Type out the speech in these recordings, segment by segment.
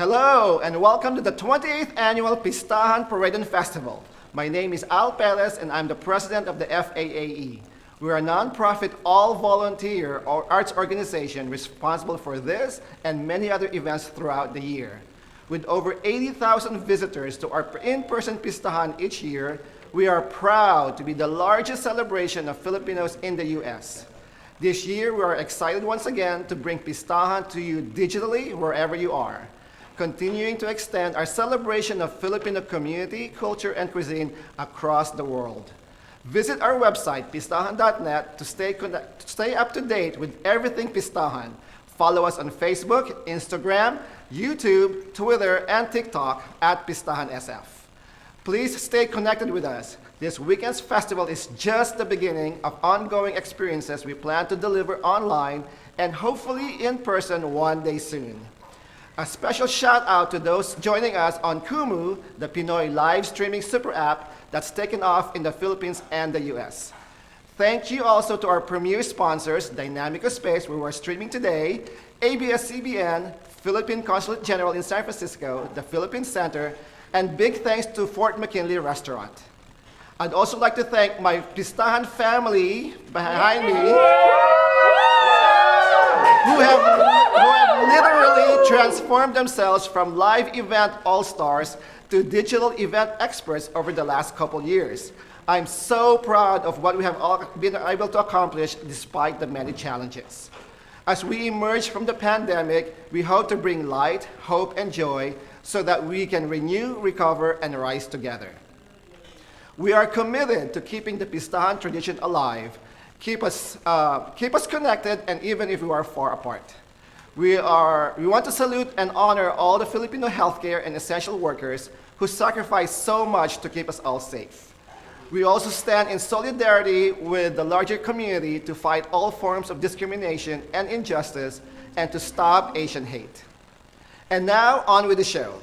Hello and welcome to the 28th Annual Pistahan Parade and Festival. My name is Al Perez and I'm the president of the FAAE. We are a non-profit, all-volunteer arts organization responsible for this and many other events throughout the year. With over 80,000 visitors to our in-person Pistahan each year, we are proud to be the largest celebration of Filipinos in the U.S. This year, we are excited once again to bring Pistahan to you digitally wherever you are, continuing to extend our celebration of Filipino community, culture, and cuisine across the world. Visit our website, pistahan.net, to stay up to date with everything Pistahan. Follow us on Facebook, Instagram, YouTube, Twitter, and TikTok at PistahanSF. Please stay connected with us. This weekend's festival is just the beginning of ongoing experiences we plan to deliver online and hopefully in person one day soon. A special shout out to those joining us on Kumu, the Pinoy live streaming super app that's taken off in the Philippines and the US. Thank you also to our premier sponsors, Dynamico Space, where we're streaming today, ABS-CBN, Philippine Consulate General in San Francisco, the Philippine Center, and big thanks to Fort McKinley Restaurant. I'd also like to thank my Pistahan family behind me, who have literally transformed themselves from live event all-stars to digital event experts over the last couple years. I'm so proud of what we have all been able to accomplish despite the many challenges. As we emerge from the pandemic, we hope to bring light, hope, and joy so that we can renew, recover, and rise together. We are committed to keeping the Pistahan tradition alive, keep us connected, and even if we are far apart. We want to salute and honor all the Filipino healthcare and essential workers who sacrifice so much to keep us all safe. We also stand in solidarity with the larger community to fight all forms of discrimination and injustice and to stop Asian hate. And now, on with the show.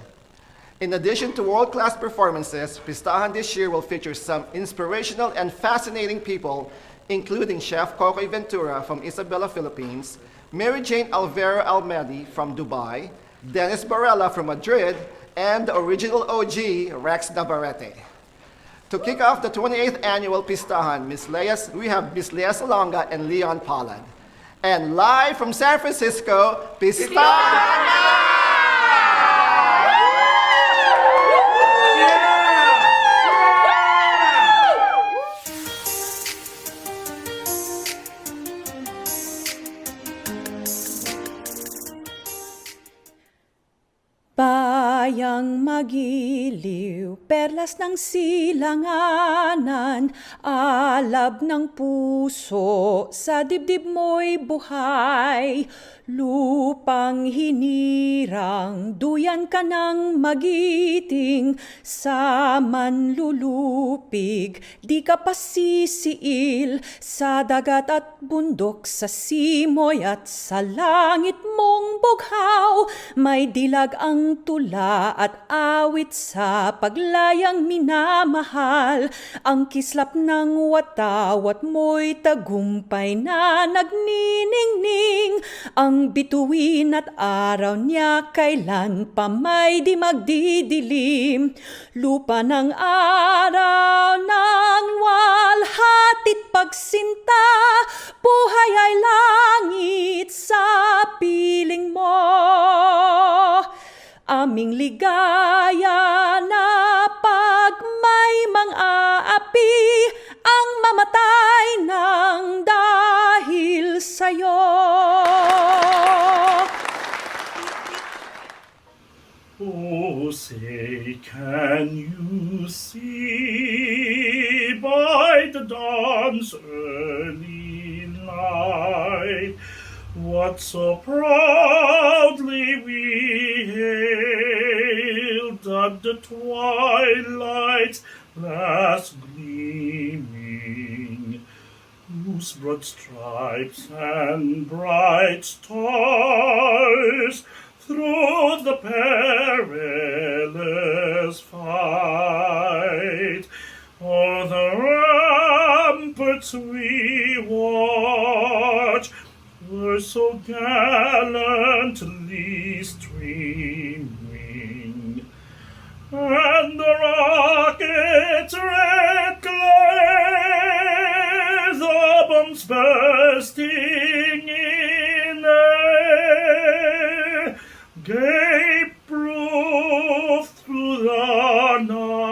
In addition to world-class performances, Pistahan this year will feature some inspirational and fascinating people, including Chef Cocoy Ventura from Isabela, Philippines, Mary Jane Alvera Almedi from Dubai, Dennis Barella from Madrid, and the original OG, Rex Navarrete. To kick off the 28th Annual Pistahan, we have Miss Lea Salonga and Leon Pollard. And live from San Francisco, Pistahan! Bayang magiliw, perlas ng silanganan, alab ng puso, sa dibdib mo'y buhay. Lupang hinirang, duyan ka ng magiting, sa manlulupig, di ka pasisiil, sa dagat at bundok, sa simoy at sa langit mong bughaw, may dilag ang tula at awit sa paglayang minamahal, ang kislap ng watawat mo'y tagumpay na nagniningning, ang bituin at araw niya kailan pa may di magdidilim. Lupa ng araw ng walhatit pagsinta, buhay ay langit sa piling mo. Aming ligaya na pag may mang-aapi, ang mamatay ng dahil sa'yo. Oh, say, can you see by the dawn's early light what so proudly we hailed at the twilight's last gleaming, whose broad stripes and bright stars through the perilous fight o'er the ramparts we watch were so gallantly streaming.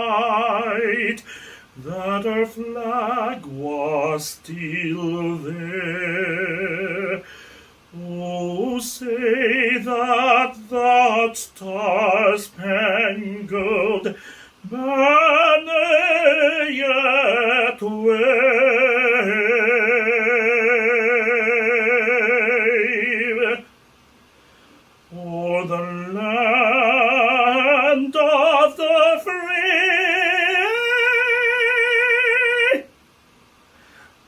night that our flag was still there. Oh, say that star-spangled banner yet wave o'er the land of the free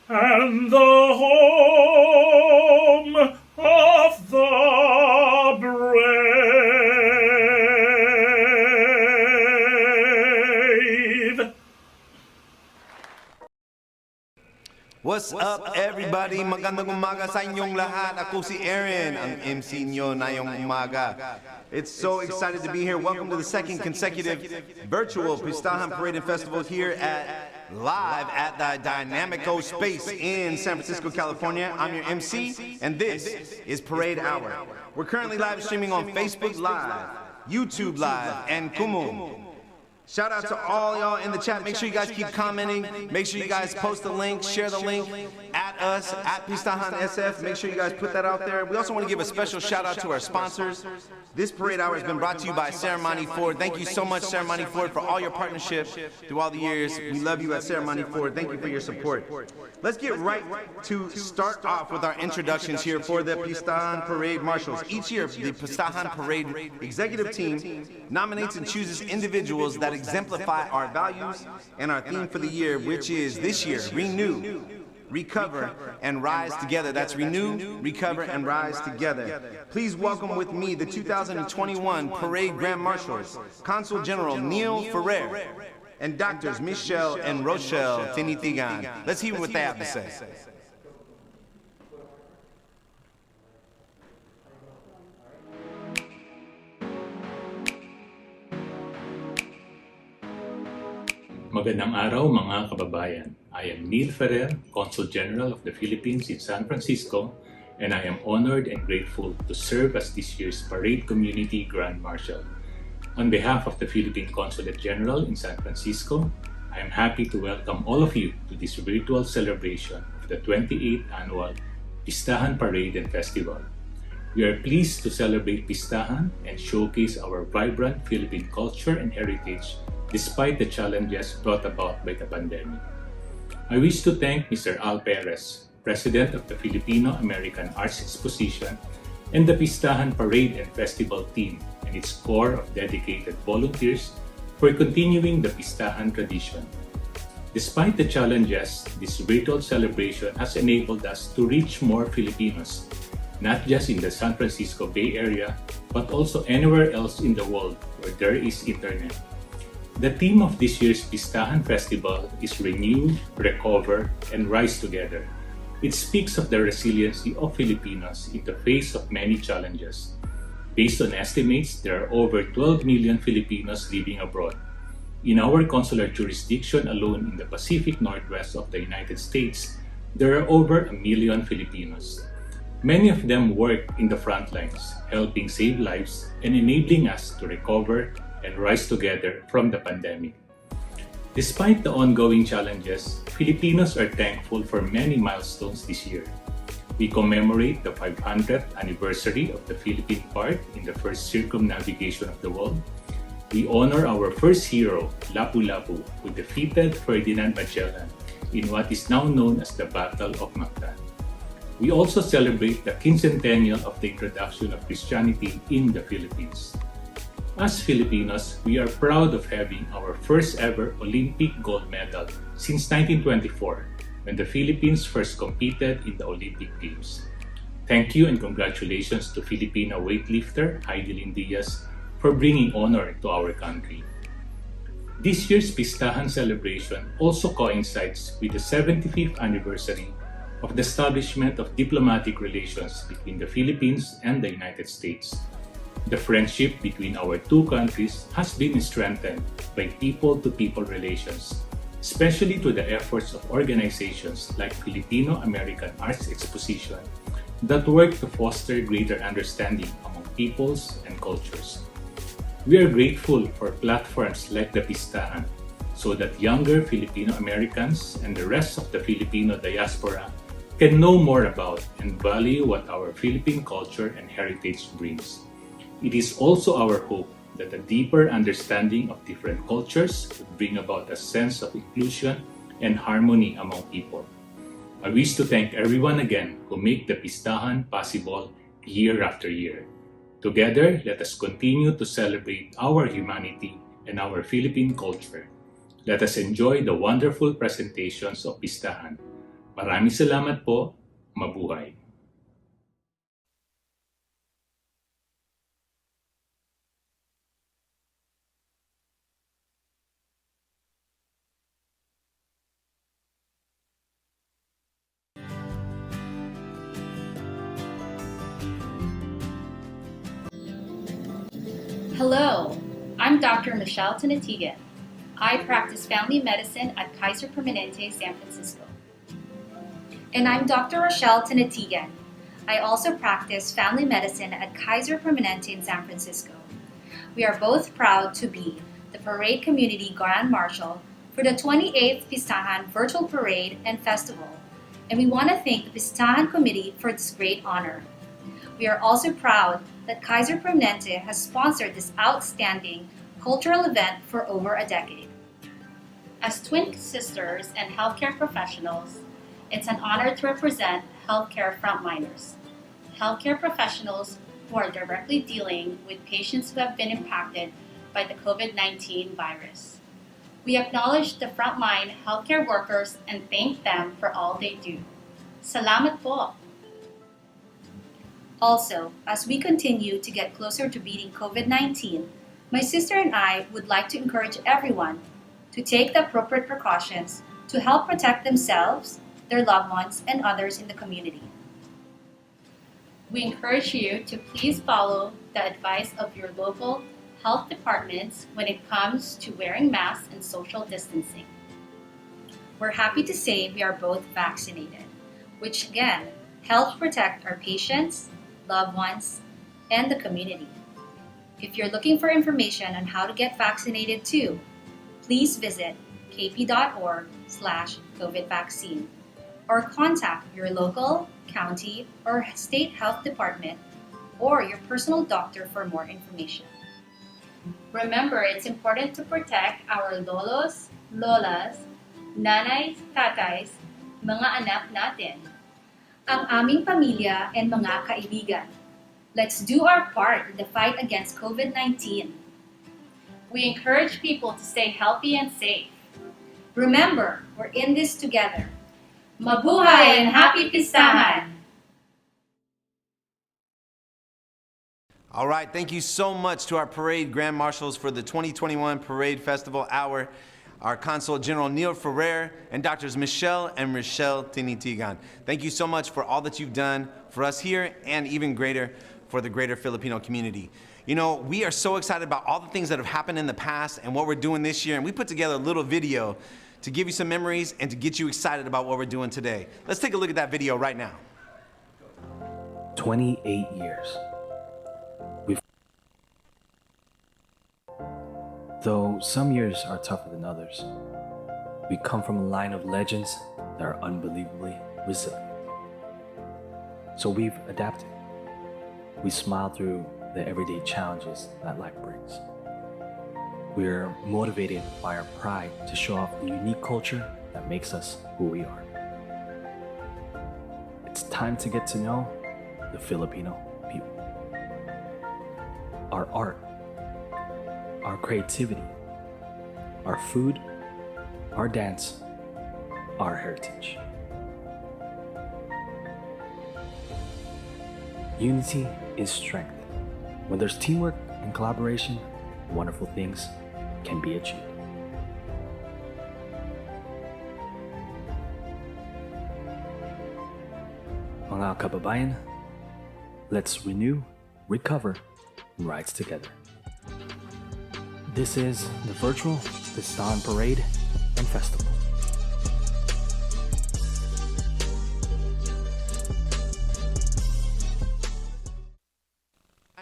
and the home of the brave. What's up, everybody? Magandang umaga sa inyong lahat. Ako si Aaron, ang MC nyo na yung umaga. It's so excited to be here. Welcome to the second consecutive virtual Pistahan Parade and Festival here live at the Dynamico Space in San Francisco, California. I'm your MC, and this is Parade Hour. We're currently live streaming on Facebook Live, YouTube Live, and Kumu. Shout out to all y'all in the chat. Make sure you guys keep commenting. Make sure you guys post the link, share the link, at us, at Pistahan SF. Make sure you guys put that out there. We also want to give a special shout out to our sponsors. This Parade Hour has been brought to you by Ceremony Ford. Thank you so much, Ceremony Ford, for all your partnership through all the years. We love you at Ceremony Ford. Thank you for your support. Let's get right to start off with our introductions here for the Pistahan Parade Marshals. Each year, the Pistahan Parade Executive Team nominates and chooses individuals that exemplify our values and our theme for the year, which is this year, Renew, Recover, and Rise Together. That's Renew, Recover, and Rise Together. Please welcome with me the 2021 Parade Grand Marshals, Consul General Neil Ferrer, and Doctors Michelle and Rochelle Tinitigan. Let's hear what they have to say. Magandang araw mga kababayan. I am Neil Ferrer, Consul General of the Philippines in San Francisco, and I am honored and grateful to serve as this year's Parade Community Grand Marshal. On behalf of the Philippine Consulate General in San Francisco, I am happy to welcome all of you to this virtual celebration of the 28th Annual Pistahan Parade and Festival. We are pleased to celebrate Pistahan and showcase our vibrant Philippine culture and heritage despite the challenges brought about by the pandemic. I wish to thank Mr. Al Perez, President of the Filipino American Arts Exposition, and the Pistahan Parade and Festival team and its core of dedicated volunteers for continuing the Pistahan tradition. Despite the challenges, this virtual celebration has enabled us to reach more Filipinos, not just in the San Francisco Bay Area, but also anywhere else in the world where there is internet. The theme of this year's Pistahan Festival is Renew, Recover, and Rise Together. It speaks of the resiliency of Filipinos in the face of many challenges. Based on estimates, there are over 12 million Filipinos living abroad. In our consular jurisdiction alone in the Pacific Northwest of the United States, there are over 1 million Filipinos. Many of them work in the front lines, helping save lives and enabling us to recover and rise together from the pandemic. Despite the ongoing challenges, Filipinos are thankful for many milestones this year. We commemorate the 500th anniversary of the Philippine part in the first circumnavigation of the world. We honor our first hero, Lapu-Lapu, who defeated Ferdinand Magellan in what is now known as the Battle of Mactan. We also celebrate the quincentennial of the introduction of Christianity in the Philippines. As Filipinos, we are proud of having our first ever Olympic gold medal since 1924, when the Philippines first competed in the Olympic Games. Thank you and congratulations to Filipino weightlifter Heidelin Diaz for bringing honor to our country. This year's Pistahan celebration also coincides with the 75th anniversary of the establishment of diplomatic relations between the Philippines and the United States. The friendship between our two countries has been strengthened by people-to-people relations, especially through the efforts of organizations like Filipino American Arts Exposition that work to foster greater understanding among peoples and cultures. We are grateful for platforms like the Pistahan so that younger Filipino Americans and the rest of the Filipino diaspora can know more about and value what our Philippine culture and heritage brings. It is also our hope that a deeper understanding of different cultures would bring about a sense of inclusion and harmony among people. I wish to thank everyone again who make the Pistahan possible year after year. Together, let us continue to celebrate our humanity and our Philippine culture. Let us enjoy the wonderful presentations of Pistahan. Maraming salamat po. Mabuhay. Hello, I'm Dr. Michelle Tinatigan. I practice family medicine at Kaiser Permanente, San Francisco. And I'm Dr. Rochelle Tinatigan. I also practice family medicine at Kaiser Permanente in San Francisco. We are both proud to be the Parade Community Grand Marshal for the 28th Pistahan Virtual Parade and Festival, and we want to thank the Pistahan Committee for this great honor. We are also proud that Kaiser Permanente has sponsored this outstanding cultural event for over a decade. As twin sisters and healthcare professionals, it's an honor to represent healthcare frontliners, healthcare professionals who are directly dealing with patients who have been impacted by the COVID-19 virus. We acknowledge the frontline healthcare workers and thank them for all they do. Salamat po! Also, as we continue to get closer to beating COVID-19, my sister and I would like to encourage everyone to take the appropriate precautions to help protect themselves, their loved ones, and others in the community. We encourage you to please follow the advice of your local health departments when it comes to wearing masks and social distancing. We're happy to say we are both vaccinated, which again helps protect our patients, loved ones, and the community. If you're looking for information on how to get vaccinated too, please visit kp.org/COVIDvaccine or contact your local, county, or state health department or your personal doctor for more information. Remember, it's important to protect our lolos, lolas, nanays, tatays, mga anak natin, ang aming pamilya and mga kaibigan. Let's do our part in the fight against COVID-19. We encourage people to stay healthy and safe. Remember, we're in this together. Mabuhay and happy Pistahan! All right, thank you so much to our parade grand marshals for the 2021 Parade Festival Hour, our Consul General Neil Ferrer, and Doctors Michelle and Rochelle Tinitigan. Thank you so much for all that you've done for us here and even greater for the greater Filipino community. You know, we are so excited about all the things that have happened in the past and what we're doing this year, and we put together a little video to give you some memories and to get you excited about what we're doing today. Let's take a look at that video right now. 28 years. Though some years are tougher than others, we come from a line of legends that are unbelievably resilient. So we've adapted. We smile through the everyday challenges that life brings. We're motivated by our pride to show off the unique culture that makes us who we are. It's time to get to know the Filipino people. Our art, our creativity, our food, our dance, our heritage. Unity is strength. When there's teamwork and collaboration, wonderful things can be achieved. Mga kababayan, let's renew, recover, and rise together. This is the virtual Pistahan Parade and Festival.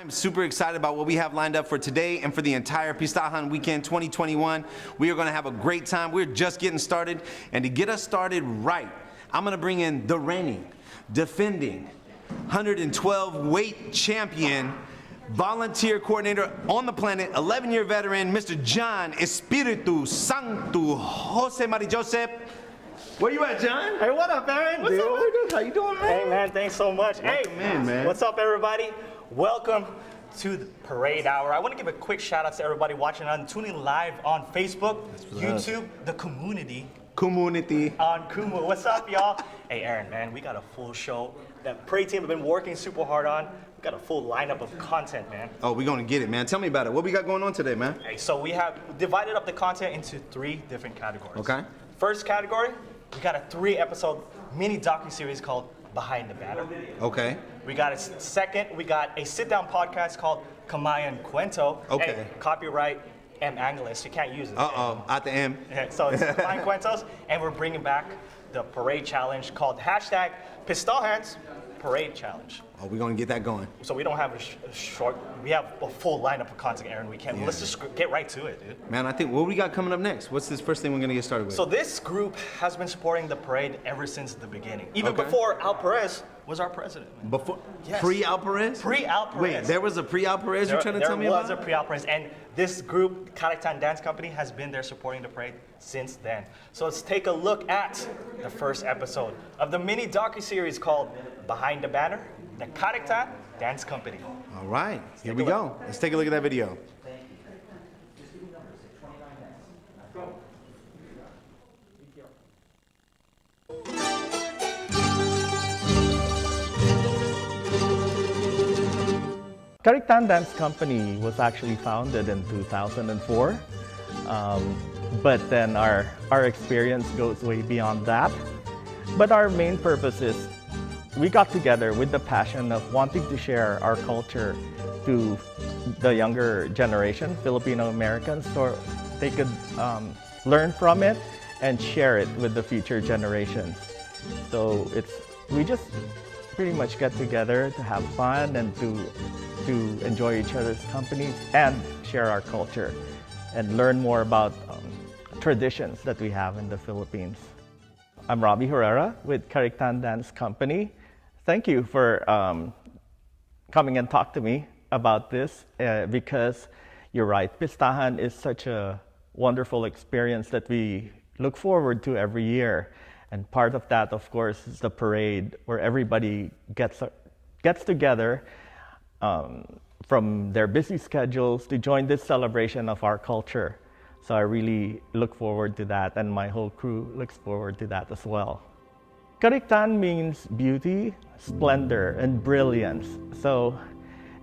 I'm super excited about what we have lined up for today and for the entire Pistahan weekend 2021. We are going to have a great time. We're just getting started. And to get us started right, I'm going to bring in the reigning, defending, 112 weight champion, volunteer coordinator on the planet, 11-year veteran, Mr. John Espiritu Santo Jose Mari Joseph. Where you at, John? Hey, what up, Aaron? What's up, dude? How you doing, man? Hey, man, thanks so much. Welcome in, man. What's up, everybody? Welcome to the Parade Hour. I want to give a quick shout out to everybody watching and tuning live on Facebook, YouTube, the community. On Kumu. What's up, y'all? Hey, Aaron, man, we got a full show. That Parade team have been working super hard on. We got a full lineup of content, man. Oh, we're going to get it, man. Tell me about it. What we got going on today, man? Hey, so we have divided up the content into 3 different categories. Okay. First category, we got a 3-episode mini docuseries called Behind the Banner. Okay. We got a second, we got a sit-down podcast called Kamayan Cuento. Okay. Hey, copyright M. Angeles, you can't use it. Uh-oh, at the M. Yeah, so it's Kamayan Cuentos, and we're bringing back the parade challenge called hashtag Pistahan's Parade Challenge. Oh, we're going to get that going. So we don't have a short, we have a full lineup of content, Aaron. We can't, let's just get right to it, dude. Man, I think, what we got coming up next? What's this first thing we're going to get started with? So this group has been supporting the parade ever since the beginning. Even Okay. before Al Perez was our president. Man. Before, Yes. pre-Al Perez? Pre-Al Perez. Wait, there was a pre-Al Perez you're trying to tell me about? There was a pre-Al Perez, and this group, Kariktan Dance Company, has been there supporting the parade since then. So let's take a look at the first episode of the mini docuseries called Behind the Banner, the Kariktan Dance Company. All right, here we go. Let's take a look at that video. Kariktan Dance Company was actually founded in 2004, but then our experience goes way beyond that. But our main purpose is we got together with the passion of wanting to share our culture to the younger generation, Filipino Americans, so they could learn from it and share it with the future generations. So we just pretty much get together to have fun and to enjoy each other's company and share our culture and learn more about traditions that we have in the Philippines. I'm Robbie Herrera with Kariktan Dance Company. Thank you for coming and talk to me about this because you're right, Pistahan is such a wonderful experience that we look forward to every year. And part of that, of course, is the parade where everybody gets together from their busy schedules to join this celebration of our culture. So I really look forward to that, and my whole crew looks forward to that as well. Kariktan means beauty, splendor, and brilliance. So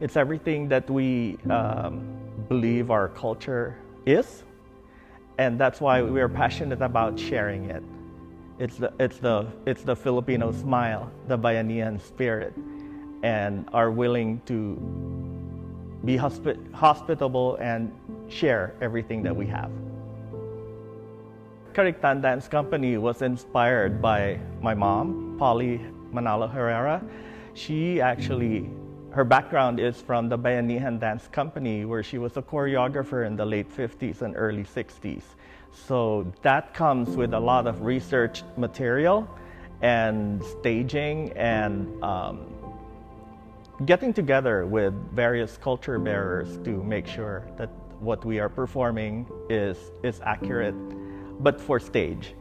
it's everything that we believe our culture is, and that's why we are passionate about sharing it. It's the Filipino smile, the Bayanihan spirit, and are willing to be hospitable and share everything that we have. Kariktan Dance Company was inspired by my mom, Polly Manalo Herrera. Her background is from the Bayanihan Dance Company, where she was a choreographer in the late 50s and early 60s. So that comes with a lot of research material and staging and getting together with various culture bearers to make sure that what we are performing is accurate, but for stage.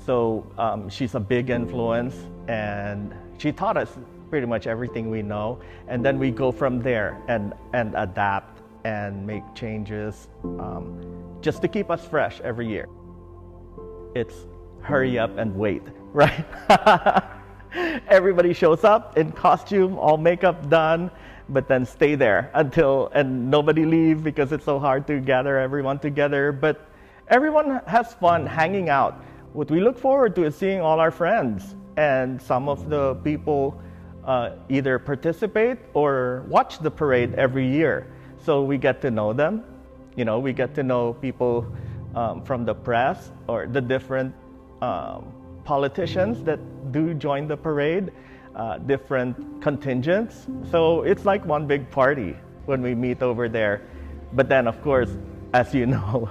So she's a big influence, and she taught us pretty much everything we know, and then we go from there and adapt and make changes just to keep us fresh every year. It's hurry up and wait, right? Everybody shows up in costume, all makeup done, but then stay there and nobody leave because it's so hard to gather everyone together. But everyone has fun hanging out. What we look forward to is seeing all our friends, and some of the people either participate or watch the parade every year. So we get to know them. You know, we get to know people from the press or the different politicians that do join the parade. different contingents. So it's like one big party when we meet over there. But then, of course, as you know,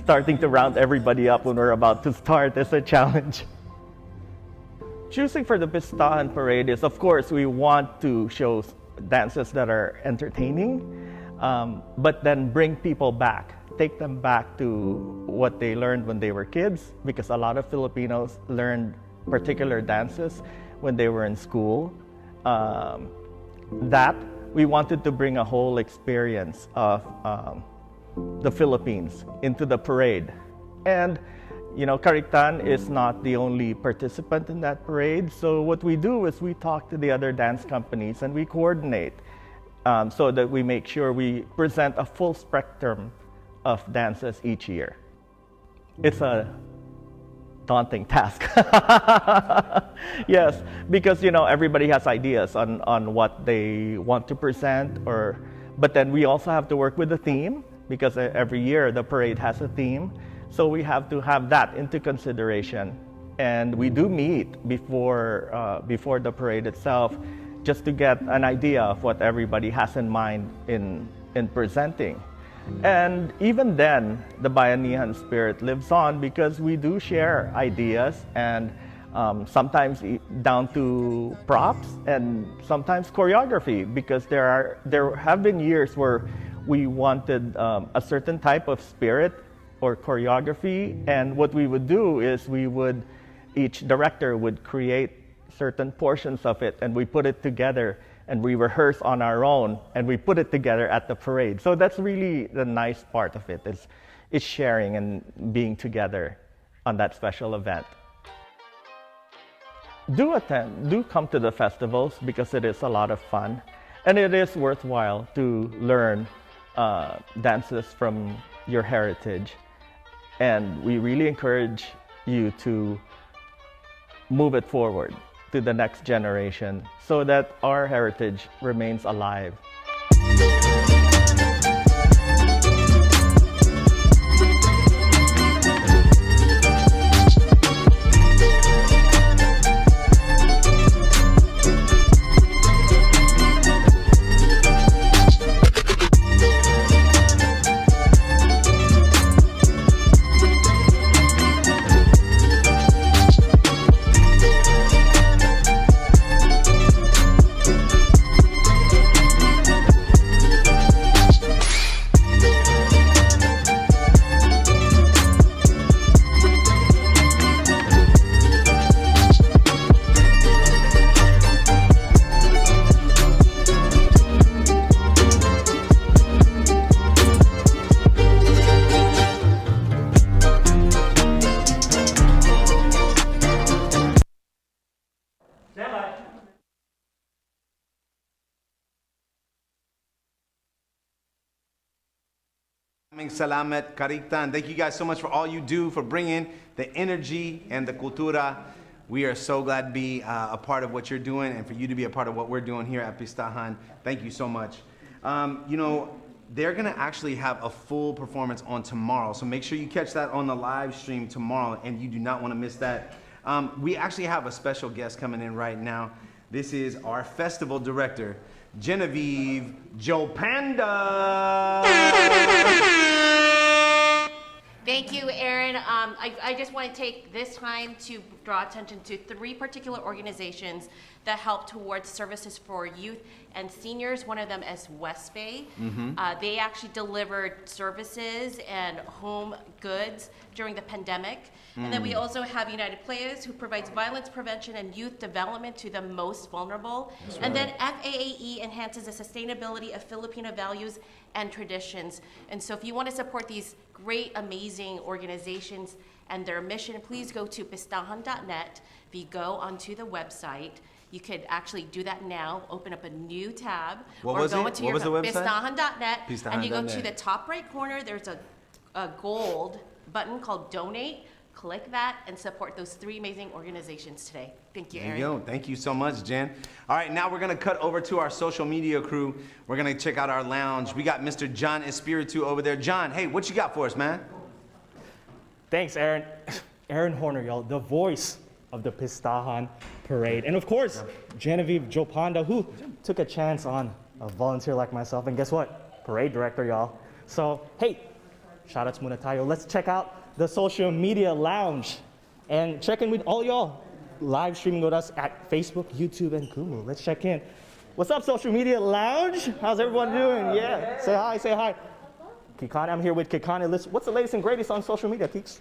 starting to round everybody up when we're about to start is a challenge. Choosing for the Pistahan parade is, of course, we want to show dances that are entertaining, but then bring people back, take them back to what they learned when they were kids, because a lot of Filipinos learned particular dances when they were in school. That we wanted to bring a whole experience of the Philippines into the parade. And you know, Kariktan is not the only participant in that parade. So what we do is we talk to the other dance companies and we coordinate so that we make sure we present a full spectrum of dances each year. It's a daunting task. Yes, because you know everybody has ideas on what they want to present, but then we also have to work with the theme, because every year the parade has a theme. So we have to have that into consideration, and we do meet before the parade itself, just to get an idea of what everybody has in mind in presenting. And even then, the Bayanihan spirit lives on, because we do share ideas, and sometimes down to props and sometimes choreography, because there have been years where we wanted a certain type of spirit or choreography, and what we would do is each director would create certain portions of it, and we put it together, and we rehearse on our own, and we put it together at the parade. So that's really the nice part of it, is sharing and being together on that special event. Do come to the festivals, because it is a lot of fun, and it is worthwhile to learn dances from your heritage. And we really encourage you to move it forward to the next generation so that our heritage remains alive. Salamat, Kariktan. Thank you guys so much for all you do, for bringing the energy and the cultura. We are so glad to be a part of what you're doing, and for you to be a part of what we're doing here at Pistahan. Thank you so much. You know, they're gonna actually have a full performance on tomorrow, so make sure you catch that on the live stream tomorrow, and you do not want to miss that. We actually have a special guest coming in right now. This is our festival director, Genevieve Jopanda. Thank you, Aaron. I just want to take this time to draw attention to 3 particular organizations that help towards services for youth and seniors. One of them is West Bay. They actually delivered services and home goods during the pandemic. And then we also have United Players, who provides violence prevention and youth development to the most vulnerable. And then FAAE enhances the sustainability of Filipino values and traditions. And so if you want to support these great, amazing organizations and their mission, please go to pistahan.net. If you go onto the website, you could actually do that now, open up a new tab. What or was go it? into What your was the website? Pistahan.net. And you go to Pistahan.net. the top right corner, there's a gold button called Donate. Click that and support those 3 amazing organizations today. Thank you, Aaron. There you go. Thank you so much, Jen. All right, now we're going to cut over to our social media crew. We're going to check out our lounge. We got Mr. John Espiritu over there. John, hey, what you got for us, man? Thanks, Aaron. Aaron Horner, y'all, the voice of the Pistahan parade. And of course, Genevieve Jopanda, who took a chance on a volunteer like myself. And guess what? Parade director, y'all. So, hey, shoutouts muna tayo. Let's check out the social media lounge and check in with all y'all live streaming with us at Facebook, YouTube, and Kumu. Let's check in. What's up, social media lounge? How's everyone doing? Yeah, say hi, say hi. Kikani, I'm here with Kikani. What's the latest and greatest on social media, Kix?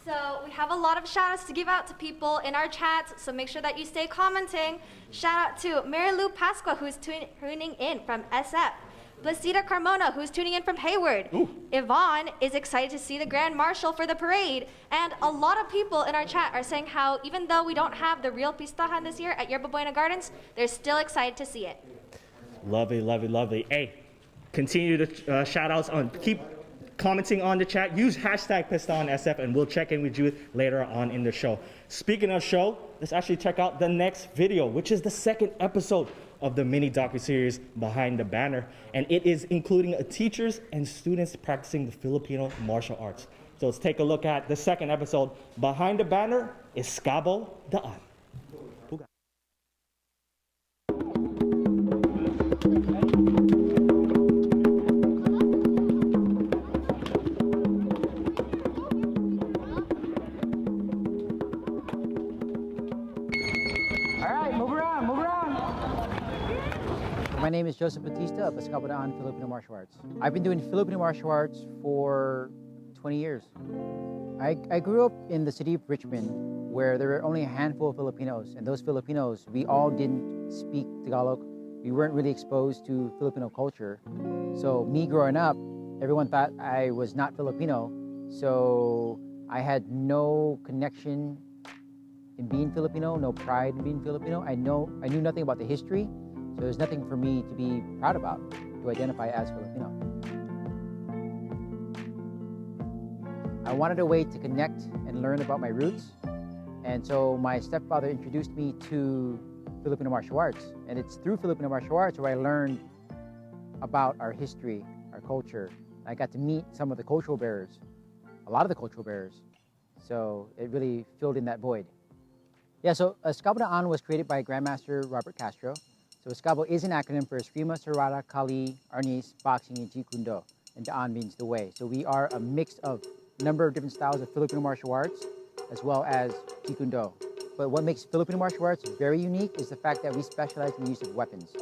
So we have a lot of shout outs to give out to people in our chats, so make sure that you stay commenting. Shout out to Mary Lou Pasqua, who's tuning in from SF. Placida Carmona, who's tuning in from Hayward. Ooh. Yvonne is excited to see the Grand Marshal for the parade. And a lot of people in our chat are saying how even though we don't have the real Pistahan this year at Yerba Buena Gardens, they're still excited to see it. Lovely, lovely, lovely. Hey, continue the shout outs on, keep commenting on the chat. Use hashtag PistahanSF and we'll check in with you later on in the show. Speaking of show, let's actually check out the next video, which is the second episode of the mini docuseries Behind the Banner. And it is including teachers and students practicing the Filipino martial arts. So let's take a look at the second episode. Behind the Banner is Escabo Daan. My name is Joseph Batista of Escabo Daan Filipino Martial Arts. I've been doing Filipino martial arts for 20 years. I grew up in the city of Richmond where there were only a handful of Filipinos, and those Filipinos, we all didn't speak Tagalog. We weren't really exposed to Filipino culture. So me growing up, everyone thought I was not Filipino, so I had no connection in being Filipino, no pride in being Filipino. I knew nothing about the history. So there's nothing for me to be proud about, to identify as Filipino. I wanted a way to connect and learn about my roots. And so my stepfather introduced me to Filipino martial arts. And it's through Filipino martial arts where I learned about our history, our culture. I got to meet some of the cultural bearers, a lot of the cultural bearers. So it really filled in that void. Yeah, so Escabo Daan was created by Grandmaster Robert Castro. So Escabo is an acronym for Eskrima, Serrada, Kali, Arnis, Boxing, and Jeet Kune Do. And Daan means the way. So we are a mix of a number of different styles of Filipino martial arts, as well as Jeet Kune Do. But what makes Filipino martial arts very unique is the fact that we specialize in the use of weapons.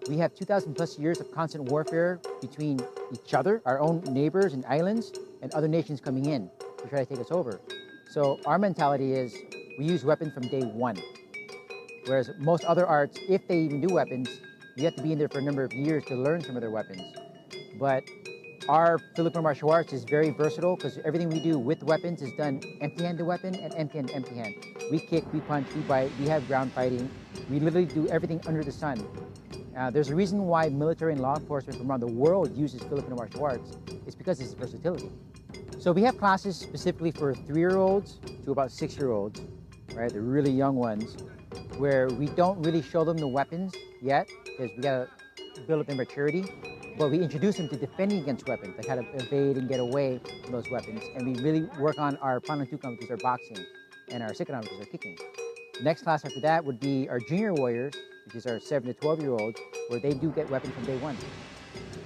We have 2,000 plus years of constant warfare between each other, our own neighbors and islands, and other nations coming in to try to take us over. So our mentality is we use weapons from day one. Whereas most other arts, if they even do weapons, you have to be in there for a number of years to learn some of their weapons. But our Filipino martial arts is very versatile because everything we do with weapons is done empty-handed weapon and empty-hand, empty-hand. We kick, we punch, we bite, we have ground fighting. We literally do everything under the sun. There's a reason why military and law enforcement from around the world uses Filipino martial arts. It's because of its versatility. So we have classes specifically for 3-year-olds to about 6-year-olds, right? The really young ones, where we don't really show them the weapons yet, because we gotta build up their maturity, but we introduce them to defending against weapons, like how to evade and get away from those weapons. And we really work on our panantukan, which is our boxing, and our sikaran, which is our kicking. The next class after that would be our junior warriors, which is our 7 to 12-year-olds, where they do get weapons from day one.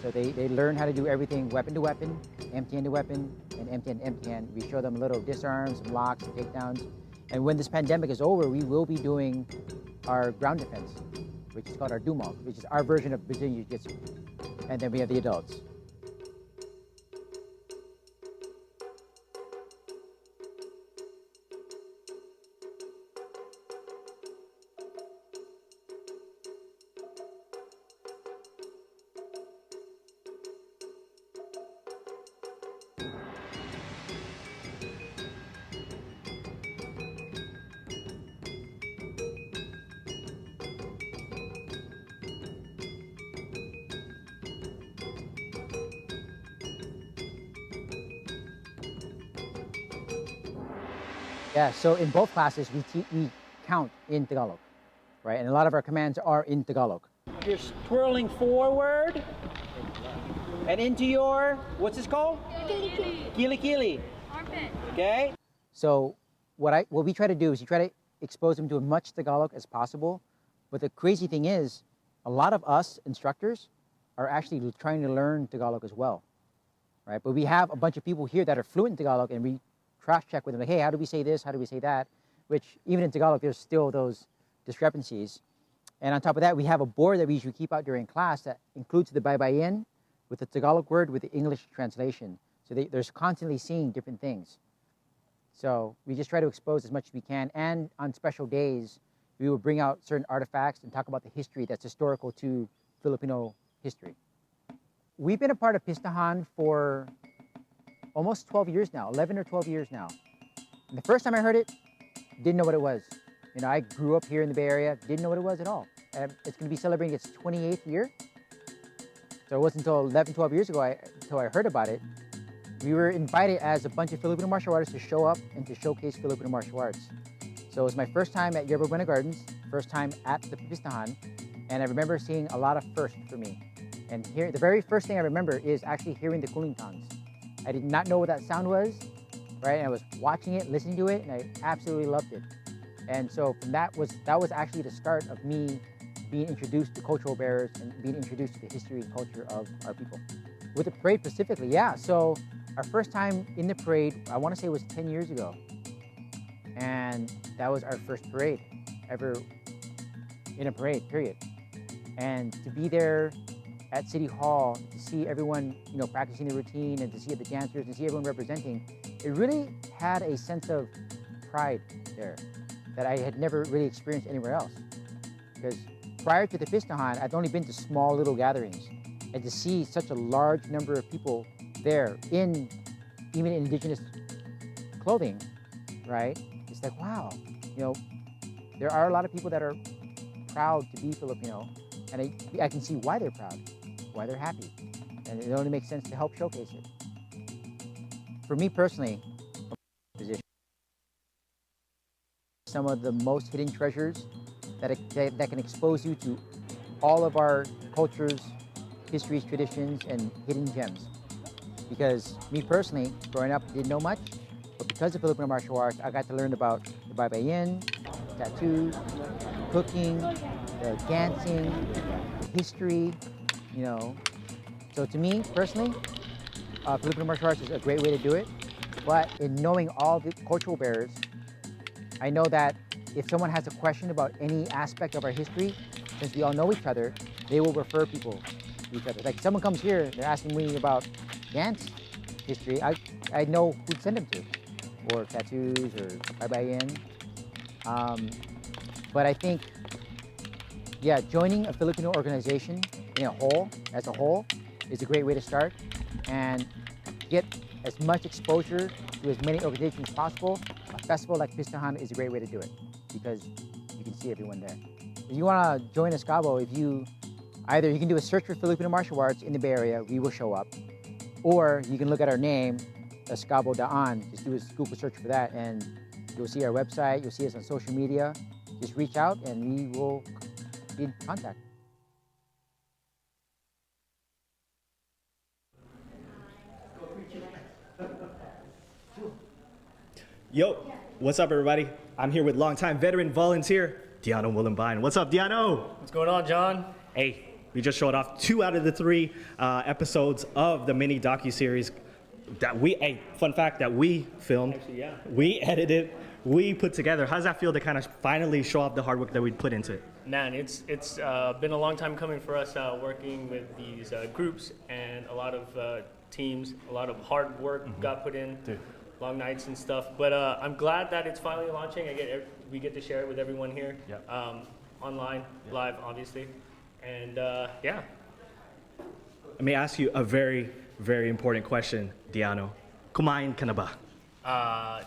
So they learn how to do everything weapon to weapon, empty-handed weapon, and empty-hand, empty-hand. We show them a little disarms, some locks, some takedowns. And when this pandemic is over, we will be doing our ground defense, which is called our Dumog, which is our version of Brazilian Jiu-Jitsu. And then we have the adults. Yeah, so in both classes, we count in Tagalog, right? And a lot of our commands are in Tagalog. You're twirling forward and into your, what's this called? Kili kili. Armpit. Okay? So what we try to do is you try to expose them to as much Tagalog as possible. But the crazy thing is, a lot of us instructors are actually trying to learn Tagalog as well, right? But we have a bunch of people here that are fluent in Tagalog, and we cross-check with them, like, hey, how do we say this? How do we say that? Which, even in Tagalog, there's still those discrepancies. And on top of that, we have a board that we usually keep out during class that includes the baybayin with the Tagalog word with the English translation. So they're constantly seeing different things. So we just try to expose as much as we can. And on special days, we will bring out certain artifacts and talk about the history that's historical to Filipino history. We've been a part of Pistahan for almost 12 years now, 11 or 12 years now. And the first time I heard it, didn't know what it was. You know, I grew up here in the Bay Area, didn't know what it was at all. And it's going to be celebrating its 28th year. So it wasn't until 11, 12 years ago until I heard about it. We were invited as a bunch of Filipino martial artists to show up and to showcase Filipino martial arts. So it was my first time at Yerba Buena Gardens, first time at the Pistahan, and I remember seeing a lot of firsts for me. And here, the very first thing I remember is actually hearing the Kulintans. I did not know what that sound was, right? And I was watching it, listening to it, and I absolutely loved it. And so from that was actually the start of me being introduced to cultural bearers and being introduced to the history and culture of our people. With the parade specifically, yeah. So our first time in the parade, I want to say it was 10 years ago. And that was our first parade ever in a parade, period. And to be there at City Hall, to see everyone, you know, practicing the routine and to see the dancers and see everyone representing, it really had a sense of pride there that I had never really experienced anywhere else. Because prior to the Pistahan, I'd only been to small little gatherings. And to see such a large number of people there in even indigenous clothing, right? It's like, wow, you know, there are a lot of people that are proud to be Filipino, and I can see why they're proud, why they're happy, and it only makes sense to help showcase it. For me personally, some of the most hidden treasures that can expose you to all of our cultures, histories, traditions, and hidden gems. Because me personally, growing up, didn't know much, but because of Filipino martial arts, I got to learn about the baybayin, tattoos, cooking, the dancing, history, you know. So to me, personally, Filipino martial arts is a great way to do it. But in knowing all the cultural bearers, I know that if someone has a question about any aspect of our history, since we all know each other, they will refer people to each other. Like someone comes here, they're asking me about dance history, I know who to send them to, or tattoos, or baybayin. But I think, yeah, joining a Filipino organization as a whole, is a great way to start and get as much exposure to as many organizations as possible. A festival like Pistahan is a great way to do it because you can see everyone there. If you want to join Escabo, either you can do a search for Filipino martial arts in the Bay Area, we will show up, or you can look at our name, Escabo Daan, just do a Google search for that, and you'll see our website, you'll see us on social media. Just reach out and we will be in contact. Yo, what's up, everybody? I'm here with longtime veteran volunteer, Diano Willenbein. What's up, Diano? What's going on, John? Hey, we just showed off 2 out of the 3 episodes of the mini docu-series that fun fact, that we filmed. Actually, yeah. We edited, we put together. How does that feel to kind of finally show off the hard work that we put into it? Man, it's been a long time coming for us working with these groups and a lot of teams. A lot of hard work got put in. Dude. Long nights and stuff, but I'm glad that it's finally launching. We get to share it with everyone here, online, live, obviously, and yeah. Let me ask you a very, very important question, Diano. Kumain ka na ba?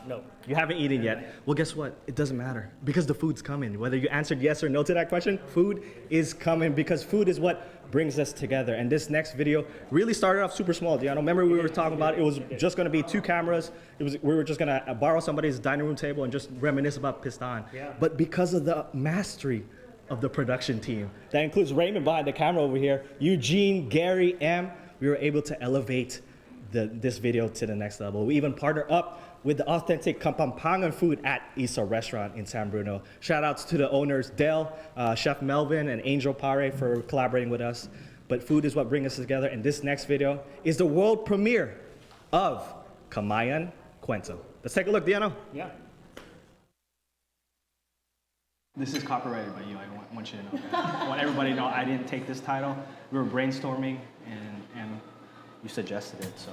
No. You haven't eaten yet. Well, guess what? It doesn't matter because the food's coming. Whether you answered yes or no to that question, food is coming because food is what brings us together. And this next video really started off super small. Diano, remember we were talking about it was just going to be 2 cameras. We were just going to borrow somebody's dining room table and just reminisce about Pistahan. Yeah. But because of the mastery of the production team, that includes Raymond behind the camera over here, Eugene, Gary, M, we were able to elevate this video to the next level. We even partnered up with the authentic Kapampangan food at Isa Restaurant in San Bruno. Shout outs to the owners, Del, Chef Melvin, and Angel Pare for collaborating with us. But food is what brings us together, and this next video is the world premiere of Kamayan Cuento. Let's take a look, Diano. Yeah. This is copyrighted by you. I want you to know that. I want everybody to know I didn't take this title. We were brainstorming, and you suggested it, so.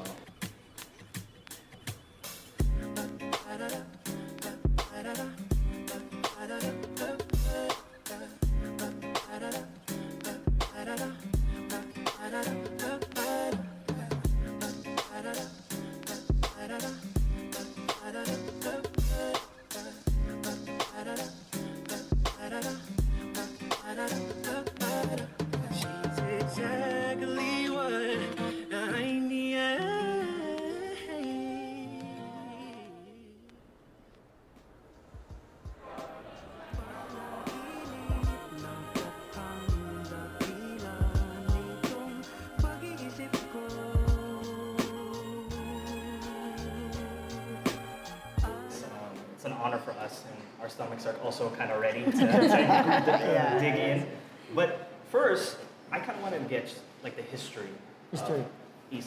It's an honor for us, and our stomachs are also kind of ready to dig in. But first, I kind of want to get like the history of Isla.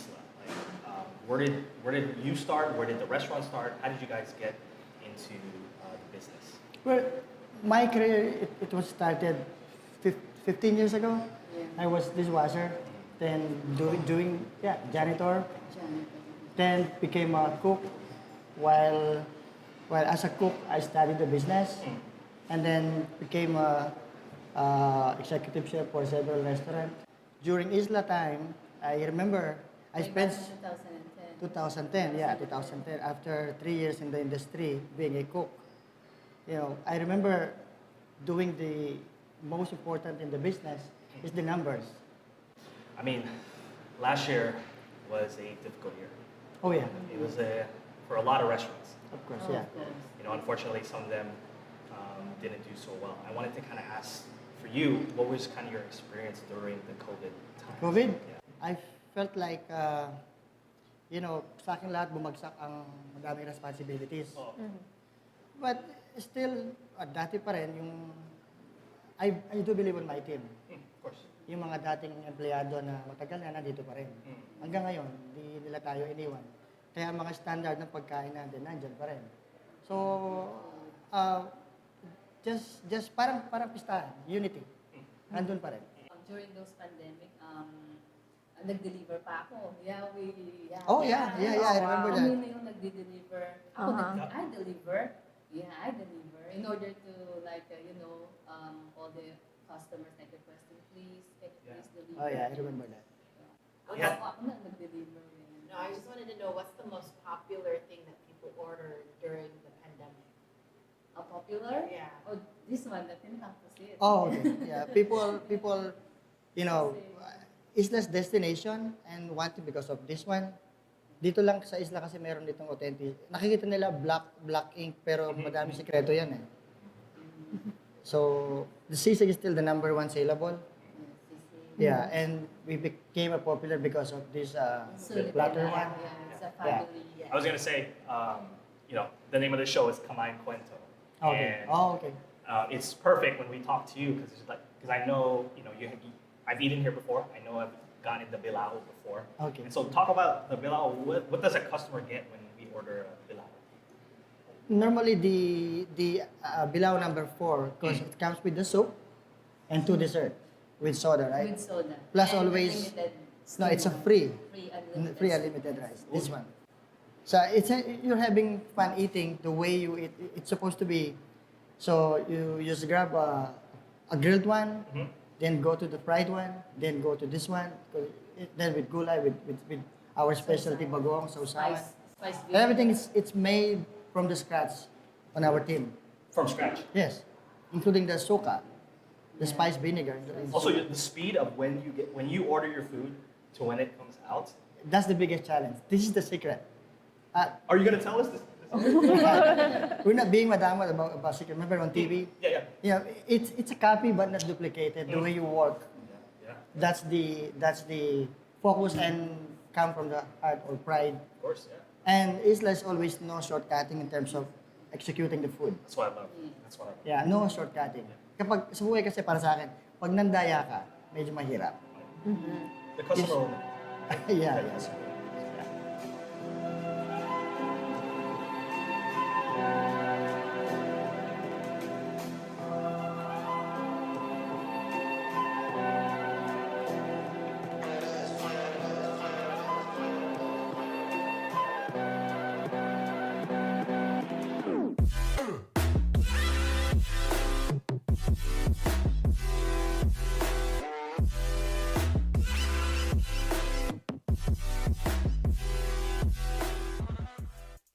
Like, where did you start? Where did the restaurant start? How did you guys get into the business? Well, my career it was started 15 years ago. Yeah. I was dishwasher, then doing janitor, then became a cook. While as a cook, I studied the business, and then became a executive chef for several restaurants. During Isla time, I remember I spent 2010. 2010. After 3 years in the industry, being a cook, I remember doing the most important in the business is the numbers. I mean, last year was a difficult year. Oh yeah. It was for a lot of restaurants. Of course, yeah. Unfortunately, some of them didn't do so well. I wanted to kind of ask for you, what was kind of your experience during the COVID time? COVID? Yeah. I felt like, sa akin lahat bumagsak ang madaming responsibilities. Oh. Mm-hmm. But still, dati pa rin yung, I do believe on my team. Of course. Yung mga dating empleyado na matagal na nandito pa rin. Hanggang ngayon, di nila tayo iniwan. Kaya mga standard ng pagkain natin, nandyan pa rin. So, just parang pistahan, unity. Nandun pa rin. During those pandemic, nag-deliver pa ako. Yeah, I remember that. Kami na yung nag-deliver. Ako, I deliver. Yeah, I deliver. In order to, all the customers like requesting, please deliver. Oh yeah, I remember that. Ako na nag-deliver. No, I just wanted to know what's the most popular thing that people ordered during the pandemic? Popular? Yeah. Oh, this one, the Pintapusit. Oh, okay. Yeah. People, Isla's destination and wanted because of this one. Dito lang sa Isla kasi meron ditong authentic. Nakikita nila black ink pero madami sikreto yan eh. So, the sisig is still the #1 saleable. Yeah, and we became popular because of this platter one. Yeah. I was gonna say, the name of the show is Kamayan Cuento. Okay. And, okay. It's perfect when we talk to you because I know I've eaten here before. I know I've gotten the bilao before. Okay. And so talk about the bilao. What does a customer get when we order a bilao? Normally the bilao #4 because it comes with the soup and 2 dessert. With soda, right? With soda. Plus and always, no, it's a free unlimited rice. This one. So you're having fun eating the way you eat. It's supposed to be. So you just grab a grilled one, then go to the fried one, then go to this one. Then with gulay, with our specialty bagoong, sausawan. Spice. Everything it's made from the scratch on our team. From scratch. Yes, including the soka. The spice vinegar. Also, the speed of when you order your food to when it comes out. That's the biggest challenge. This is the secret. Are you gonna tell us this? We're not being madamad about secret. Remember on TV? Yeah. It's a copy but not duplicated. The way you work. Yeah. That's the focus and come from the heart or pride. Of course, yeah. And Isla is always no shortcutting in terms of executing the food. That's what I love. That's what I love. Yeah, no shortcutting. Kapag sa buhay kasi para sa akin, pag nandaya ka, medyo mahirap. The customer. Yeah, yes.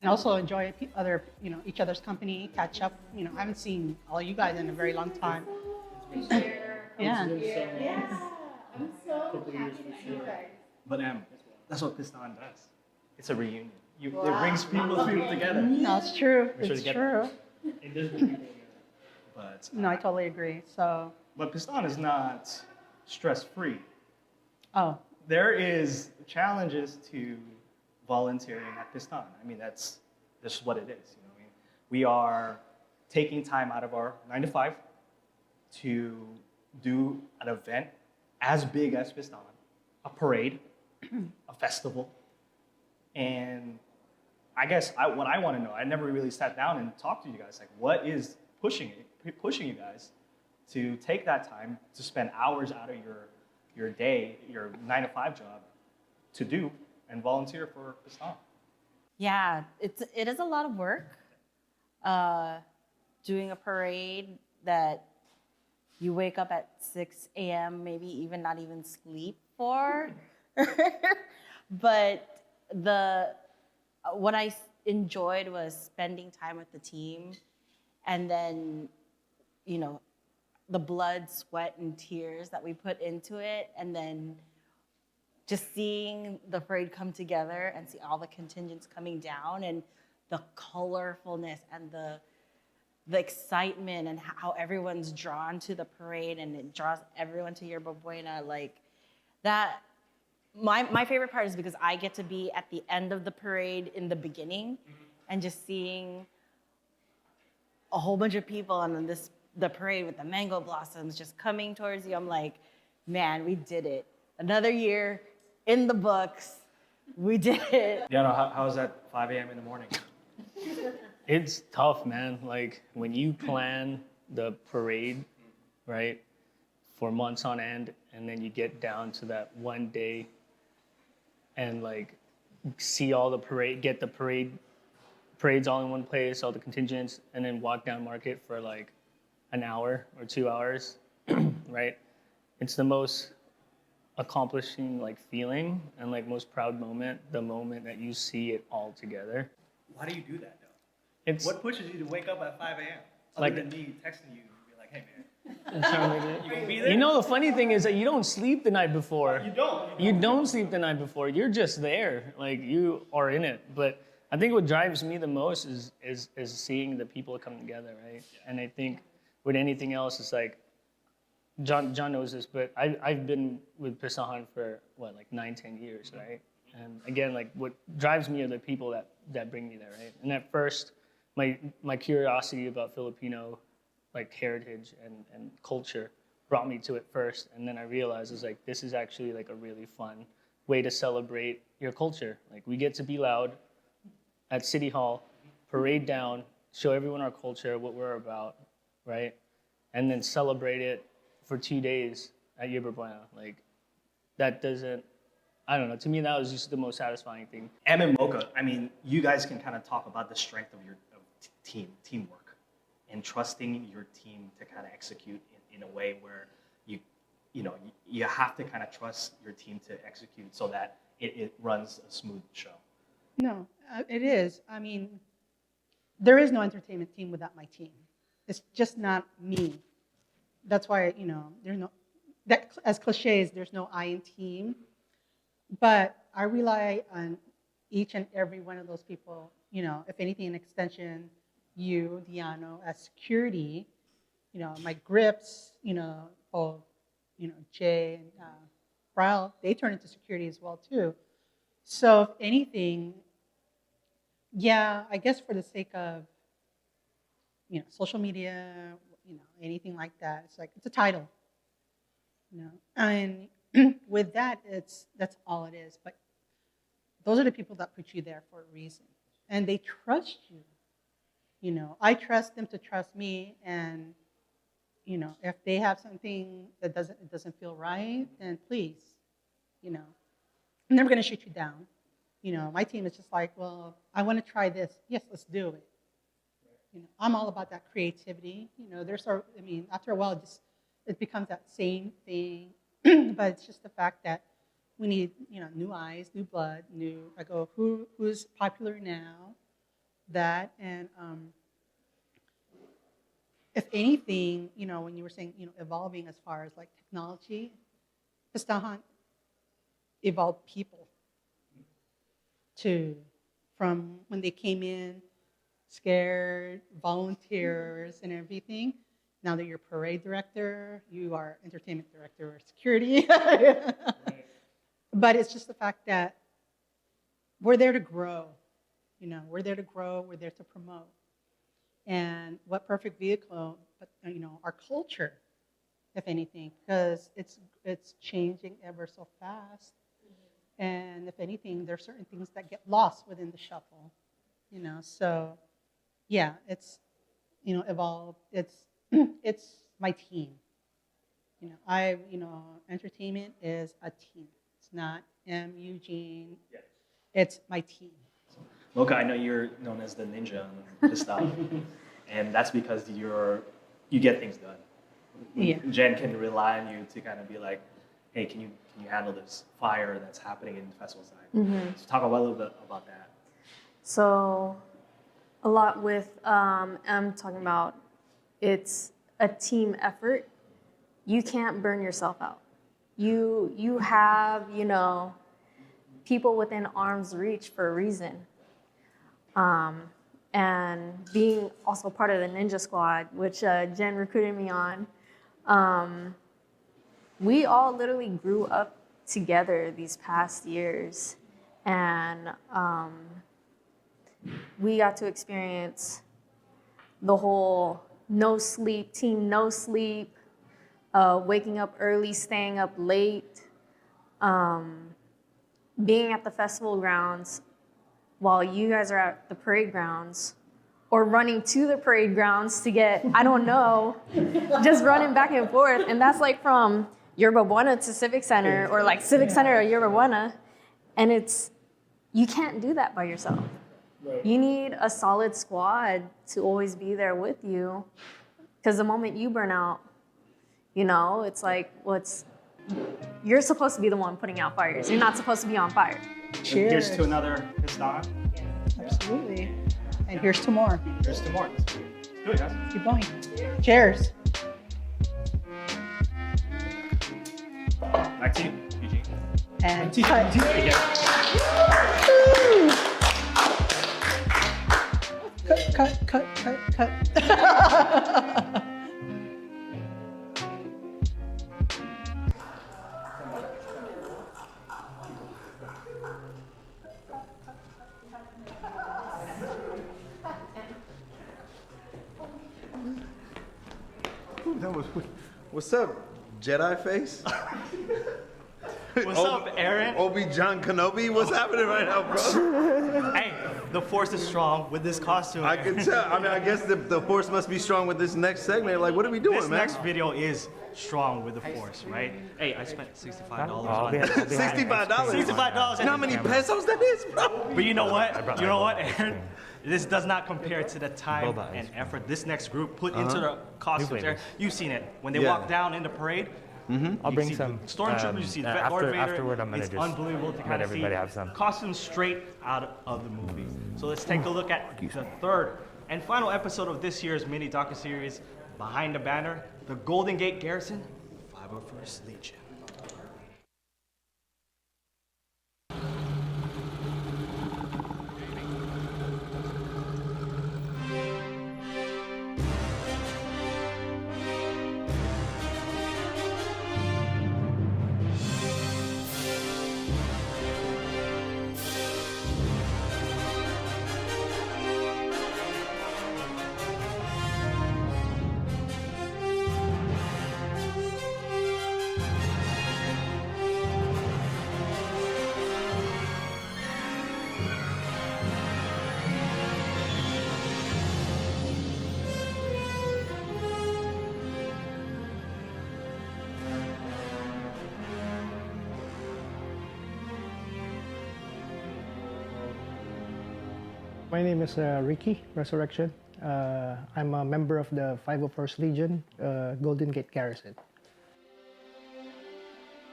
And also enjoy other, each other's company, catch up. I haven't seen all you guys in a very long time. Yeah. Yes. I'm so happy to see you guys. But that's what Pistahan does. It's a reunion. It brings people together. No, it's true. Make sure It's to get true. It does bring people together. But No, I totally agree. So, But Pistahan is not stress-free. oh, There is challenges to volunteering at Pistahan. I mean, this is what it is. We are taking time out of our 9 to 5 to do an event as big as Pistahan, a parade, a festival, and I guess what I want to know, I never really sat down and talked to you guys, like what is pushing you guys to take that time to spend hours out of your day, your 9 to 5 job, to do and volunteer for Pistahan? Yeah, it is a lot of work. Doing a parade that you wake up at 6 a.m., maybe even not even sleep for. But what I enjoyed was spending time with the team, and then, the blood, sweat, and tears that we put into it, and then just seeing the parade come together and see all the contingents coming down and the colorfulness and the excitement and how everyone's drawn to the parade and it draws everyone to Yerba Buena, like that. My favorite part is because I get to be at the end of the parade in the beginning and just seeing a whole bunch of people on the parade with the mango blossoms just coming towards you. I'm like, man, we did it. Another year in the books. We did it. Yeah, no, how is that 5 a.m. in the morning? It's tough, man. Like when you plan the parade, right, for months on end, and then you get down to that one day and like see all the parade, get the parades all in one place, all the contingents, and then walk down market for like an hour or 2 hours, right? It's the most accomplishing like feeling and like most proud moment, the moment that you see it all together. Why do you do that though? What pushes you to wake up at 5 a.m. Other Like- than me texting you and be like, hey man, You gonna be there? You know, the funny thing is that you don't sleep the night before. You don't sleep the night before. You're just there. Like you are in it. But I think what drives me the most is seeing the people come together, right? And I think with anything else, it's like John knows this, but I've been with Pistahan for what, like 9-10 years, right? And again, like what drives me are the people that bring me there, right? And at first, my curiosity about Filipino like heritage and culture brought me to it first, and then I realized it's like this is actually like a really fun way to celebrate your culture. Like we get to be loud at City Hall, parade down, show everyone our culture, what we're about, right? And then celebrate it for 2 days at Yerba Buena. Like that doesn't, I don't know, to me that was just the most satisfying thing. and Mocha, I mean, you guys can kind of talk about the strength of your teamwork and trusting your team to kind of execute in a way where you have to kind of trust your team to execute so that it runs a smooth show. no, it is. I mean, there is no entertainment team without my team. It's just not me. That's why, there's no, that as cliches, there's no I in team. But I rely on each and every one of those people, if anything, an extension, you, Diano, as security, my grips, Jay and Bryle, they turn into security as well too. So if anything, Yeah, I guess for the sake of, social media, anything like that, it's like, it's a title, and with that, that's all it is. But those are the people that put you there for a reason, and they trust you. I trust them to trust me, and if they have something that doesn't feel right, then please, I'm never going to shoot you down. My team is just like, well, I want to try this. Yes, let's do it. I'm all about that creativity. After a while, it becomes that same thing. But it's just the fact that we need, new eyes, new blood, I go, who's popular now? That, and if anything, when you were saying, evolving as far as like technology, Pistahan evolved people from when they came in, scared, volunteers and everything. Now that you're parade director, you are entertainment director or security. But it's just the fact that we're there to grow. We're there to grow, we're there to promote. And what perfect vehicle, but our culture, if anything, because it's changing ever so fast. And if anything, there are certain things that get lost within the shuffle. So yeah, it's evolved. It's my team. Entertainment is a team. It's not Eugene. It's my team. Mocha, I know you're known as the ninja on this stuff, and that's because you get things done. Yeah. Jen can rely on you to kind of be like, hey, can you handle this fire that's happening in the festival side? So talk a little bit about that. So a lot with I'm talking about, it's a team effort. You can't burn yourself out. You have, people within arm's reach for a reason. And being also part of the Ninja Squad, which Jen recruited me on, we all literally grew up together these past years. And we got to experience the whole no sleep, team no sleep, waking up early, staying up late, being at the festival grounds while you guys are at the parade grounds, or running to the parade grounds to get, I don't know, just running back and forth. And that's like from Yerba Buena to Civic Center, or like Civic Center or Yerba Buena. And you can't do that by yourself. Right. You need a solid squad to always be there with you. Because the moment you burn out, it's like, you're supposed to be the one putting out fires. You're not supposed to be on fire. Cheers. Here's to another Pistahan. Absolutely. And here's to more. Here's to more. Let's do it, guys. Keep going. Cheers. Back to you, Eugene. And cut. Cut. What's up, Jedi face? What's up, Aaron? Obi-Wan Kenobi? What's happening right now, bro? Hey, the force is strong with this costume. I can tell. I guess the force must be strong with this next segment. Like, what are we doing, this man? This next video is strong with the force, right? Hey, I spent $65 on it. $65? $65. You know how many pesos that is, bro? But you know what? You know what, Aaron? This does not compare to the time and effort this next group put into the costumes. You've seen it. When they walk down in the parade, I'll bring some. Stormtroopers, you see Lord Vader. Afterward, I'm gonna it's just unbelievable to kind of see have some costumes straight out of the movie. So let's take a look at the third and final episode of this year's mini docuseries, Behind the Banner, the Golden Gate Garrison, 501st Legion. My name is Ricky Resurrection. I'm a member of the 501st Legion, Golden Gate Garrison.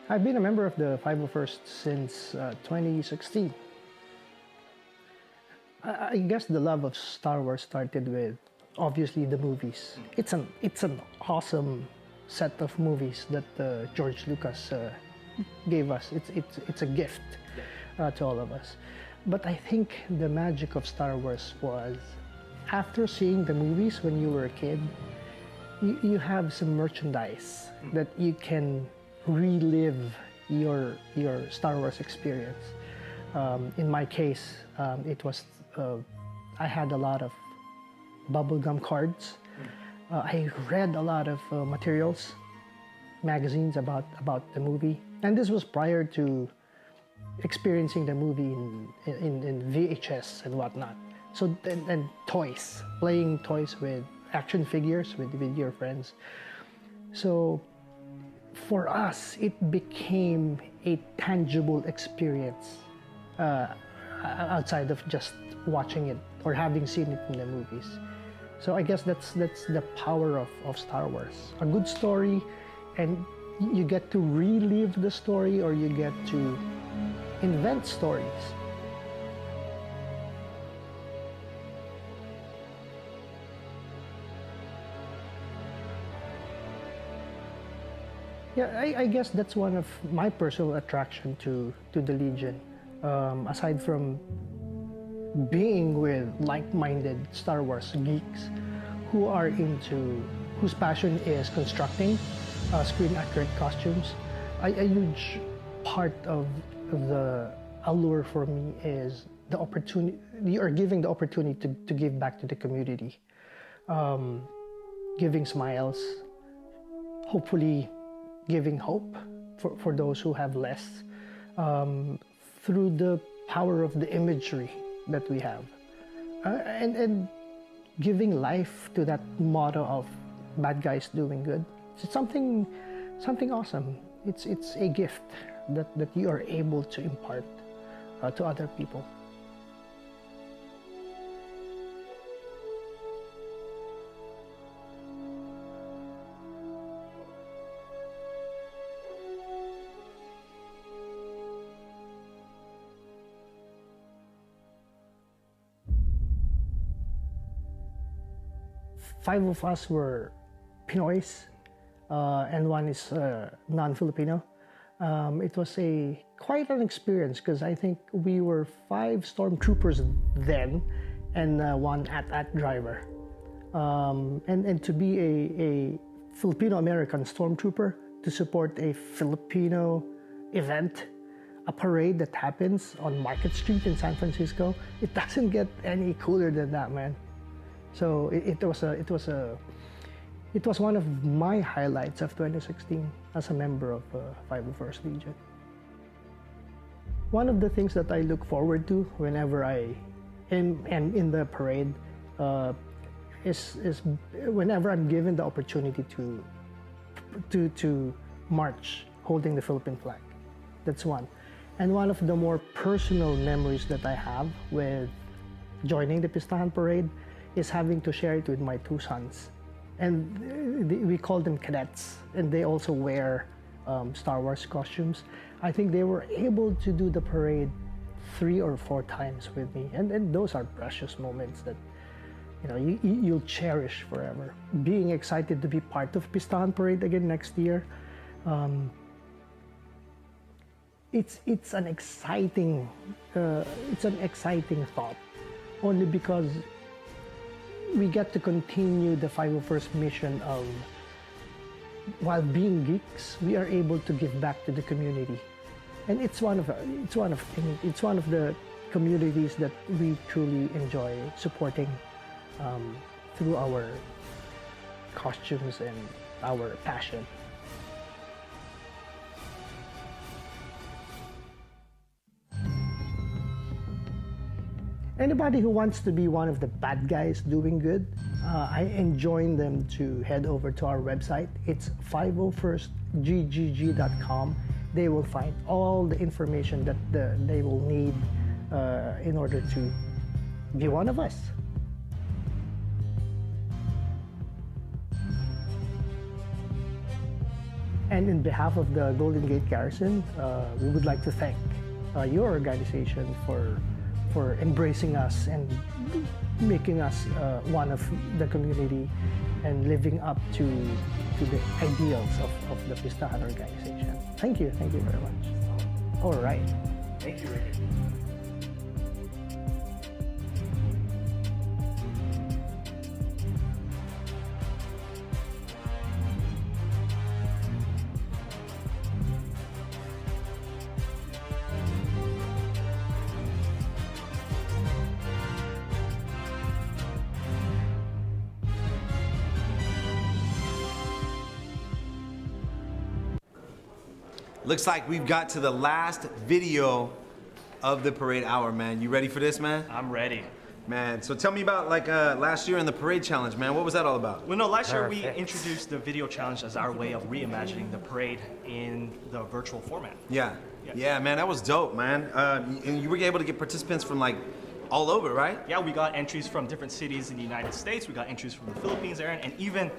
I've been a member of the 501st since 2016. I guess the love of Star Wars started with, obviously, the movies. It's an awesome set of movies that George Lucas gave us. It's a gift to all of us. But I think the magic of Star Wars was, after seeing the movies when you were a kid, you have some merchandise that you can relive your Star Wars experience. In my case, it was I had a lot of bubblegum cards. I read a lot of materials, magazines about the movie, and this was prior to experiencing the movie in VHS and whatnot. So and toys, playing toys with action figures with your friends. So for us, it became a tangible experience outside of just watching it or having seen it in the movies. So I guess that's the power of Star Wars. A good story, and you get to relive the story, or you get to invent stories. Yeah, I guess that's one of my personal attraction to the Legion. Aside from being with like-minded Star Wars geeks whose passion is constructing screen-accurate costumes, a huge part of the allure for me is the opportunity, or giving the opportunity to give back to the community, giving smiles, hopefully giving hope for those who have less, through the power of the imagery that we have, and giving life to that motto of bad guys doing good. It's something awesome. It's a gift that you are able to impart to other people. Five of us were Pinoys, and one is non-Filipino. It was quite an experience, because I think we were 5 stormtroopers then, and one AT-AT driver. And to be a Filipino-American stormtrooper, to support a Filipino event, a parade that happens on Market Street in San Francisco, it doesn't get any cooler than that, man. So it was one of my highlights of 2016 as a member of 501st Legion. One of the things that I look forward to whenever I am in the parade is whenever I'm given the opportunity to march holding the Philippine flag. That's one. And one of the more personal memories that I have with joining the Pistahan parade is having to share it with my 2 sons. And we call them cadets, and they also wear Star Wars costumes. I think they were able to do the parade 3 or 4 times with me, and those are precious moments that you'll cherish forever. Being excited to be part of Pistahan parade again next year, it's an exciting thought, only because we get to continue the 501st mission of, while being geeks, we are able to give back to the community, and it's one of the communities that we truly enjoy supporting through our costumes and our passion. Anybody who wants to be one of the bad guys doing good, I enjoin them to head over to our website. It's 501stggg.com. They will find all the information that they will need in order to be one of us. And in behalf of the Golden Gate Garrison, we would like to thank your organization for embracing us and making us one of the community and living up to the ideals of the Pistahan organization. Thank you very much. All right. Thank you, Ricky. Looks like we've got to the last video of the parade hour, man. You ready for this, man? I'm ready. Man, so tell me about like last year in the parade challenge, man. What was that all about? Well, no, last year we introduced the video challenge as our way of reimagining the parade in the virtual format. Yeah, yeah, man, that was dope, man. And you were able to get participants from like all over, right? Yeah, we got entries from different cities in the United States. We got entries from the Philippines, Aaron, and even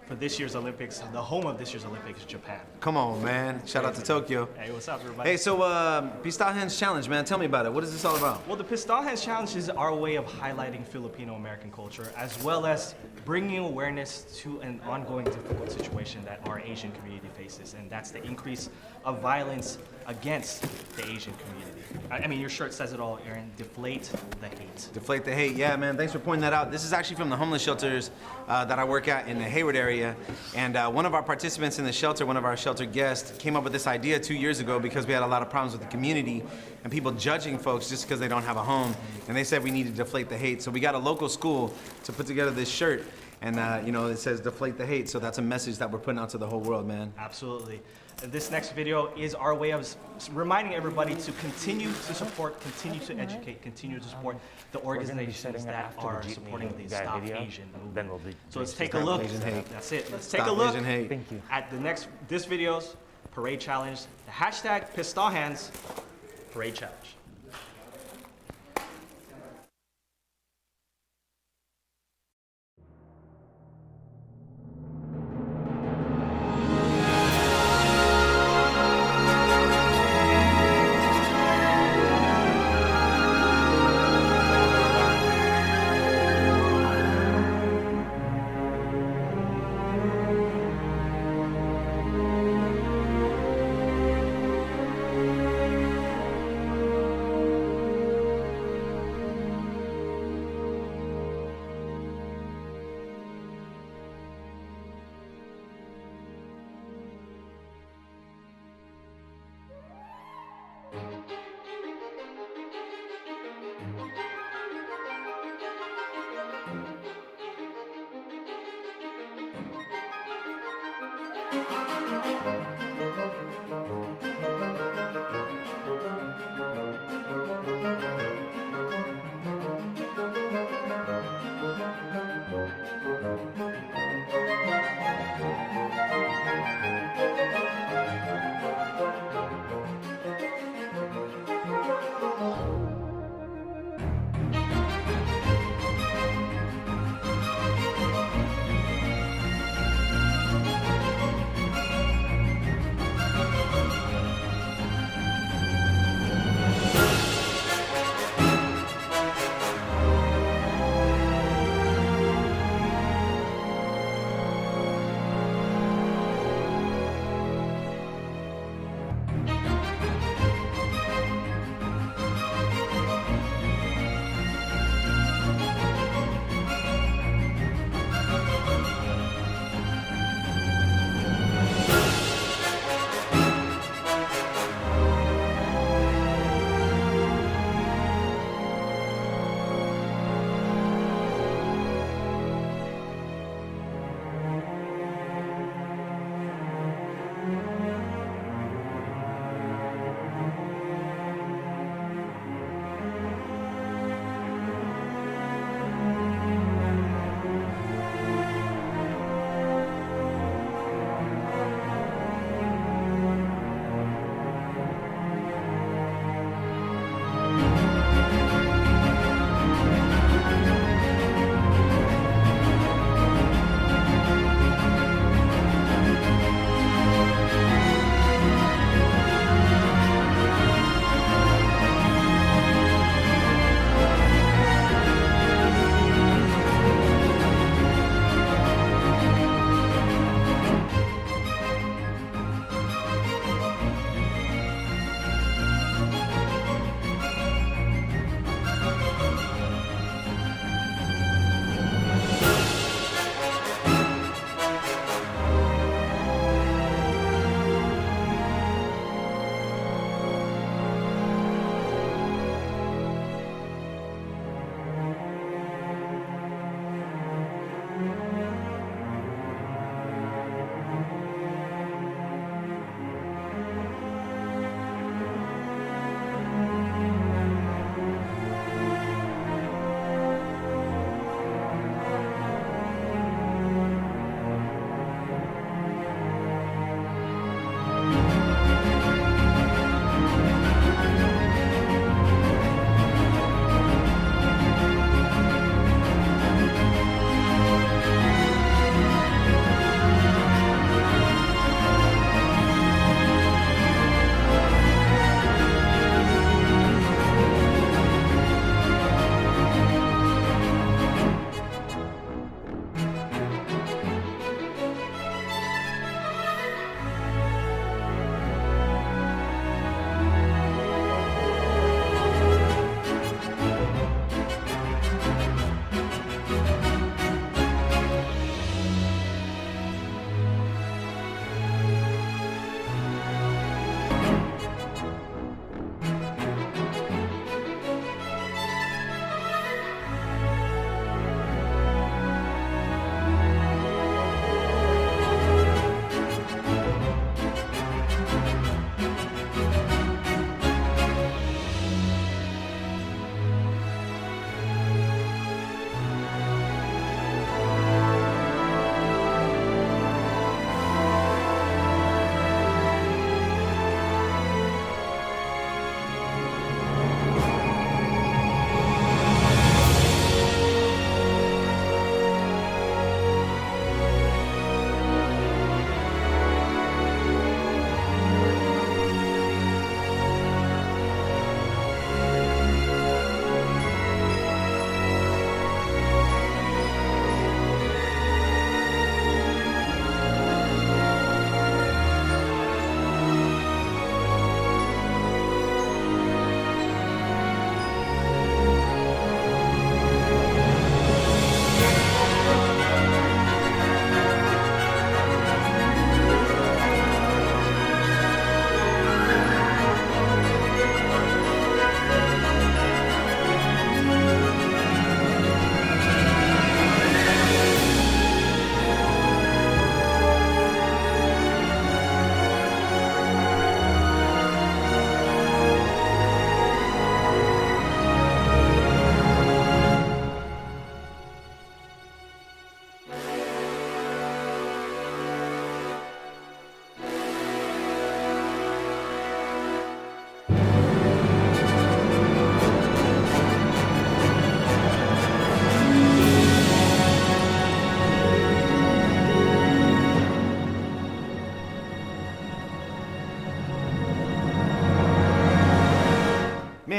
for this year's Olympics, the home of this year's Olympics is Japan. Come on, man. Shout out to Tokyo. Hey, what's up, everybody? Hey, so Pistahan's Challenge, man. Tell me about it. What is this all about? Well, the Pistahan's Challenge is our way of highlighting Filipino-American culture, as well as bringing awareness to an ongoing difficult situation that our Asian community faces, and that's the increase of violence against the Asian community. I mean, your shirt says it all, Aaron. Deflate the hate. Deflate the hate. Yeah, man. Thanks for pointing that out. This is actually from the homeless shelters that I work at in the Hayward area. And one of our participants in the shelter, one of our shelter guests, came up with this idea 2 years ago because we had a lot of problems with the community and people judging folks just because they don't have a home. And they said we need to deflate the hate. So we got a local school to put together this shirt. And, you know, it says deflate the hate. So that's a message that we're putting out to the whole world, man. Absolutely. This next video is our way of reminding everybody to continue to support, continue to educate, continue to support the organizations that are supporting the Stop Asian movement. So let's take a look. That's it. Let's take a look at this video's parade challenge, the hashtag Pistahans parade challenge.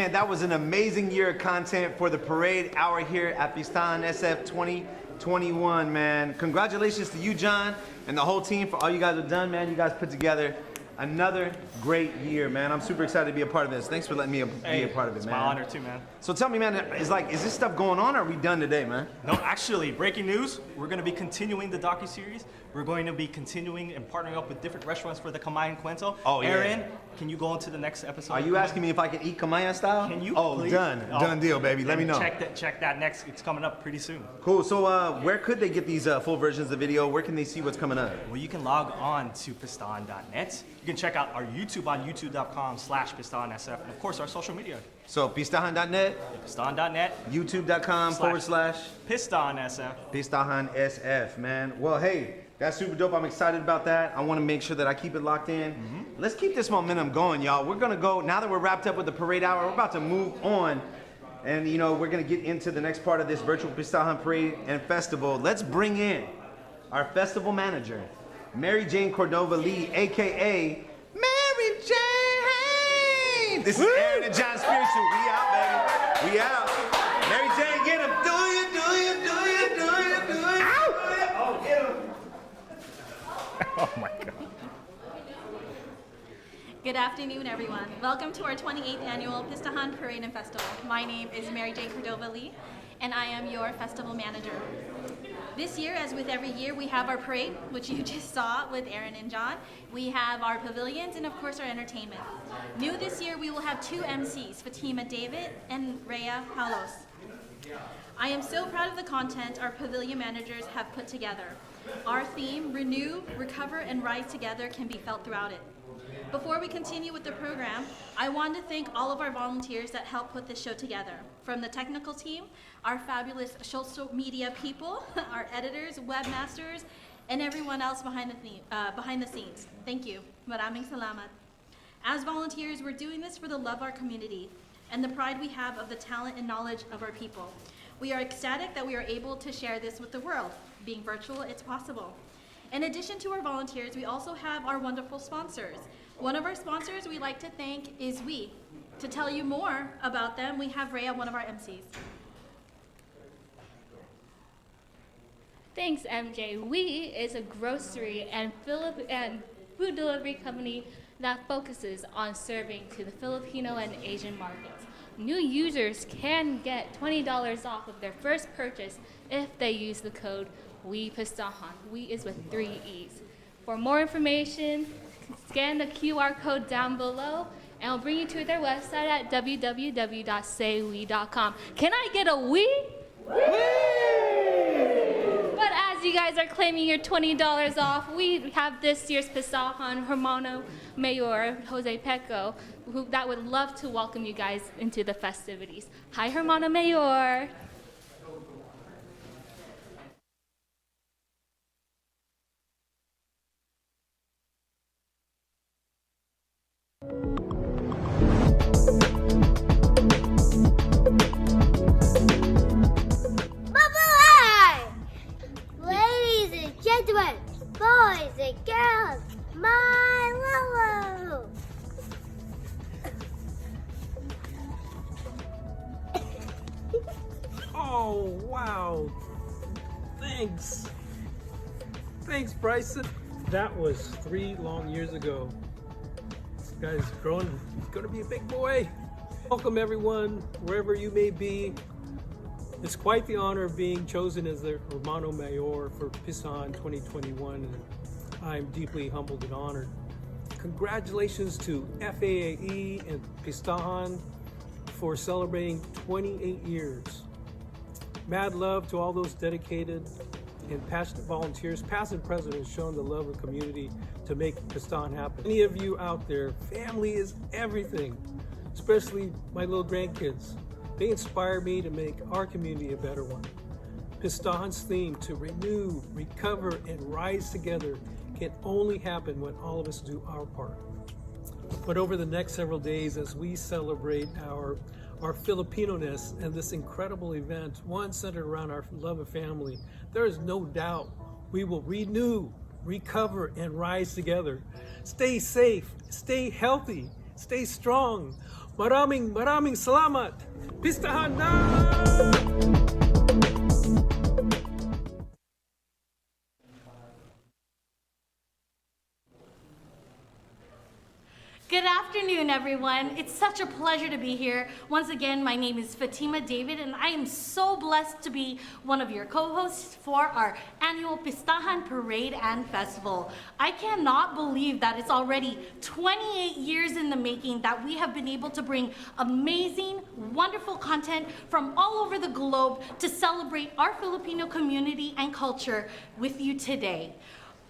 Man, that was an amazing year of content for the parade hour here at Pistahan SF 2021, man. Congratulations to you, John, and the whole team for all you guys have done, man. You guys put together another great year, man. I'm super excited to be a part of this. Thanks for letting me be a part of it, it's man. my honor too, man. So tell me, man, is this stuff going on, or are we done today, man? No, actually, breaking news. We're going to be continuing the docu-series. We're going to be continuing and partnering up with different restaurants for the Kamayan Cuento. Oh, yeah. Aaron, can you go on to the next episode? Are you asking me if I can eat Kamayan style? Can you Oh, please? done deal, baby. Let me know. Check that next. It's coming up pretty soon. Cool. So where could they get these full versions of the video? Where can they see what's coming up? Well, you can log on to pistahan.net. You can check out our YouTube on youtube.com/pistahansf, and of course our social media. So pistahan.net, pistahan.net, youtube.com/pistahansf. Pistahan SF, man. Well, hey, that's super dope. I'm excited about that. I want to make sure that I keep it locked in. Let's keep this momentum going, y'all. We're gonna go, now that we're wrapped up with the parade hour, we're about to move on. And you know, we're gonna get into the next part of this virtual Pistahan Parade and Festival. Let's bring in our festival manager, Mary Jane Cordova Lee, AKA Mary Jane. This is Aaron and John Spiritual. We out, baby. We out. Mary Jane, get him. Do you? Oh, get him. Oh my God. Good afternoon, everyone. Welcome to our 28th annual Pistahan Parade and Festival. My name is Mary Jane Cordova Lee, and I am your festival manager. This year, as with every year, we have our parade, which you just saw with Aaron and John. We have our pavilions and, of course, our entertainment. New this year, we will have two MCs, Fatima David and Reya Palos. I am so proud of the content our pavilion managers have put together. Our theme, Renew, Recover, and Rise Together, can be felt throughout it. Before we continue with the program, I want to thank all of our volunteers that helped put this show together. From the technical team, our fabulous social media people, our editors, webmasters, and everyone else behind the scenes. Thank you. Maraming salamat. As volunteers, we're doing this for the love of our community and the pride we have of the talent and knowledge of our people. We are ecstatic that we are able to share this with the world. Being virtual, it's possible. In addition to our volunteers, we also have our wonderful sponsors. One of our sponsors we like to thank is We. To tell you more about them, we have Reya, one of our MCs. Thanks, MJ. We is a grocery and food delivery company that focuses on serving to the Filipino and Asian markets. New users can get $20 off of their first purchase if they use the code WePistahan. We is with 3 E's. For more information, scan the QR code down below, and I'll bring you to their website at www.saywe.com. Can I get a we? But as you guys are claiming your $20 off, we have this year's Pistahan Hermano Mayor, Jose Peco, that would love to welcome you guys into the festivities. Hi, Hermano Mayor. Bye-bye! Ladies and gentlemen, boys and girls, my Lolo! Oh, wow. Thanks. Thanks, Bryson. That was 3 long years ago. This guy's growing. He's gonna be a big boy. Welcome, everyone, wherever you may be. It's quite the honor of being chosen as the Hermano Mayor for Pistahan 2021, and I'm deeply humbled and honored. Congratulations to FAAE and Pistahan for celebrating 28 years. Mad love to all those dedicated and passionate volunteers, past and present, have shown the love of community to make Pistahan happen. Any of you out there, family is everything, especially my little grandkids. They inspire me to make our community a better one. Pistahan's theme to renew, recover, and rise together can only happen when all of us do our part. But over the next several days, as we celebrate our Filipino-ness and this incredible event, one centered around our love of family, there is no doubt we will renew, recover, and rise together. Stay safe, stay healthy, stay strong. Maraming salamat. Pistahan na! Good afternoon, everyone. It's such a pleasure to be here. Once again, my name is Fatima David, and I am so blessed to be one of your co-hosts for our annual Pistahan Parade and Festival. I cannot believe that it's already 28 years in the making that we have been able to bring amazing, wonderful content from all over the globe to celebrate our Filipino community and culture with you today.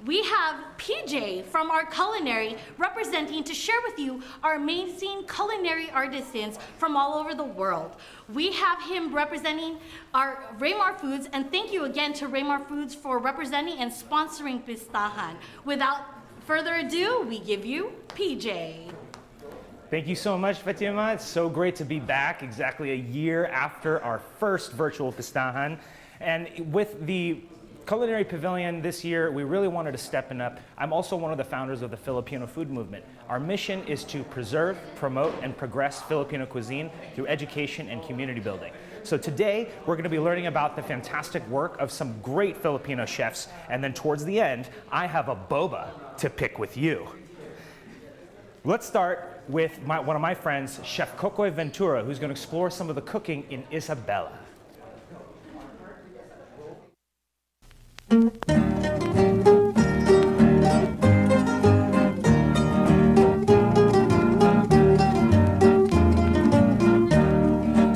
We have PJ from our Culinary representing to share with you our amazing culinary artisans from all over the world. We have him representing our Raymar Foods, and thank you again to Raymar Foods for representing and sponsoring Pistahan. Without further ado, we give you PJ. Thank you so much, Fatima. It's so great to be back exactly a year after our first virtual Pistahan. And with the Culinary Pavilion this year, we really wanted to step it up. I'm also one of the founders of the Filipino food movement. Our mission is to preserve, promote, and progress Filipino cuisine through education and community building. So today, we're going to be learning about the fantastic work of some great Filipino chefs, and then towards the end, I have a boba to pick with you. Let's start with one of my friends, Chef Cocoy Ventura, who's going to explore some of the cooking in Isabela.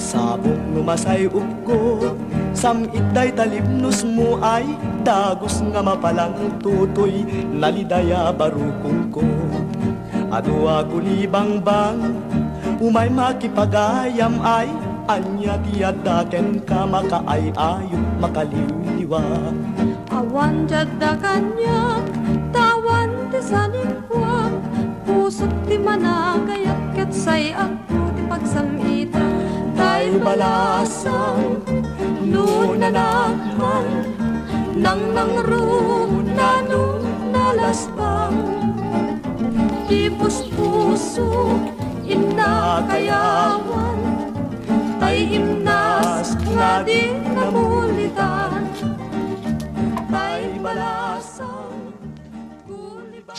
Sabong numasay ugko, samit day talibnos mo ay dagos nga mapalang tutoy, nalidaya barukong ko. Adua kulibang bang, umay makipagayam ay, anya tiyadaken ka makaay-ayo makaliwliwa. Awan jadda kanya, tawan ti sanikwa, pusot ti managayat ket say ako ti pagsamita. Tay balasang, lunanaghal, nang nangrunanong nalasbang. Di puspuso, inakayawan, tay himnas nga di namulitan. Tay balasang kulibang.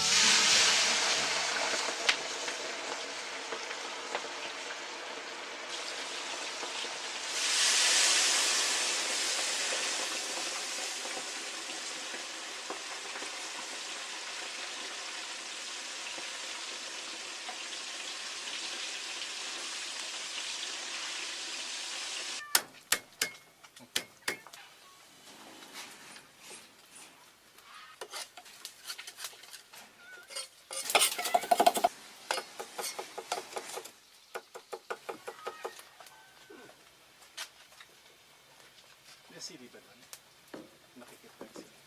CD ba doon? Nakikita sila.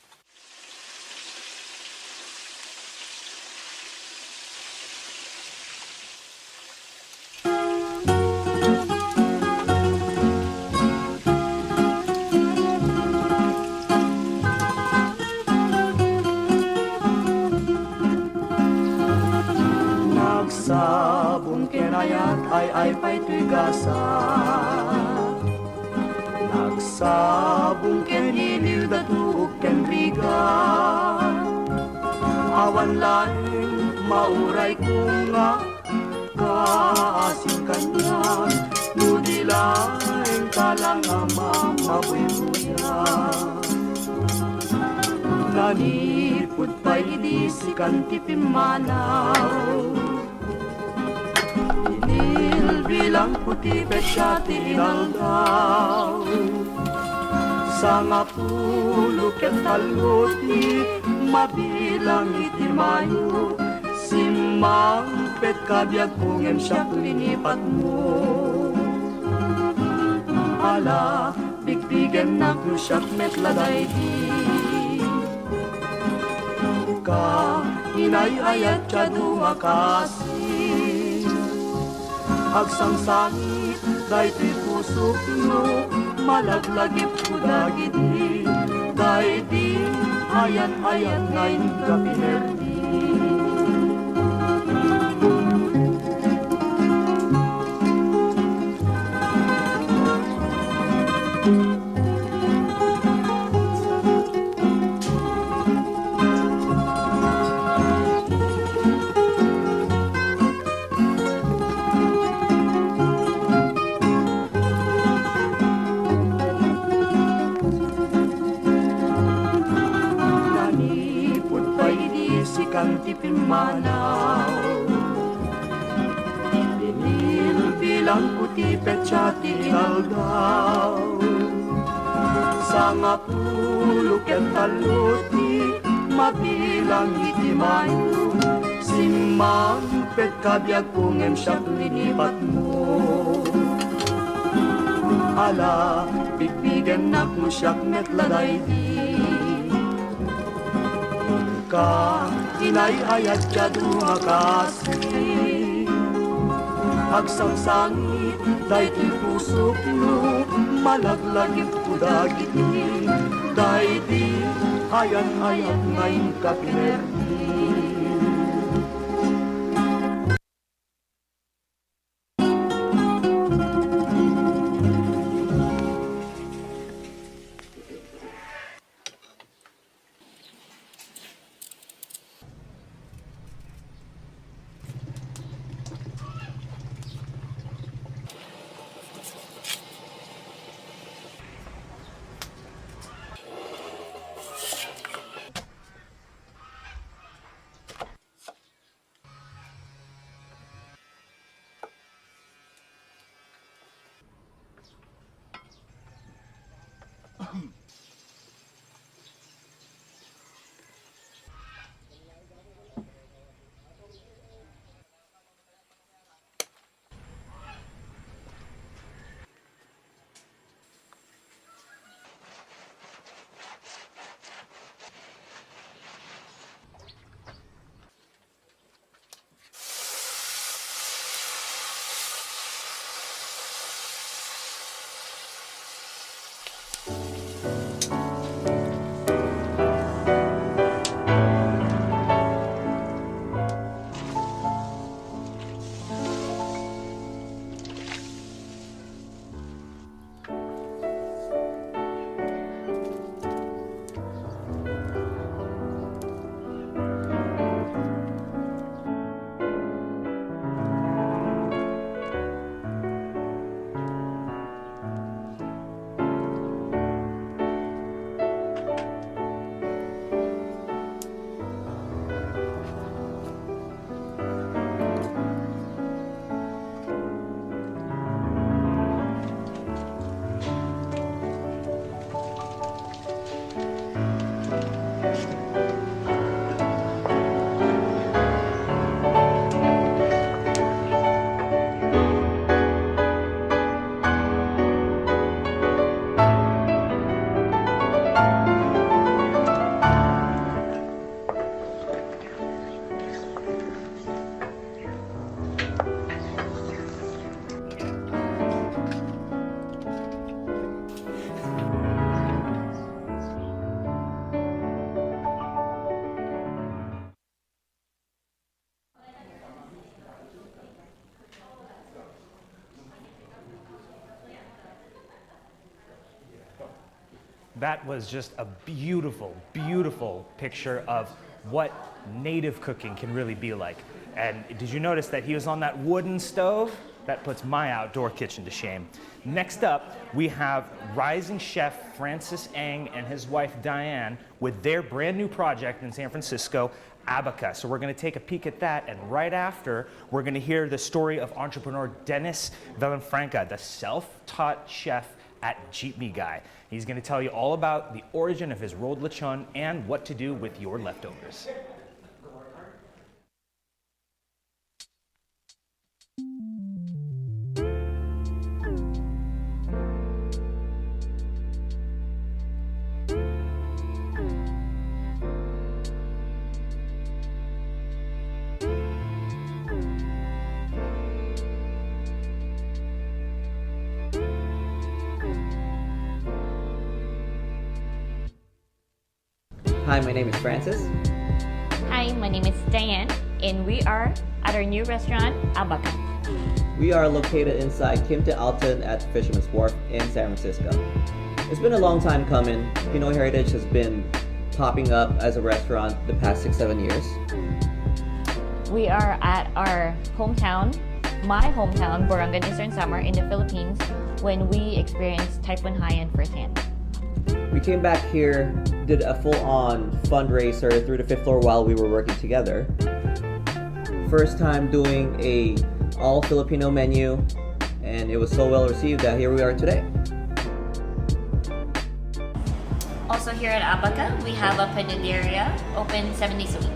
Nagsabong kenayat ay pa'y tuigasa. Sabong ken iliw da tuog ken riga, awan laing mauray ko nga kaasing kanya, nudi laing kalang mabuya. Nanipod pa'y idisikan tipimanaw, inil bilang puti pesyati inaldaw. Sanga pulo ket taluti, mabilang iti mayo, simampet kabiag kungem siyak linipat mo. Ala, bigbigen na kusyak metladay di. Ka, inay-ayat siya dumakasi. Agsangsangit, day ti pusok no, malaglagip ko dagiti, day di ayan-ayan ngayon kapinerdi. kang tipimanaw. Bilang puti petsati inaldaw. Sanga pulo ket taluti mabilang itimayo. Simang pet kabyag kung siyak linipat mo. Ala, bigbigan nak mo siyak metladay di. Ka, inay-ayat ka dumakasi. Agsangsangit, dahi ti pusok no, malaglagit ko dagiti. Dahi di, ayan-ayat ngayon ka pinerdi. That was just a beautiful, beautiful picture of what native cooking can really be like. And did you notice that he was on that wooden stove? That puts my outdoor kitchen to shame. Next up, we have rising chef Francis Ang and his wife Diane with their brand new project in San Francisco, Abaca. So we're going to take a peek at that, and right after, we're going to hear the story of entrepreneur Dennis Villanfranca, the self-taught chef at Jeepney Guy. He's going to tell you all about the origin of his rolled lechon and what to do with your leftovers. Hi, my name is Francis. Hi, my name is Diane, and we are at our new restaurant, Abaca. We are located inside Kimte Alton at Fisherman's Wharf in San Francisco. It's been a long time coming. Pinoy Heritage has been popping up as a restaurant the past 6-7 years. We are at our hometown, my hometown, Borongan, Eastern Samar in the Philippines, when we experienced Typhoon Haiyan firsthand. We came back here did a full-on fundraiser through the 5th floor while we were working together. First time doing a all Filipino menu, and it was so well received that here we are today. Also here at Abaca, we have a panaderia open 7 days a week.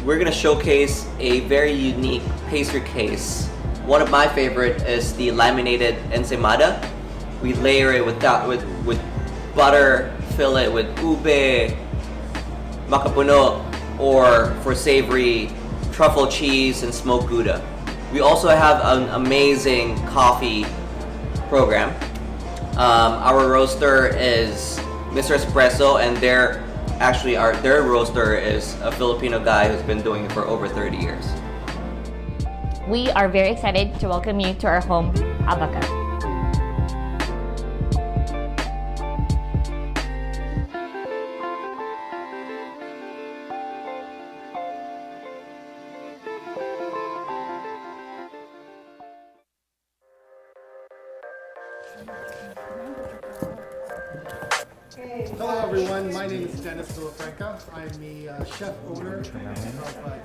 We're gonna showcase a very unique pastry case. One of my favorite is the laminated ensaymada. We layer it with butter, fill it with ube, makapuno, or for savory, truffle cheese and smoked gouda. We also have an amazing coffee program. Our roaster is Mr. Espresso, and their roaster is a Filipino guy who's been doing it for over 30 years. We are very excited to welcome you to our home, Abaca. Hello everyone, my name is Dennis Villafranca. I'm the chef owner of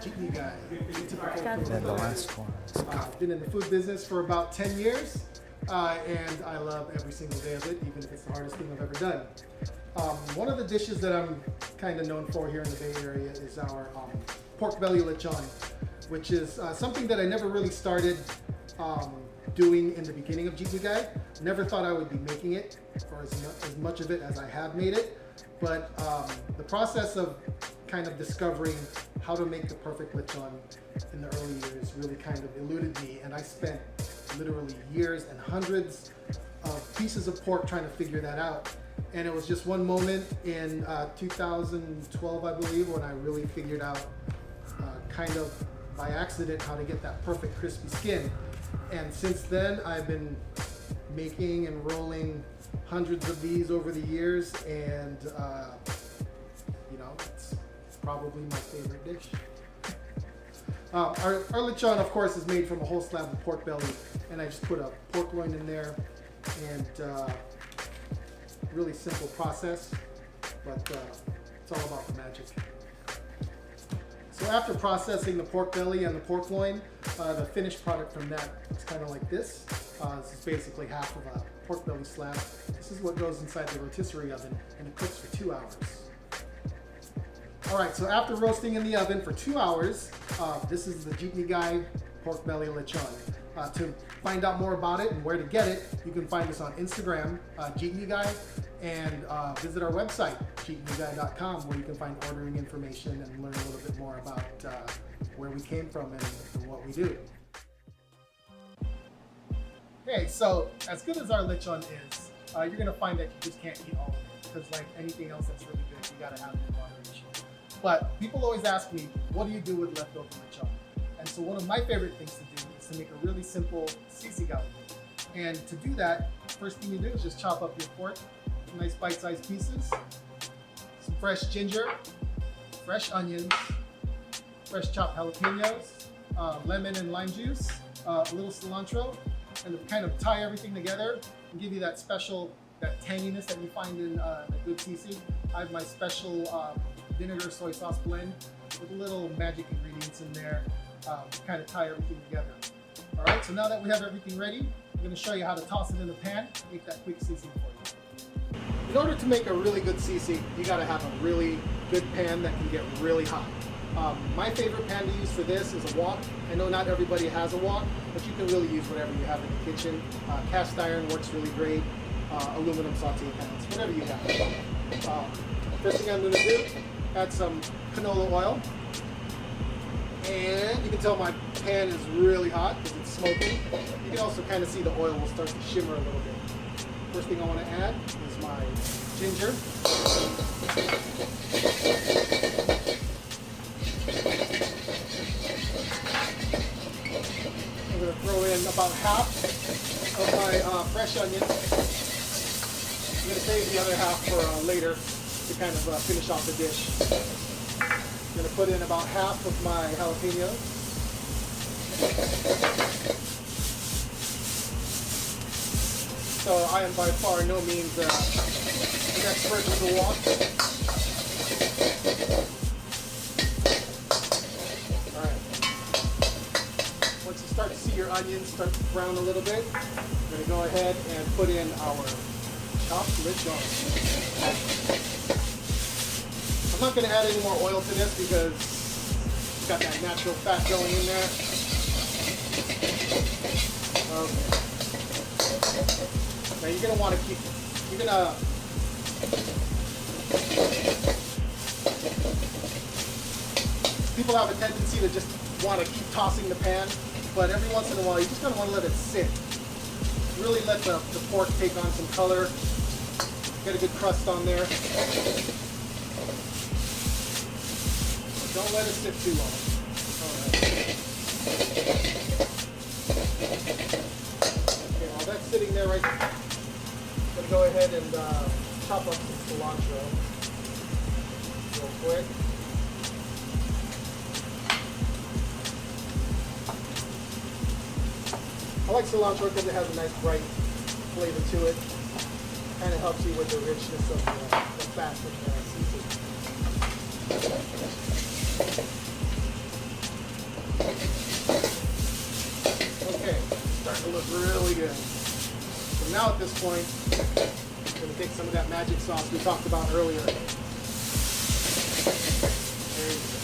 Jeepney Guy. I've been in the food business for about 10 years and I love every single day of it, even if it's the hardest thing I've ever done. One of the dishes that I'm kind of known for here in the Bay Area is our pork belly lechon, which is something that I never really started doing in the beginning of Jeepney Guy. Never thought I would be making it, or as much of it as I have made it. But the process of kind of discovering how to make the perfect lechon in the early years really kind of eluded me, and I spent literally years and hundreds of pieces of pork trying to figure that out. And it was just one moment in 2012, I believe, when I really figured out kind of by accident how to get that perfect crispy skin. And since then, I've been making and rolling hundreds of these over the years, and you know, it's probably my favorite dish. Our lechon, of course, is made from a whole slab of pork belly, and I just put a pork loin in there, and really simple process, but it's all about the magic. So after processing the pork belly and the pork loin, the finished product from that is kind of like this. This is basically half of a pork belly slab. This is what goes inside the rotisserie oven, and it cooks for 2 hours. All right, so after roasting in the oven for 2 hours, this is the Jeepney Guy pork belly lechon. To find out more about it and where to get it, you can find us on Instagram, Jeepney Guy, and visit our website, jeepneyguy.com, where you can find ordering information and learn a little bit more about where we came from and what we do. Okay, so as good as our lechon is, you're gonna find that you just can't eat all of it, because like anything else that's really good, you gotta have it in moderation. But people always ask me, what do you do with leftover lechon? And so one of my favorite things to do is to make a really simple sisigaw. And to do that, first thing you do is just chop up your pork, nice bite-sized pieces, some fresh ginger, fresh onions, fresh chopped jalapenos, lemon and lime juice, a little cilantro, and to kind of tie everything together and give you that special, that tanginess that you find in a good sisig. I have my special vinegar soy sauce blend with little magic ingredients in there to kind of tie everything together. All right, so now that we have everything ready, I'm going to show you how to toss it in a pan, make that quick sisig for you. In order to make a really good sisig, you got to have a really good pan that can get really hot. My favorite pan to use for this is a wok. I know not everybody has a wok, but you can really use whatever you have in the kitchen. Cast iron works really great. Aluminum saute pans, whatever you have. First thing I'm going to do, add some canola oil. And you can tell my pan is really hot because it's smoking. You can also kind of see the oil will start to shimmer a little bit. First thing I want to add is my ginger. I'm going to throw in about half of my fresh onions. I'm going to save the other half for later to kind of finish off the dish. I'm going to put in about half of my jalapenos. So I am by far no means an expert with the wok. All right. Once you start to see your onions start to brown a little bit, we're going to go ahead and put in our chopped lechon. I'm not going to add any more oil to this because it's got that natural fat going in there. Okay. Now you're going to want to keep, you're going to, people have a tendency to just want to keep tossing the pan, but every once in a while you just kind of want to let it sit. Really let the pork take on some color. Get a good crust on there. Don't let it sit too long. All right. Okay, while that's sitting there right there, I'm going to go ahead and chop up some cilantro real quick. I like cilantro because it has a nice bright flavor to it. Kind of helps you with the richness of the fat from the seafood. Okay, starting to look really good. So now at this point, I'm going to take some of that magic sauce we talked about earlier. There you go.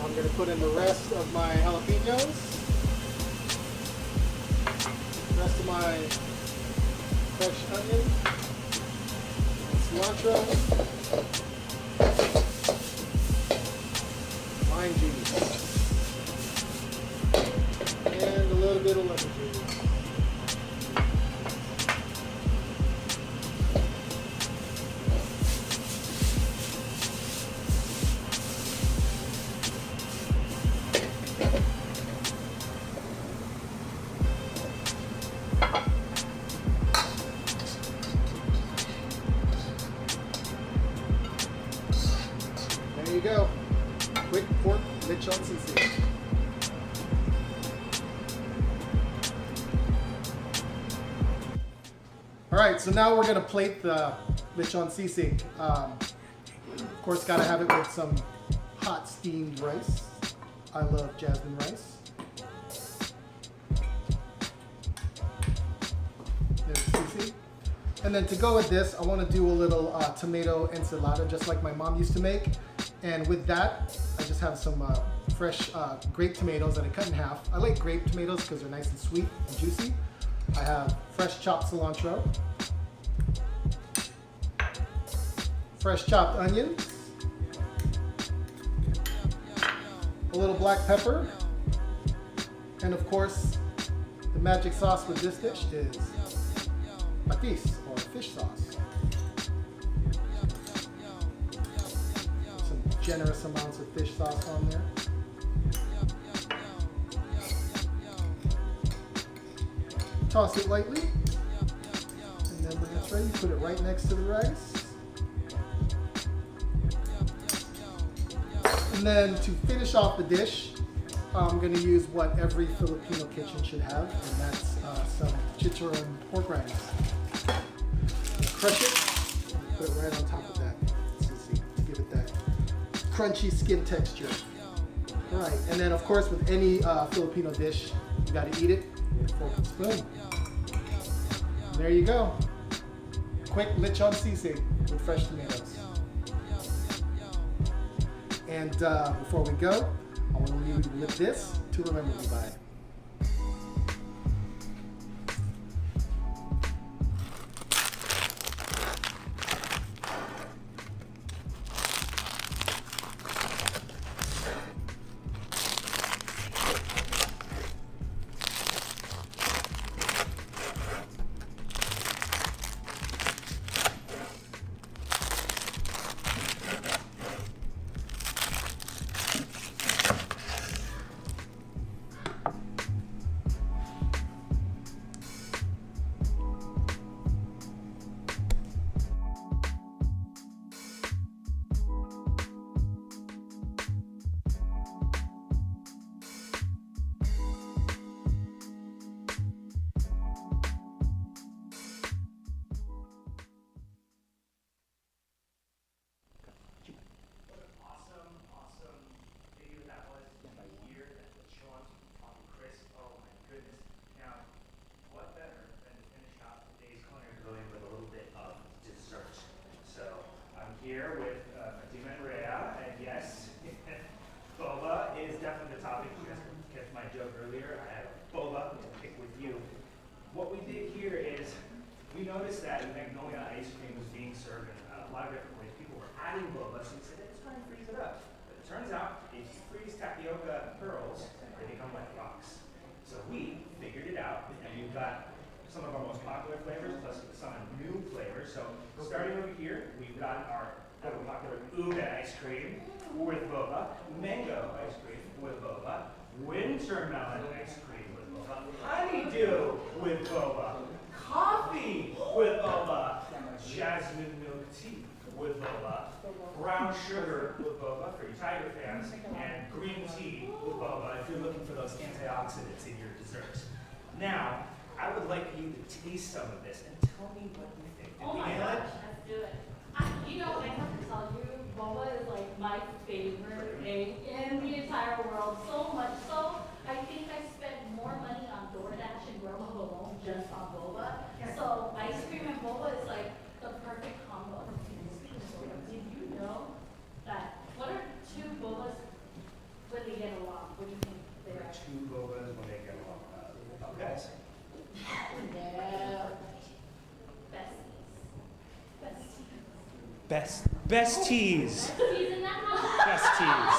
I'm going to put in the rest of my jalapenos, the rest of my fresh onion, cilantro, lime juice, and a little bit of lemon juice. There you go. Quick pork lechon sisig. All right, so now we're gonna plate the lechon sisig. Of course, gotta have it with some hot steamed rice. I love jasmine rice. There's sisig. And then to go with this, I want to do a little tomato enchilada, just like my mom used to make. And with that, I just have some fresh grape tomatoes that I cut in half. I like grape tomatoes because they're nice and sweet and juicy. I have fresh chopped cilantro, fresh chopped onions, a little black pepper, and of course, the magic sauce with this dish is patis, or fish sauce. Some generous amounts of fish sauce on there. Toss it lightly, and then when it's ready, put it right next to the rice. And then to finish off the dish, I'm going to use what every Filipino kitchen should have, and that's some chicharron pork rinds. Crush it, put it right on top of that, to give it that crunchy skin texture. All right, and then of course with any Filipino dish, you got to eat it with a fork and spoon. And there you go. Quick lechon sisig with fresh tomatoes. And before we go, I want to leave you with this to remember me by. my joke earlier, I had a boba to pick with you. What we did here is we noticed that Magnolia ice cream was being served in a lot of different ways. People were adding boba, so we said, let's try and freeze it up. But it turns out, if you freeze tapioca pearls, they become like rocks. So we figured it out, and we've got some of our most popular flavors, plus some new flavors. So starting over here, we've got our popular ube ice cream with boba, mango ice cream with boba, winter melon ice cream with boba, honeydew with boba, coffee with boba, jasmine milk tea with boba, brown sugar with boba for you Tiger fans, and green tea with boba if you're looking for those antioxidants in your desserts. Now, I would like you to taste some of this and tell me what you think. Did Oh we my nail gosh, it? let's do it. You know, I have to tell you, boba is like my favorite thing in the entire world. So much so, I think I spent more money on DoorDash and Grubhub alone just on boba. So ice cream and boba is like the perfect combo. Did you know that? What are two bobas when they get along? What do you think they are? Two bobas when they get along. Okay. No. Best teas. Best teas.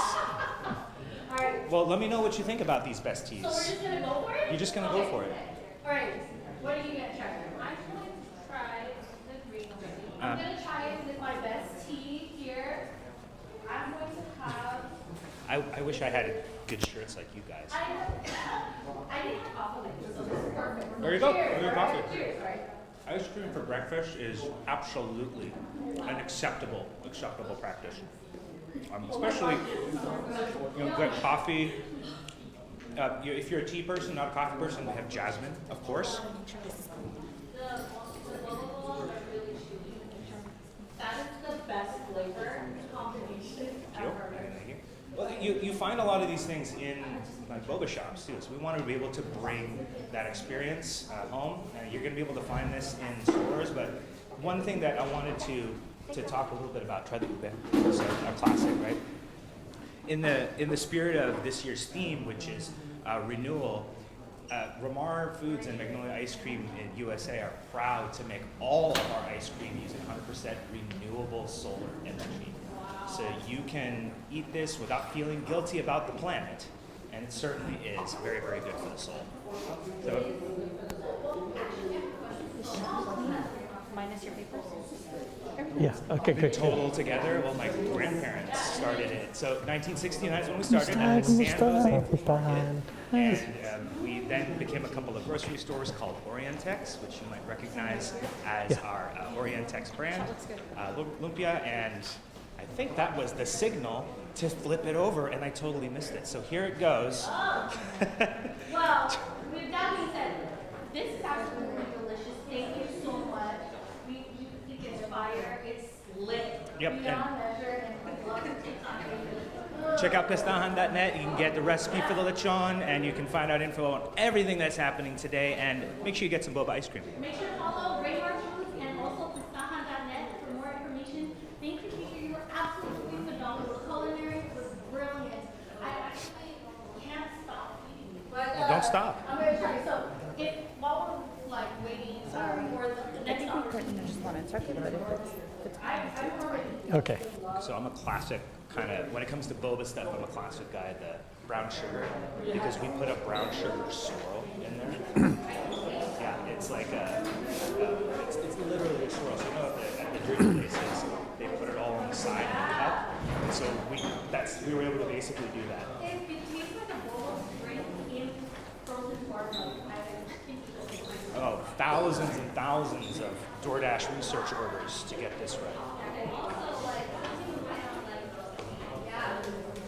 Alright. Well, let me know what you think about these best teas. So we're just gonna go for it? You're just gonna go for it. Alright, what are you gonna try? I'm going to try the green tea. I'm gonna try it with my best tea here. I'm going to have... I wish I had good shirts like you guys. I didn't have coffee like this, so this is perfect. There you go. Cheers, There's your alright? coffee. Cheers, right? Ice cream for breakfast is absolutely an acceptable practice. Especially, good coffee. If you're a tea person, not a coffee person, we have jasmine, of course. That is the best flavor combination ever. Well, you find a lot of these things in like boba shops too. So we wanted to be able to bring that experience home. You're going to be able to find this in stores, but one thing that I wanted to talk a little bit about, try the ube, it's a classic, right? In the spirit of this year's theme, which is renewal, Ramar Foods and Magnolia Ice Cream in USA are proud to make all of our ice cream using 100% renewable solar energy. So you can eat this without feeling guilty about the planet, and it certainly is very, very good for the soul. So, minus your papers? Yeah, okay, good. Total together, well, my grandparents started it. So 1969 is when we started at San Jose. And we then became a couple of grocery stores called Orientex, which you might recognize as our Orientex brand, lumpia, and I think that was the signal to flip it over, and I totally missed it. So here it goes. Well, with that being said, this is absolutely delicious. Thank you so much. We think it's fire. It's lit. Yep, Beyond measure, and we love to take on. Check out pistahan.net. You can get the recipe for the lechon, and you can find out info on everything that's happening today. And make sure you get some boba ice cream. Make sure to follow Ray Marshals and also pistahan.net for more information. Thank you, teacher. You were absolutely phenomenal. Culinary was brilliant. I actually can't stop eating. But Well, don't stop. I'm gonna try. So, if while we're like waiting for the next opportunity, just want to check it, but if it's Okay. So I'm a classic kind of, when it comes to boba stuff, I'm a classic guy, the brown sugar, because we put a brown sugar swirl in there. Yeah, it's like it's literally a swirl. So you know at the drink places, they put it all on the side of the cup. And so we were able to basically do that. if it tastes like a bowl of drink in frozen watermelon, I think it's Oh, thousands and thousands of DoorDash research orders to get this right.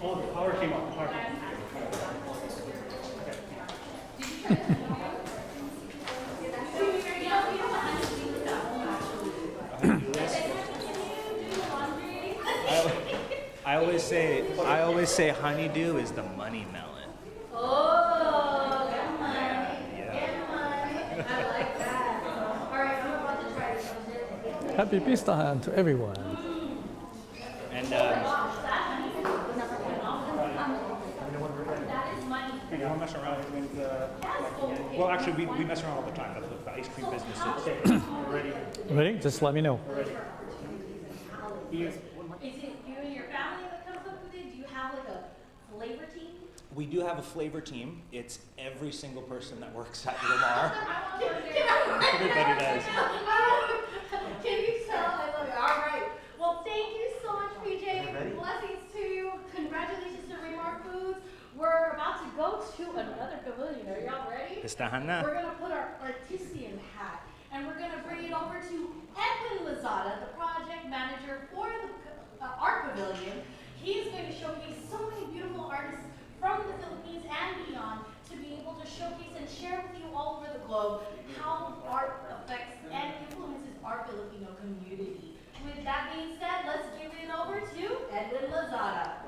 Oh, the power came off. Power. I always say honeydew is the money melon. Oh, get money. Get money. I like that. All right, I'm about to try this. Happy Pistahan to everyone. And That is money. you don't mess around. Well, actually, we mess around all the time. That's what the ice cream business is. Okay, we're ready. Ready? Just let me know. We're ready. Is it you and your family that comes up with it? Do you have like a flavor team? We do have a flavor team. It's every single person that works at Lamar. Everybody does. Can you tell? I love it. All right. Well, thank you so much, PJ. Blessings to you. Congratulations to Remar Foods. We're about to go to another pavilion. Are y'all ready? Pistahan na. We're going to put our artisan hat and we're going to bring it over to Edwin Lozada, the project manager for the art pavilion. He is going to showcase so many beautiful artists from the Philippines and beyond to be able to showcase and share with you all over the globe how art affects and influences our Filipino community. With that being said, let's give it over to Edwin Lozada.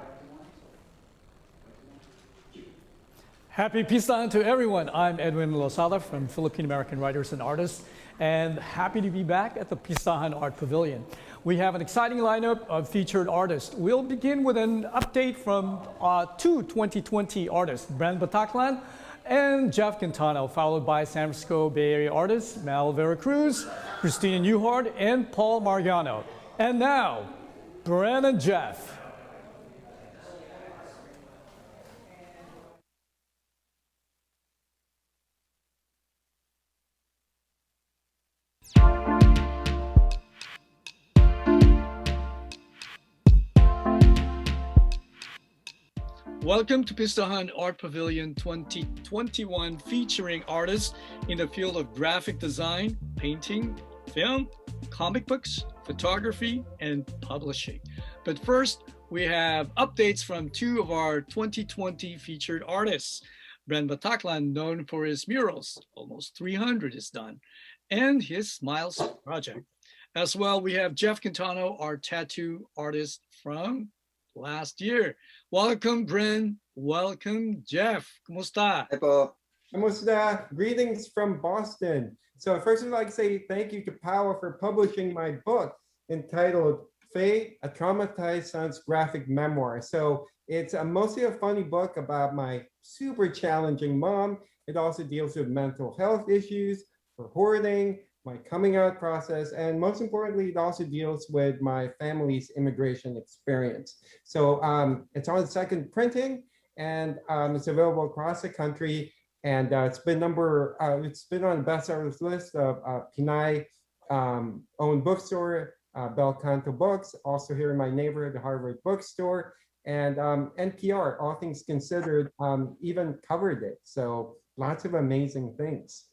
Happy Pistahan to everyone. I'm Edwin Lozada from Philippine American Writers and Artists, and happy to be back at the Pistahan Art Pavilion. We have an exciting lineup of featured artists. We'll begin with an update from two 2020 artists, Brand Bataclan and Jeff Quintano, followed by San Francisco Bay Area artists Mal Veracruz, Christina Newhart, and Paul Mariano. And now, Brand and Jeff. Welcome to Pistahan Art Pavilion 2021, featuring artists in the field of graphic design, painting, film, comic books, photography, and publishing. But first, we have updates from two of our 2020 featured artists. Brand Bataclan, known for his murals, almost 300 is done, and his Smiles project. As well, we have Jeff Quintano, our tattoo artist from last year. Welcome, Bryn. Welcome, Jeff. Kumusta? Hi po. Kumusta? Greetings from Boston. So first I'd like to say thank you to Power for publishing my book entitled Faye, a Traumatized Son's Graphic Memoir. So it's mostly a funny book about my super challenging mom. It also deals with mental health issues, for hoarding, my coming out process, and most importantly, it also deals with my family's immigration experience. So it's on second printing, and it's available across the country. And it's been on the bestsellers list of Pinay owned bookstore, Bel Canto Books, also here in my neighborhood, the Harvard Bookstore, and NPR, All Things Considered, even covered it. So lots of amazing things.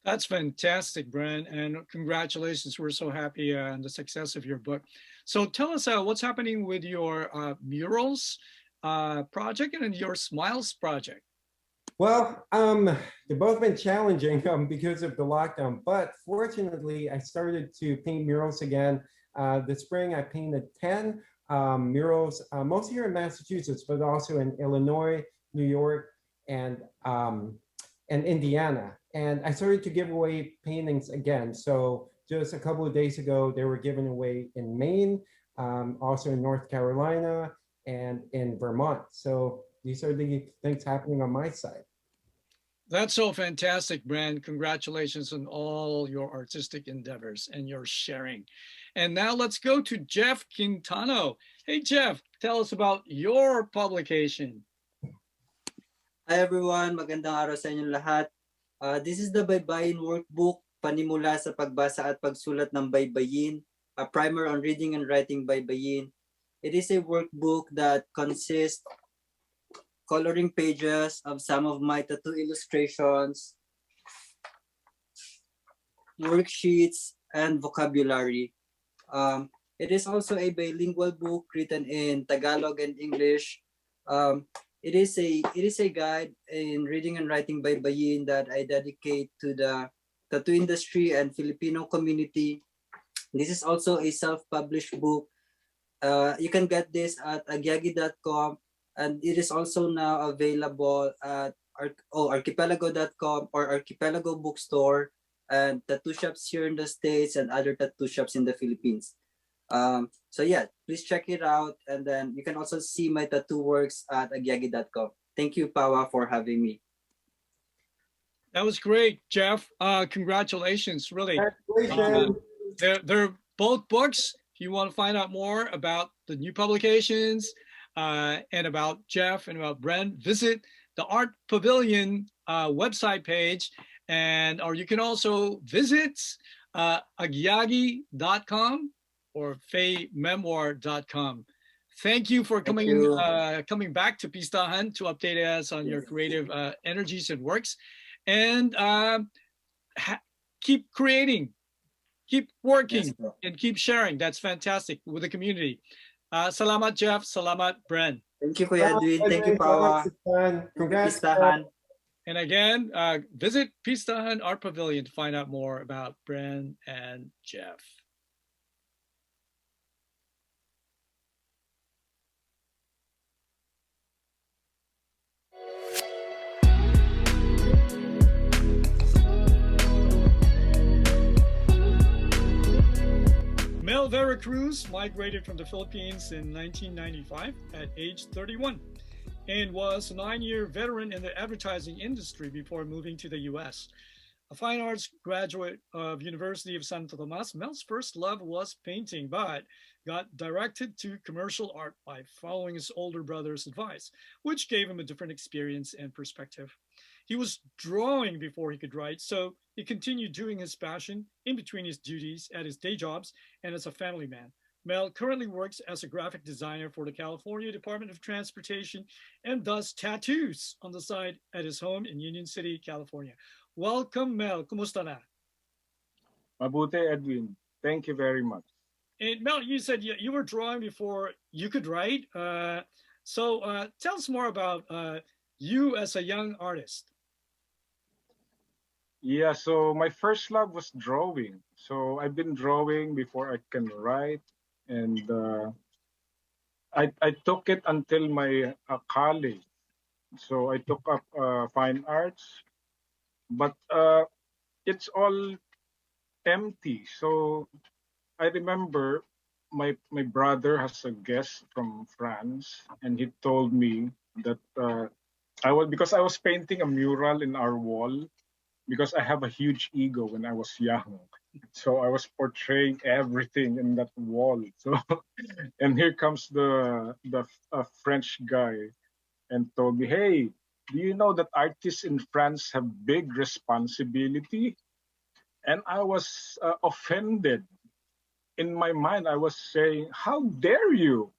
That's fantastic, Brand, and congratulations. We're so happy on the success of your book. So tell us what's happening with your murals project and your Smiles project. Well, they've both been challenging because of the lockdown, but fortunately, I started to paint murals again. This spring, I painted 10 murals, mostly here in Massachusetts, but also in Illinois, New York, and Indiana. And I started to give away paintings again. So just a couple of days ago, they were given away in Maine, also in North Carolina, and in Vermont. So these are the things happening on my side. That's so fantastic, Brand. Congratulations on all your artistic endeavors and your sharing. And now let's go to Jeff Quintano. Hey, Jeff, tell us about your publication. Hi everyone, magandang araw sa inyong lahat. This is the Baybayin Workbook, panimula sa pagbasa at pagsulat ng baybayin, a primer on reading and writing baybayin. It is a workbook that consists coloring pages of some of my tattoo illustrations, worksheets, and vocabulary. It is also a bilingual book written in Tagalog and English. It is a guide in reading and writing baybayin that I dedicate to the tattoo industry and Filipino community. This is also a self-published book. You can get this at agyagi.com, and it is also now available at archipelago.com or Archipelago Bookstore and tattoo shops here in the States and other tattoo shops in the Philippines. So yeah, please check it out. And then you can also see my tattoo works at agyagi.com. Thank you, Pawa, for having me. That was great, Jeff. Congratulations, really. Congratulations. They're both books. If you want to find out more about the new publications and about Jeff and about Bren, visit the Art Pavilion website page, or you can also visit agyagi.com or faymemoir.com. Thank you for coming back to Pistahan to update us on your creative energies and works. And keep creating, keep working, and keep sharing. That's fantastic with the community. Salamat, Jeff. Salamat, Bren. Thank you, Kuya Edwin. Thank you, Pawa. Congrats, Pistahan. And again, visit Pistahan Art Pavilion to find out more about Bren and Jeff. Mel Veracruz migrated from the Philippines in 1995 at age 31 and was a 9-year veteran in the advertising industry before moving to the US. A fine arts graduate of University of Santo Tomas, Mel's first love was painting, but got directed to commercial art by following his older brother's advice, which gave him a different experience and perspective. He was drawing before he could write, so he continued doing his passion in between his duties at his day jobs and as a family man. Mel currently works as a graphic designer for the California Department of Transportation and does tattoos on the side at his home in Union City, California. Welcome, Mel. Kumusta na? Mabuti, Edwin. Thank you very much. And Mel, you said you were drawing before you could write. So tell us more about you as a young artist. Yeah, so my first love was drawing. So I've been drawing before I can write. And I took it until my college. So I took up fine arts. But it's all empty. So I remember my brother has a guest from France. And he told me that because I was painting a mural in our wall. Because I have a huge ego when I was young. So I was portraying everything in that wall. So, and here comes the French guy and told me, hey, do you know that artists in France have big responsibility? And I was offended. In my mind, I was saying, how dare you?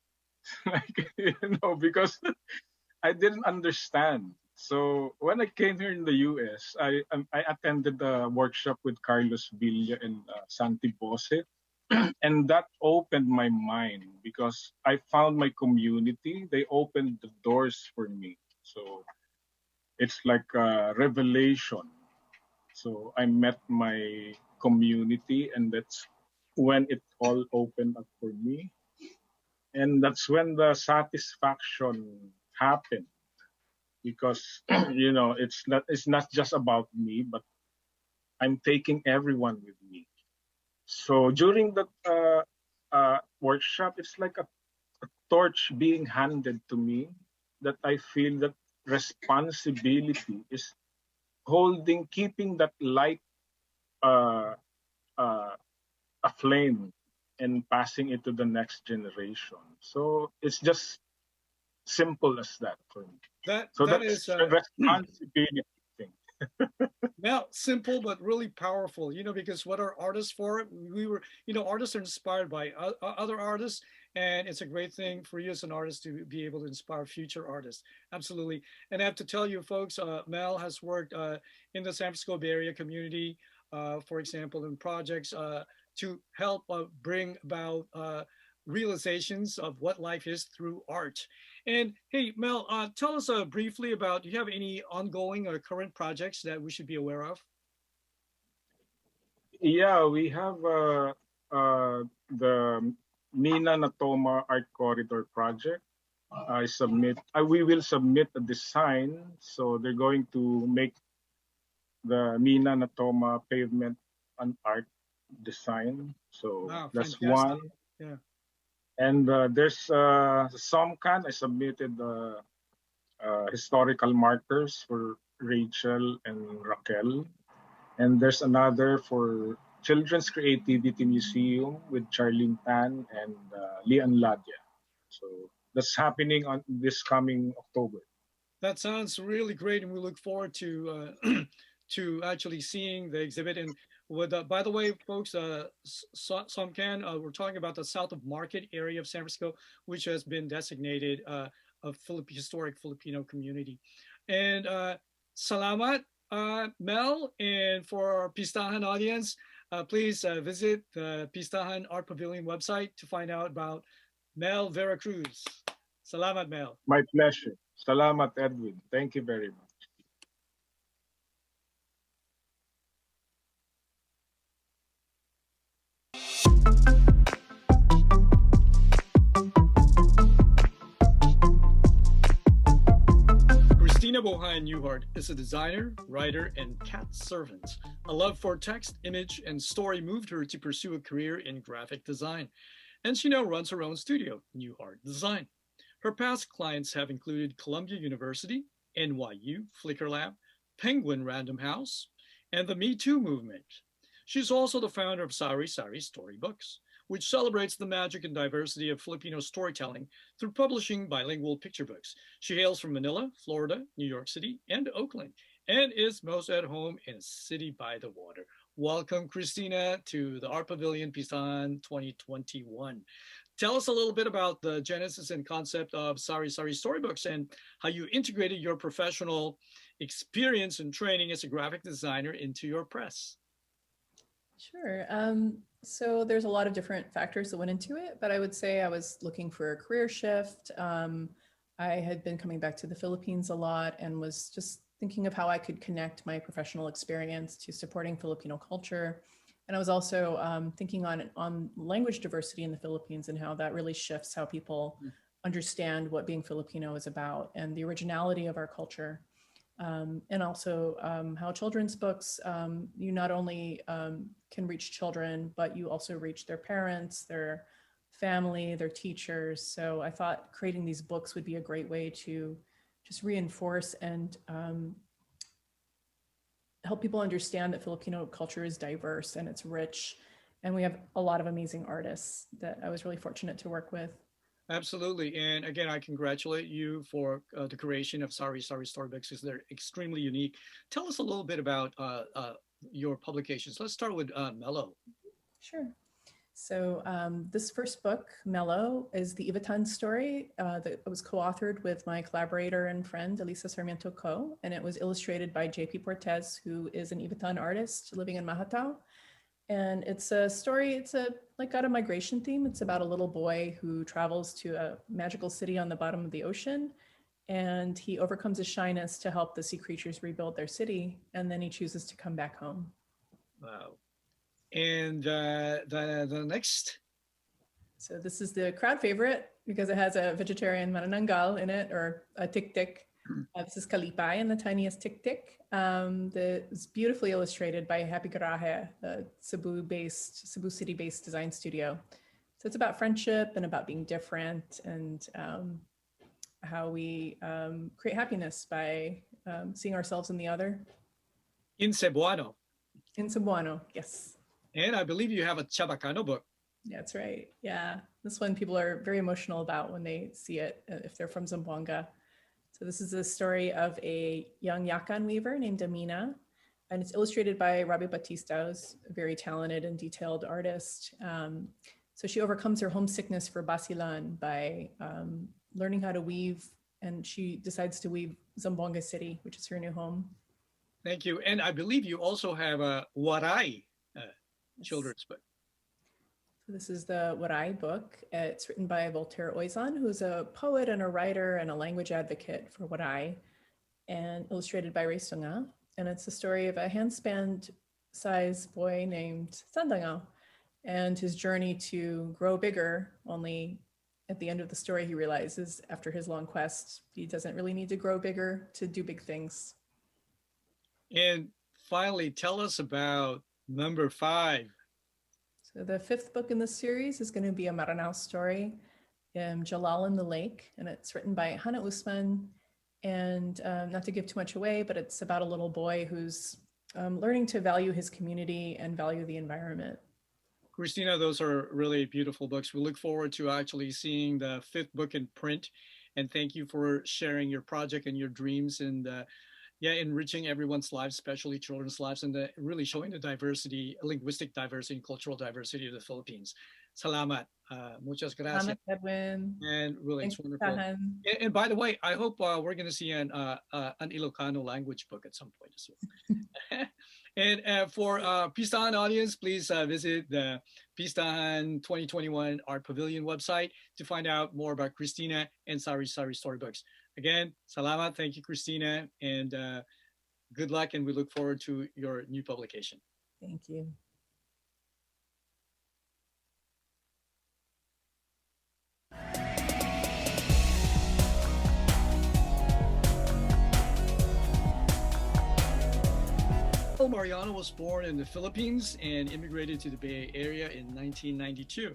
Because I didn't understand. So when I came here in the US, I attended a workshop with Carlos Villa and Santi Bose, and that opened my mind because I found my community. They opened the doors for me. So it's like a revelation. So I met my community, and that's when it all opened up for me. And that's when the satisfaction happened. Because it's not just about me, but I'm taking everyone with me. So during that workshop, it's like a torch being handed to me that I feel that responsibility is keeping that light aflame and passing it to the next generation. So it's just simple as that for me. That that's is a responsibility thing. Now, simple but really powerful, because what are artists for? Artists are inspired by other artists, and it's a great thing for you as an artist to be able to inspire future artists. Absolutely. And I have to tell you, folks, Mel has worked in the San Francisco Bay Area community, for example, in projects to help bring about realizations of what life is through art. And hey, Mel, tell us briefly about, do you have any ongoing or current projects that we should be aware of? Yeah, we have the Mina Natoma Art Corridor project. We will submit a design. So they're going to make the Mina Natoma pavement an art design. So that's fantastic. one. Yeah. And there's SOMCAN. I submitted historical markers for Rachel and Raquel. And there's another for Children's Creativity Museum with Charlene Tan and Lian Ladia. So that's happening on this coming October. That sounds really great, and we look forward to to actually seeing the exhibit. And with by the way, folks, Somcan, we're talking about the South of Market area of San Francisco, which has been designated a historic Filipino community. And salamat, Mel, and for our Pistahan audience, please visit the Pistahan Art Pavilion website to find out about Mel Veracruz. Salamat, Mel. My pleasure. Salamat, Edwin. Thank you very much. Christina Bohan Newhart is a designer, writer, and cat servant. A love for text, image, and story moved her to pursue a career in graphic design. And she now runs her own studio, Newhart Design. Her past clients have included Columbia University, NYU, Flickr Lab, Penguin Random House, and the Me Too movement. She's also the founder of Sari Sari Storybooks, which celebrates the magic and diversity of Filipino storytelling through publishing bilingual picture books. She hails from Manila, Florida, New York City, and Oakland, and is most at home in a city by the water. Welcome, Christina, to the Art Pavilion Pistahan 2021. Tell us a little bit about the genesis and concept of Sari Sari Storybooks and how you integrated your professional experience and training as a graphic designer into your press. Sure. So there's a lot of different factors that went into it, but I would say I was looking for a career shift. I had been coming back to the Philippines a lot and was just thinking of how I could connect my professional experience to supporting Filipino culture. And I was also thinking on language diversity in the Philippines and how that really shifts how people understand what being Filipino is about and the originality of our culture. And also how children's books, you not only can reach children, but you also reach their parents, their family, their teachers. So I thought creating these books would be a great way to just reinforce and help people understand that Filipino culture is diverse and it's rich. And we have a lot of amazing artists that I was really fortunate to work with. Absolutely. And again, I congratulate you for the creation of Sari Sari Storybooks because they're extremely unique. Tell us a little bit about your publications. Let's start with Mellow. Sure. So this first book, Mellow, is the Ivatan story that was co-authored with my collaborator and friend, Elisa Sarmiento Co. And it was illustrated by JP Portez, who is an Ivatan artist living in Mahatao. And it's a story, it's got a migration theme. It's about a little boy who travels to a magical city on the bottom of the ocean. And he overcomes his shyness to help the sea creatures rebuild their city. And then he chooses to come back home. Wow. And the next? So this is the crowd favorite because it has a vegetarian manananggal in it, or a tik-tik. This is Kalipay and the tiniest tik-tik. It's beautifully illustrated by Happy Garaje, a Cebu City-based design studio. So it's about friendship and about being different and how we create happiness by seeing ourselves in the other. In Cebuano. In Cebuano, yes. And I believe you have a Chabacano book. Yeah, that's right. Yeah, this one people are very emotional about when they see it, if they're from Zamboanga. So this is the story of a young Yakan weaver named Amina, and it's illustrated by Robbie Batista, who's a very talented and detailed artist. So she overcomes her homesickness for Basilan by learning how to weave, and she decides to weave Zamboanga City, which is her new home. Thank you. And I believe you also have a Waray children's book. So this is the Waray book. It's written by Voltaire Oizon, who's a poet and a writer and a language advocate for Waray, and illustrated by Ray Sunga. And it's the story of a handspan size boy named Sandangao and his journey to grow bigger. Only at the end of the story, he realizes after his long quest, he doesn't really need to grow bigger to do big things. And finally, tell us about number 5. So the 5th book in this series is going to be a Maranao story, Jalal in the Lake, and it's written by Hannah Usman And not to give too much away, but it's about a little boy who's learning to value his community and value the environment. Christina, those are really beautiful books. We look forward to actually seeing the 5th book in print. And thank you for sharing your project and your dreams and enriching everyone's lives, especially children's lives, and really showing the diversity, linguistic diversity and cultural diversity of the Philippines. Salamat. Muchas gracias. Salamat, Edwin. And really, Thanks, it's wonderful. Pistahan. And by the way, I hope we're going to see an Ilocano language book at some point as well. And for Pistahan audience, please visit the Pistahan 2021 Art Pavilion website to find out more about Christina and Sari Sari Storybooks. Again, salamat. Thank you, Christina, and good luck. And we look forward to your new publication. Thank you. Mariano was born in the Philippines and immigrated to the Bay Area in 1992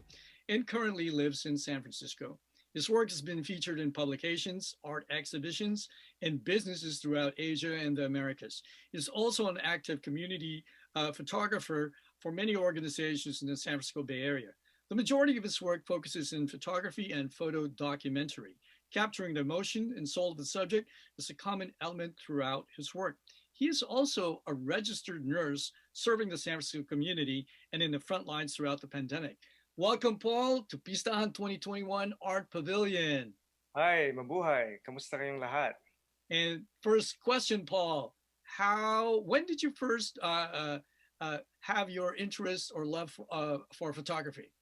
and currently lives in San Francisco. His work has been featured in publications, art exhibitions, and businesses throughout Asia and the Americas. He is also an active community photographer for many organizations in the San Francisco Bay Area. The majority of his work focuses in photography and photo documentary. Capturing the emotion and soul of the subject is a common element throughout his work. He is also a registered nurse serving the San Francisco community and in the front lines throughout the pandemic. Welcome, Paul, to Pistahan 2021 Art Pavilion. Hi, mabuhay. Kamusta kayong lahat? And first question, Paul, when did you first have your interest or love for photography?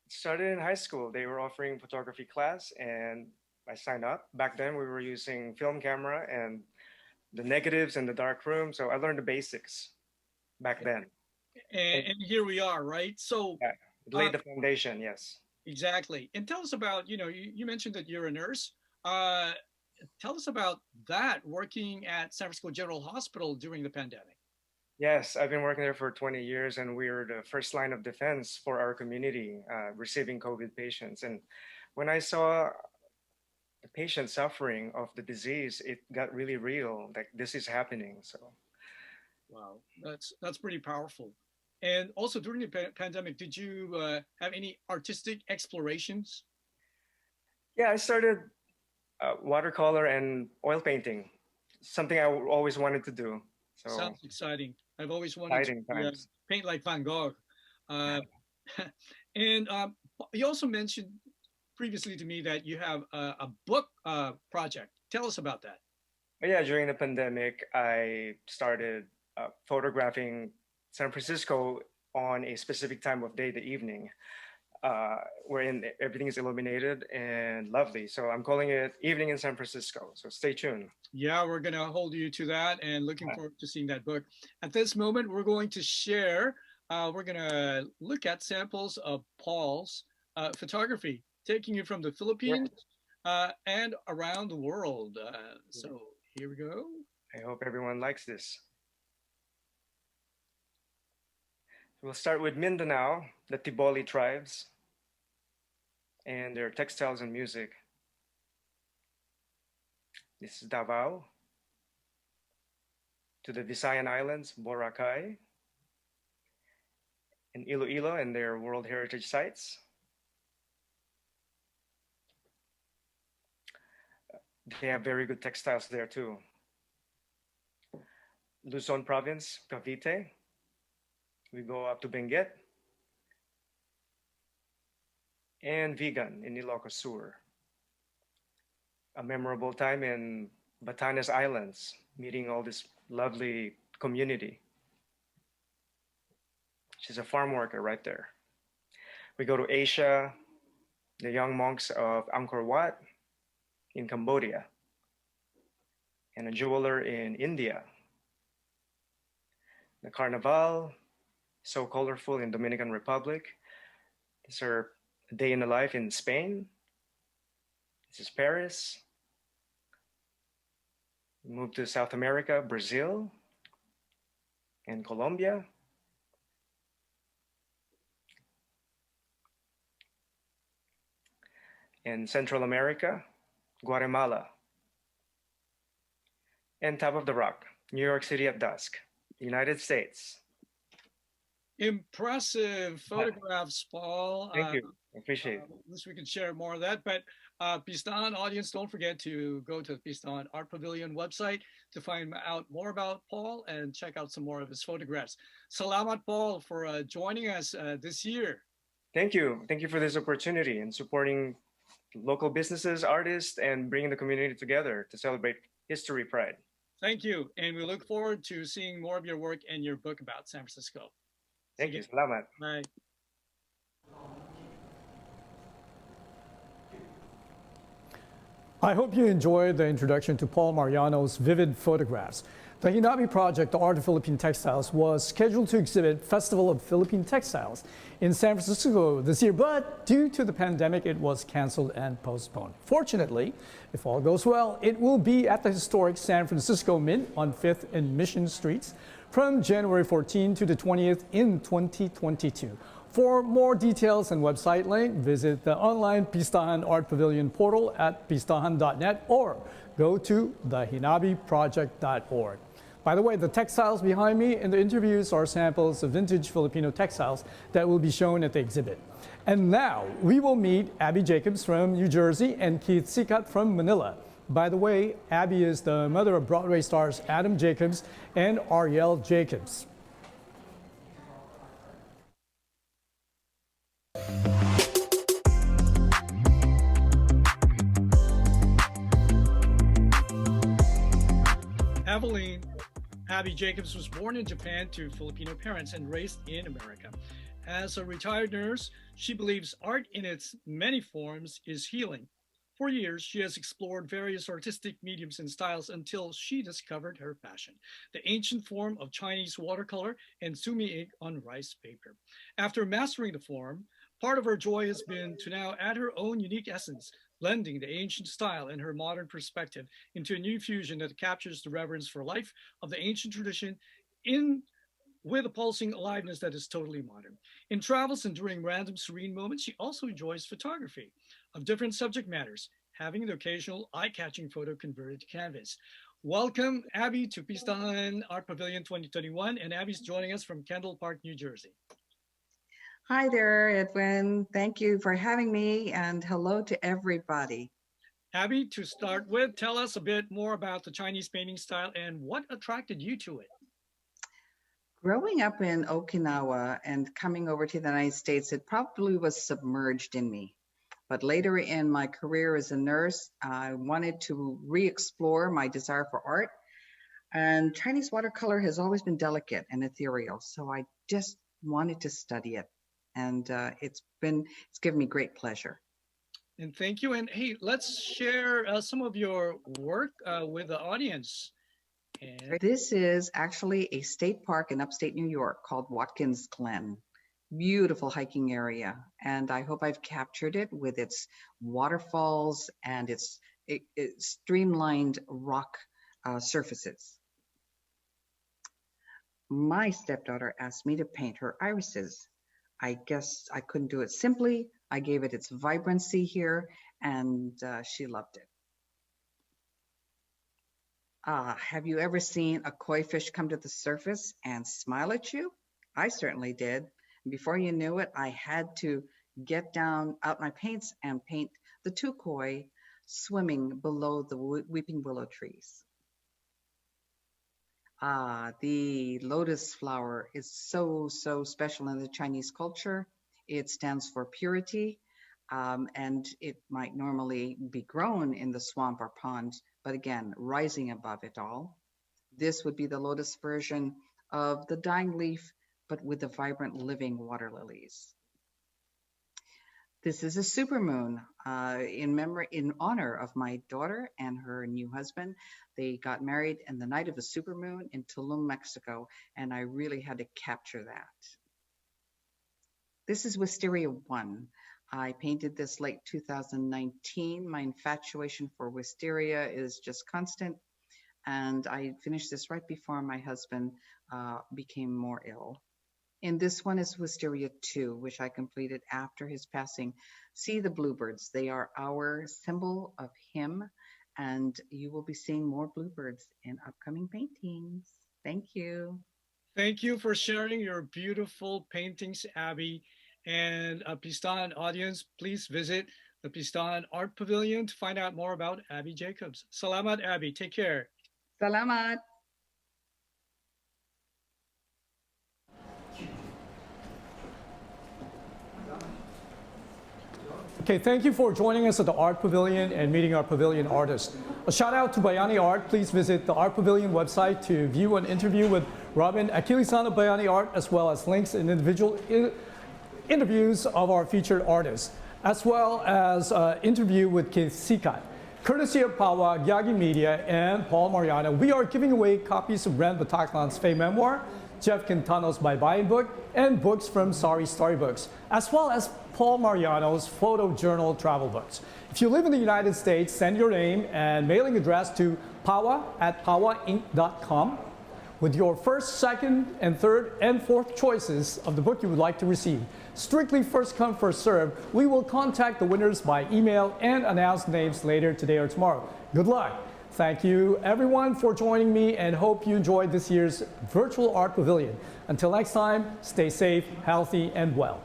It started in high school. They were offering photography class and I signed up. Back then we were using film camera and the negatives in the dark room. So I learned the basics back then. And here we are, right? So yeah, it laid the foundation, yes. Exactly. And tell us about, you mentioned that you're a nurse. Tell us about that, working at San Francisco General Hospital during the pandemic. Yes, I've been working there for 20 years and we're the first line of defense for our community receiving COVID patients. And when I saw the patient suffering of the disease, it got really real, like this is happening. So wow, that's pretty powerful. And also during the pandemic, did you have any artistic explorations? Yeah, I started watercolor and oil painting, something I always wanted to do. So sounds exciting. I've always wanted to paint like Van Gogh. And you also mentioned previously to me that you have a book project. Tell us about that. Yeah, during the pandemic, I started photographing San Francisco on a specific time of day, the evening, wherein everything is illuminated and lovely. So I'm calling it Evening in San Francisco. So stay tuned. Yeah, we're going to hold you to that and looking forward to seeing that book. At this moment, we're going to share, we're going to look at samples of Paul's photography, taking you from the Philippines and around the world. So here we go. I hope everyone likes this. We'll start with Mindanao, the Tiboli tribes, and their textiles and music. This is Davao. To the Visayan Islands, Boracay, and Iloilo and their World Heritage Sites. They have very good textiles there too. Luzon Province, Cavite. We go up to Benguet. And Vigan in Ilocos Sur. A memorable time in Batanes Islands, meeting all this lovely community. She's a farm worker right there. We go to Asia, the young monks of Angkor Wat in Cambodia, and a jeweler in India. The Carnival, so colorful in Dominican Republic. These are a day in the life in Spain. This is Paris. We move to South America, Brazil, and Colombia. In Central America, Guatemala, and Top of the Rock, New York City at Dusk, United States. Impressive photographs, Paul. Thank you. Appreciate it. Wish we could share more of that. But Pistahan audience, don't forget to go to the Pistahan Art Pavilion website to find out more about Paul and check out some more of his photographs. Salamat, Paul, for joining us this year. Thank you. Thank you for this opportunity and supporting local businesses, artists, and bringing the community together to celebrate history pride. Thank you. And we look forward to seeing more of your work and your book about San Francisco. Thank you. Salamat. Bye. I hope you enjoyed the introduction to Paul Mariano's vivid photographs. The Hinabi project, The Art of Philippine Textiles, was scheduled to exhibit Festival of Philippine Textiles in San Francisco this year, but due to the pandemic, it was canceled and postponed. Fortunately, if all goes well, it will be at the historic San Francisco Mint on 5th and Mission Streets from January 14 to the 20th in 2022. For more details and website link, visit the online Pistahan Art Pavilion portal at pistahan.net or go to thehinabiproject.org. By the way, the textiles behind me in the interviews are samples of vintage Filipino textiles that will be shown at the exhibit. And now we will meet Abby Jacobs from New Jersey and Keith Sikat from Manila. By the way, Abby is the mother of Broadway stars Adam Jacobs and Ariel Jacobs. Eveline Abby Jacobs was born in Japan to Filipino parents and raised in America. As a retired nurse, she believes art in its many forms is healing. For years, she has explored various artistic mediums and styles until she discovered her passion, the ancient form of Chinese watercolor and sumi ink on rice paper. After mastering the form, part of her joy has been to now add her own unique essence, blending the ancient style and her modern perspective into a new fusion that captures the reverence for life of the ancient tradition with a pulsing aliveness that is totally modern. In travels and during random serene moments, she also enjoys photography of different subject matters, having the occasional eye-catching photo converted to canvas. Welcome, Abby, to Pistahan Art Pavilion 2021, and Abby's joining us from Kendall Park, New Jersey. Hi there, Edwin. Thank you for having me, and hello to everybody. Abby, to start with, tell us a bit more about the Chinese painting style and what attracted you to it. Growing up in Okinawa and coming over to the United States, it probably was submerged in me. But later in my career as a nurse, I wanted to re-explore my desire for art. And Chinese watercolor has always been delicate and ethereal, so I just wanted to study it. And it's given me great pleasure. And thank you. And hey, let's share some of your work with the audience. And this is actually a state park in upstate New York called Watkins Glen. Beautiful hiking area. And I hope I've captured it with its waterfalls and its streamlined rock surfaces. My stepdaughter asked me to paint her irises. I guess I couldn't do it simply. I gave it its vibrancy here, and she loved it. Have you ever seen a koi fish come to the surface and smile at you? I certainly did. Before you knew it, I had to get down out my paints and paint the two koi swimming below the weeping willow trees. The lotus flower is so special in the Chinese culture. It stands for purity, and it might normally be grown in the swamp or pond, but again, rising above it all. This would be the lotus version of the dying leaf, but with the vibrant living water lilies. This is a supermoon in honor of my daughter and her new husband. They got married in the night of a supermoon in Tulum, Mexico, and I really had to capture that. This is Wisteria 1. I painted this late 2019. My infatuation for wisteria is just constant, and I finished this right before my husband became more ill. And this one is Wisteria 2, which I completed after his passing. See the bluebirds. They are our symbol of him and you will be seeing more bluebirds in upcoming paintings. Thank you. Thank you for sharing your beautiful paintings, Abby. And Pistahan audience, please visit the Pistahan Art Pavilion to find out more about Abby Jacobs. Salamat, Abby. Take care. Salamat. Okay, thank you for joining us at the Art Pavilion and meeting our pavilion artists. A shout out to Bayani Art. Please visit the Art Pavilion website to view an interview with Robin Akilisan of Bayani Art, as well as links and individual interviews of our featured artists, as well as an interview with Keith Sikat. Courtesy of Pawa, Gyagi Media, and Paul Mariano, we are giving away copies of Ren Bataclan's Faye Memoir, Jeff Quintano's Bye Bye book, and books from Sorry Storybooks, as well as Paul Mariano's photo journal travel books. If you live in the United States, send your name and mailing address to pawa@pawainc.com with your first, second, and third, and fourth choices of the book you would like to receive. Strictly first come, first serve. We will contact the winners by email and announce names later today or tomorrow. Good luck. Thank you everyone for joining me, and hope you enjoyed this year's Virtual Art Pavilion. Until next time, stay safe, healthy, and well.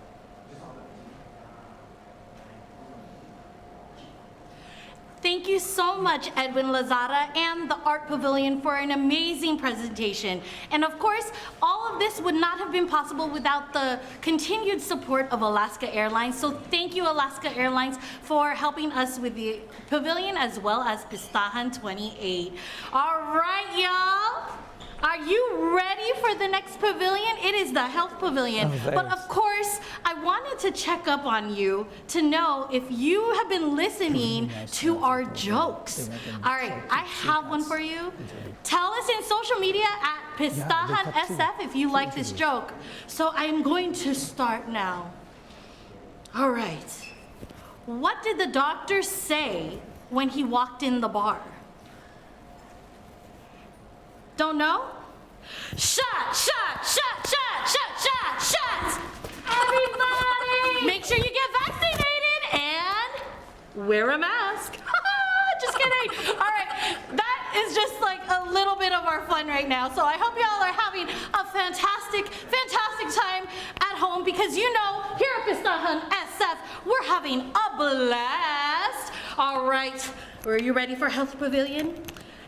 Thank you so much, Edwin Lazada and the Art Pavilion, for an amazing presentation. And of course, all of this would not have been possible without the continued support of Alaska Airlines. So thank you, Alaska Airlines, for helping us with the pavilion as well as Pistahan 28. All right, y'all. Are you ready for the next pavilion? It is the Health Pavilion. But of course, I wanted to check up on you to know if you have been listening to our jokes. All right, I have one for you. Tell us in social media at Pistahan SF if you like this joke. So I'm going to start now. All right. What did the doctor say when he walked in the bar? Don't know? Shot, shot, shot, shot, shot, shot, shot! Everybody! Make sure you get vaccinated and wear a mask. Just kidding. All right, that is just like a little bit of our fun right now. So I hope y'all are having a fantastic, fantastic time at home, because you know, here at Pistahan SF, we're having a blast. All right, are you ready for Health Pavilion?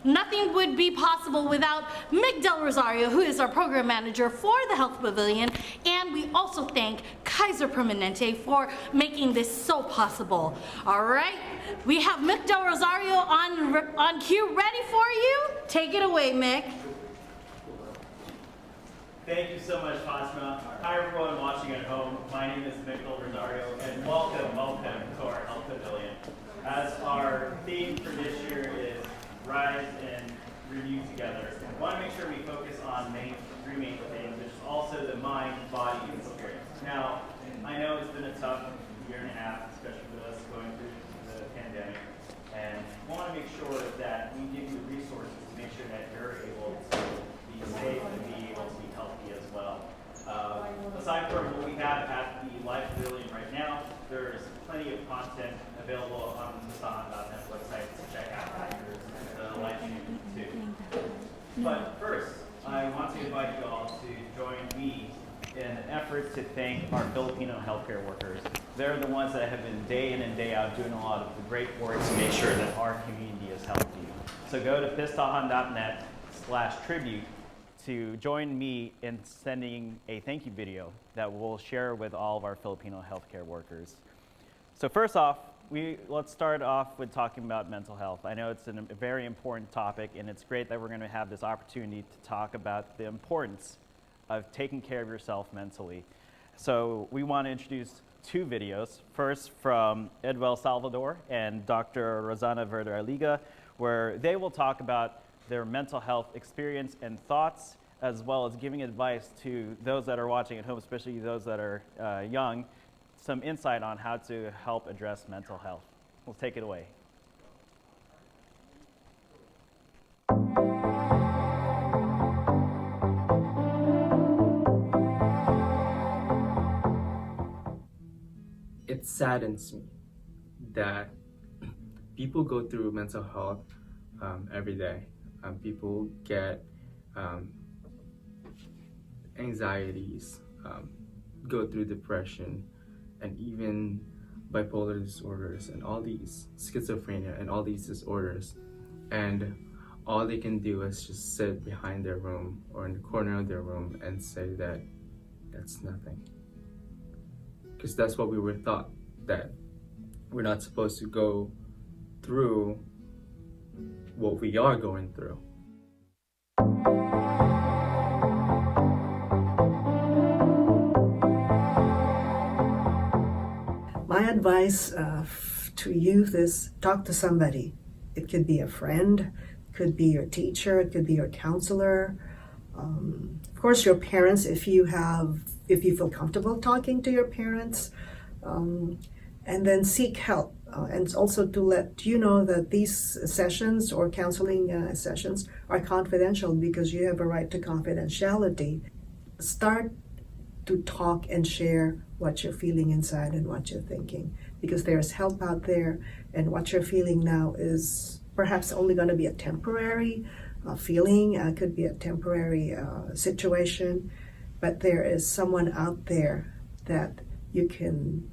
Nothing would be possible without Mick Del Rosario, who is our program manager for the Health Pavilion. And we also thank Kaiser Permanente for making this so possible. All right, we have Mick Del Rosario on cue, ready for you. Take it away, Mick. Thank you so much, Fatima. Hi, everyone watching at home. My name is Mick Del Rosario, and welcome to our Health Pavilion. As our theme for this year is Rise and Renew Together, I want to make sure we focus on three main things, which is also the mind, body, and spirit. Now, I know it's been a tough year and a half, especially with us going through the pandemic, and we want to make sure that we give you resources to make sure that you're able to be safe and be able to be healthy as well. Aside from what we have at the Live Pavilion right now, there's plenty of content available on the Pistahan.net website to check out after the live stream too. But first, I want to invite you all to join me in an effort to thank our Filipino healthcare workers. They're the ones that have been day in and day out doing a lot of the great work to make sure that our community is healthy. So go to pistahan.net/tribute to join me in sending a thank you video that we'll share with all of our Filipino healthcare workers. So first off, let's start off with talking about mental health. I know it's a very important topic, and it's great that we're going to have this opportunity to talk about the importance of taking care of yourself mentally. So we want to introduce two videos. First from Edwel Salvador and Dr. Rosana Verder-Aliga, where they will talk about their mental health experience and thoughts, as well as giving advice to those that are watching at home, especially those that are young, some insight on how to help address mental health. We'll take it away. It saddens me that people go through mental health every day. People get anxieties, go through depression, and even bipolar disorders, and all these schizophrenia, and all these disorders. And all they can do is just sit behind their room or in the corner of their room and say that that's nothing. Because that's what we were taught, that we're not supposed to go through what we are going through. My advice to youth is talk to somebody. It could be a friend, could be your teacher, it could be your counselor. Of course, your parents, if you feel comfortable talking to your parents, and then seek help. And also to let you know that these sessions or counseling sessions are confidential because you have a right to confidentiality. Start to talk and share what you're feeling inside and what you're thinking, because there's help out there, and what you're feeling now is perhaps only going to be a temporary feeling, could be a temporary situation, but there is someone out there that you can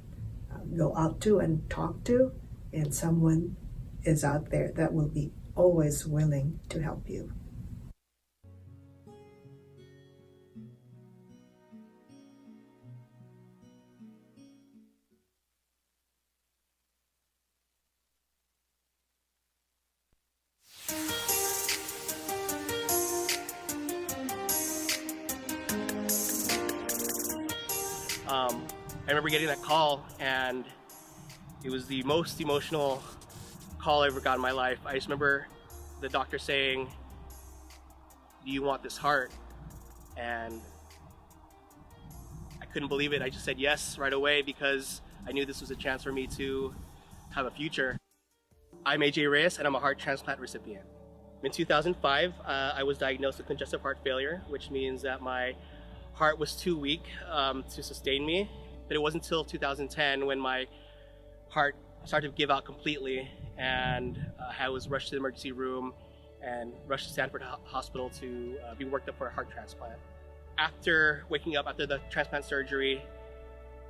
go out to and talk to, and someone is out there that will be always willing to help you. I remember getting that call, and it was the most emotional call I ever got in my life. I just remember the doctor saying, "Do you want this heart?" And I couldn't believe it. I just said yes right away because I knew this was a chance for me to have a future. I'm AJ Reyes, and I'm a heart transplant recipient. In 2005, I was diagnosed with congestive heart failure, which means that my heart was too weak to sustain me. But it wasn't until 2010 when my heart started to give out completely, and I was rushed to the emergency room and rushed to Stanford Hospital to be worked up for a heart transplant. After waking up after the transplant surgery,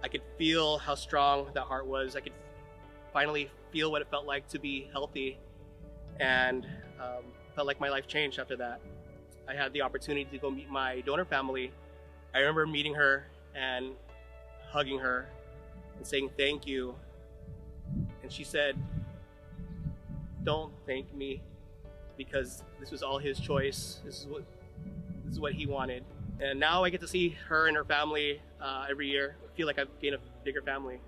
I could feel how strong that heart was. I could finally feel what it felt like to be healthy, and felt like my life changed after that. I had the opportunity to go meet my donor family. I remember meeting her and hugging her and saying thank you. And she said, "Don't thank me, because this was all his choice. This is what he wanted." And now I get to see her and her family every year. I feel like I've gained a bigger family.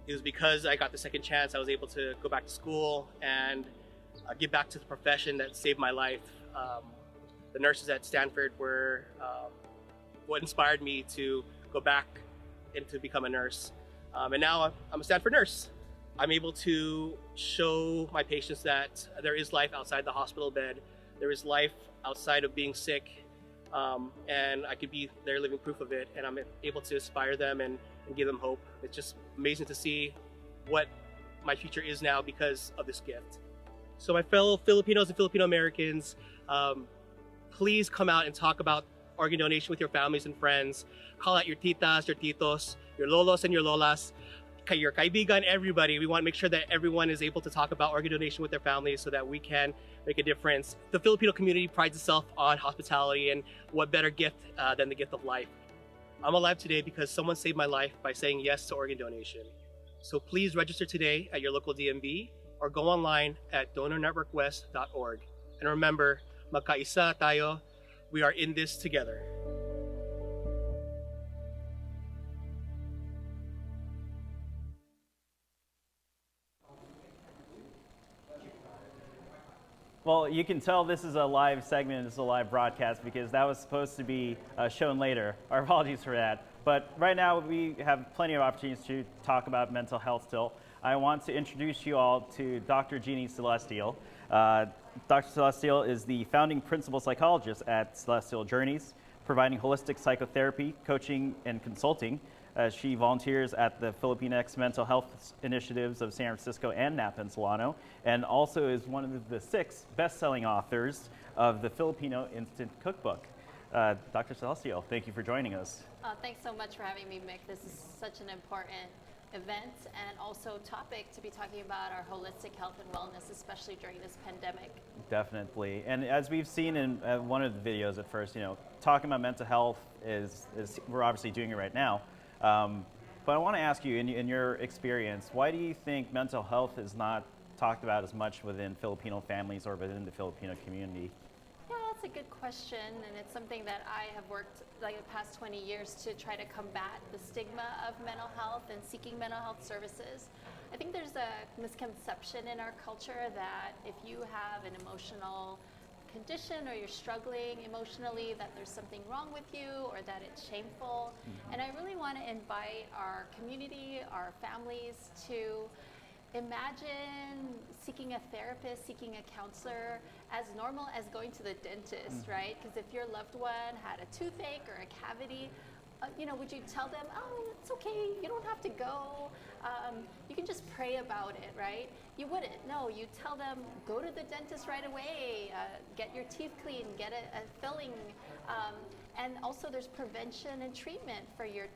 It was because I got the second chance. I was able to go back to school and give back to the profession that saved my life. The nurses at Stanford were what inspired me to go back and to become a nurse. And now I'm a Stanford nurse. I'm able to show my patients that there is life outside the hospital bed. There is life outside of being sick. And I could be their living proof of it. And I'm able to inspire them and give them hope. It's just amazing to see what my future is now because of this gift. So my fellow Filipinos and Filipino Americans, please come out and talk about organ donation with your families and friends. Call out your titas, your titos, your lolos and your lolas, your kaibigan, everybody. We want to make sure that everyone is able to talk about organ donation with their families so that we can make a difference. The Filipino community prides itself on hospitality, and what better gift than the gift of life. I'm alive today because someone saved my life by saying yes to organ donation. So please register today at your local DMV or go online at donornetworkwest.org. And remember, magkaisa tayo. We are in this together. Well, you can tell this is a live segment, this is a live broadcast, because that was supposed to be shown later. Our apologies for that. But right now, we have plenty of opportunities to talk about mental health still. I want to introduce you all to Dr. Jeannie Celestial. Dr. Celestial is the founding principal psychologist at Celestial Journeys, providing holistic psychotherapy, coaching, and consulting She volunteers at the Filipinx Mental Health Initiatives of San Francisco and Napa and Solano, and also is one of the 6 best-selling authors of the Filipino Instant Cookbook. Dr. Celestial, thank you for joining us. Thanks so much for having me, Mick. This is such an important event and also topic to be talking about our holistic health and wellness, especially during this pandemic. Definitely. And as we've seen in one of the videos at first, talking about mental health is we're obviously doing it right now. But I want to ask you, in your experience, why do you think mental health is not talked about as much within Filipino families or within the Filipino community? Yeah, that's a good question, and it's something that I have worked like the past 20 years to try to combat the stigma of mental health and seeking mental health services. I think there's a misconception in our culture that if you have an emotional condition or you're struggling emotionally, that there's something wrong with you or that it's shameful. And I really want to invite our community, our families to imagine seeking a therapist, seeking a counselor as normal as going to the dentist, right? Because if your loved one had a toothache or a cavity, would you tell them, oh, it's okay, you don't have to go, you can just pray about it, right? You wouldn't. No, you tell them, go to the dentist right away, get your teeth clean, get a filling, and also there's prevention and treatment for your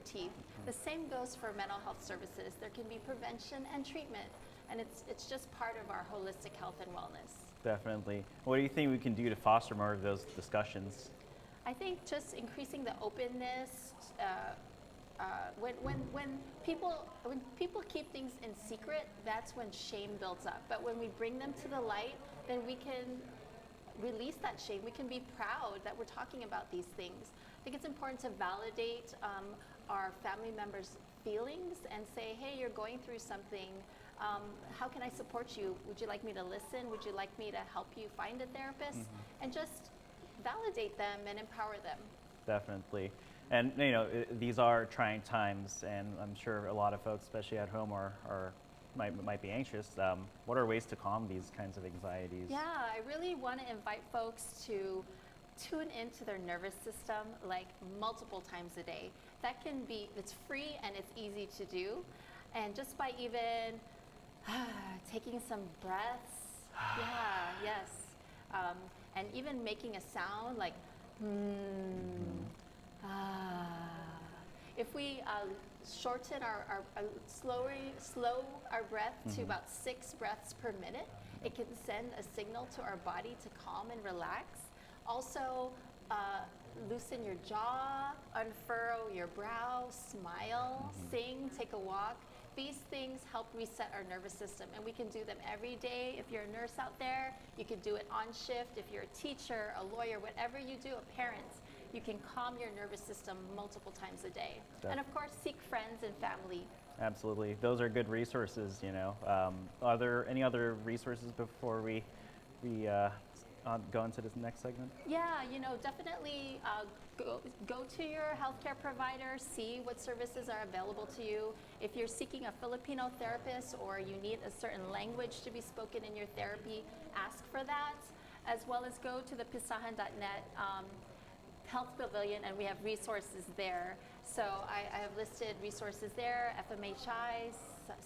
teeth. The same goes for mental health services. There can be prevention and treatment, and it's just part of our holistic health and wellness. Definitely. What do you think we can do to foster more of those discussions? I think just increasing the openness. When people keep things in secret, that's when shame builds up. But when we bring them to the light, then we can release that shame. We can be proud that we're talking about these things. I think it's important to validate our family members' feelings and say, hey, you're going through something. How can I support you? Would you like me to listen? Would you like me to help you find a therapist? And just validate them and empower them. Definitely. And these are trying times, and I'm sure a lot of folks, especially at home, might be anxious. What are ways to calm these kinds of anxieties? Yeah, I really want to invite folks to tune into their nervous system like multiple times a day. It's free and it's easy to do. And just by even taking some breaths, and even making a sound like, if we shorten slow our breath to about 6 breaths per minute, it can send a signal to our body to calm and relax. Also, loosen your jaw, unfurrow your brow, smile, sing, take a walk. These things help reset our nervous system, and we can do them every day. If you're a nurse out there, you can do it on shift. If you're a teacher, a lawyer, whatever you do, a parent, you can calm your nervous system multiple times a day. And of course, seek friends and family. Absolutely. Those are good resources, Are there any other resources before we go into this next segment? Yeah, definitely go to your healthcare provider, see what services are available to you. If you're seeking a Filipino therapist or you need a certain language to be spoken in your therapy, ask for that, as well as go to the Pistahan.net Health Pavilion, and we have resources there. So I have listed resources there, FMHI,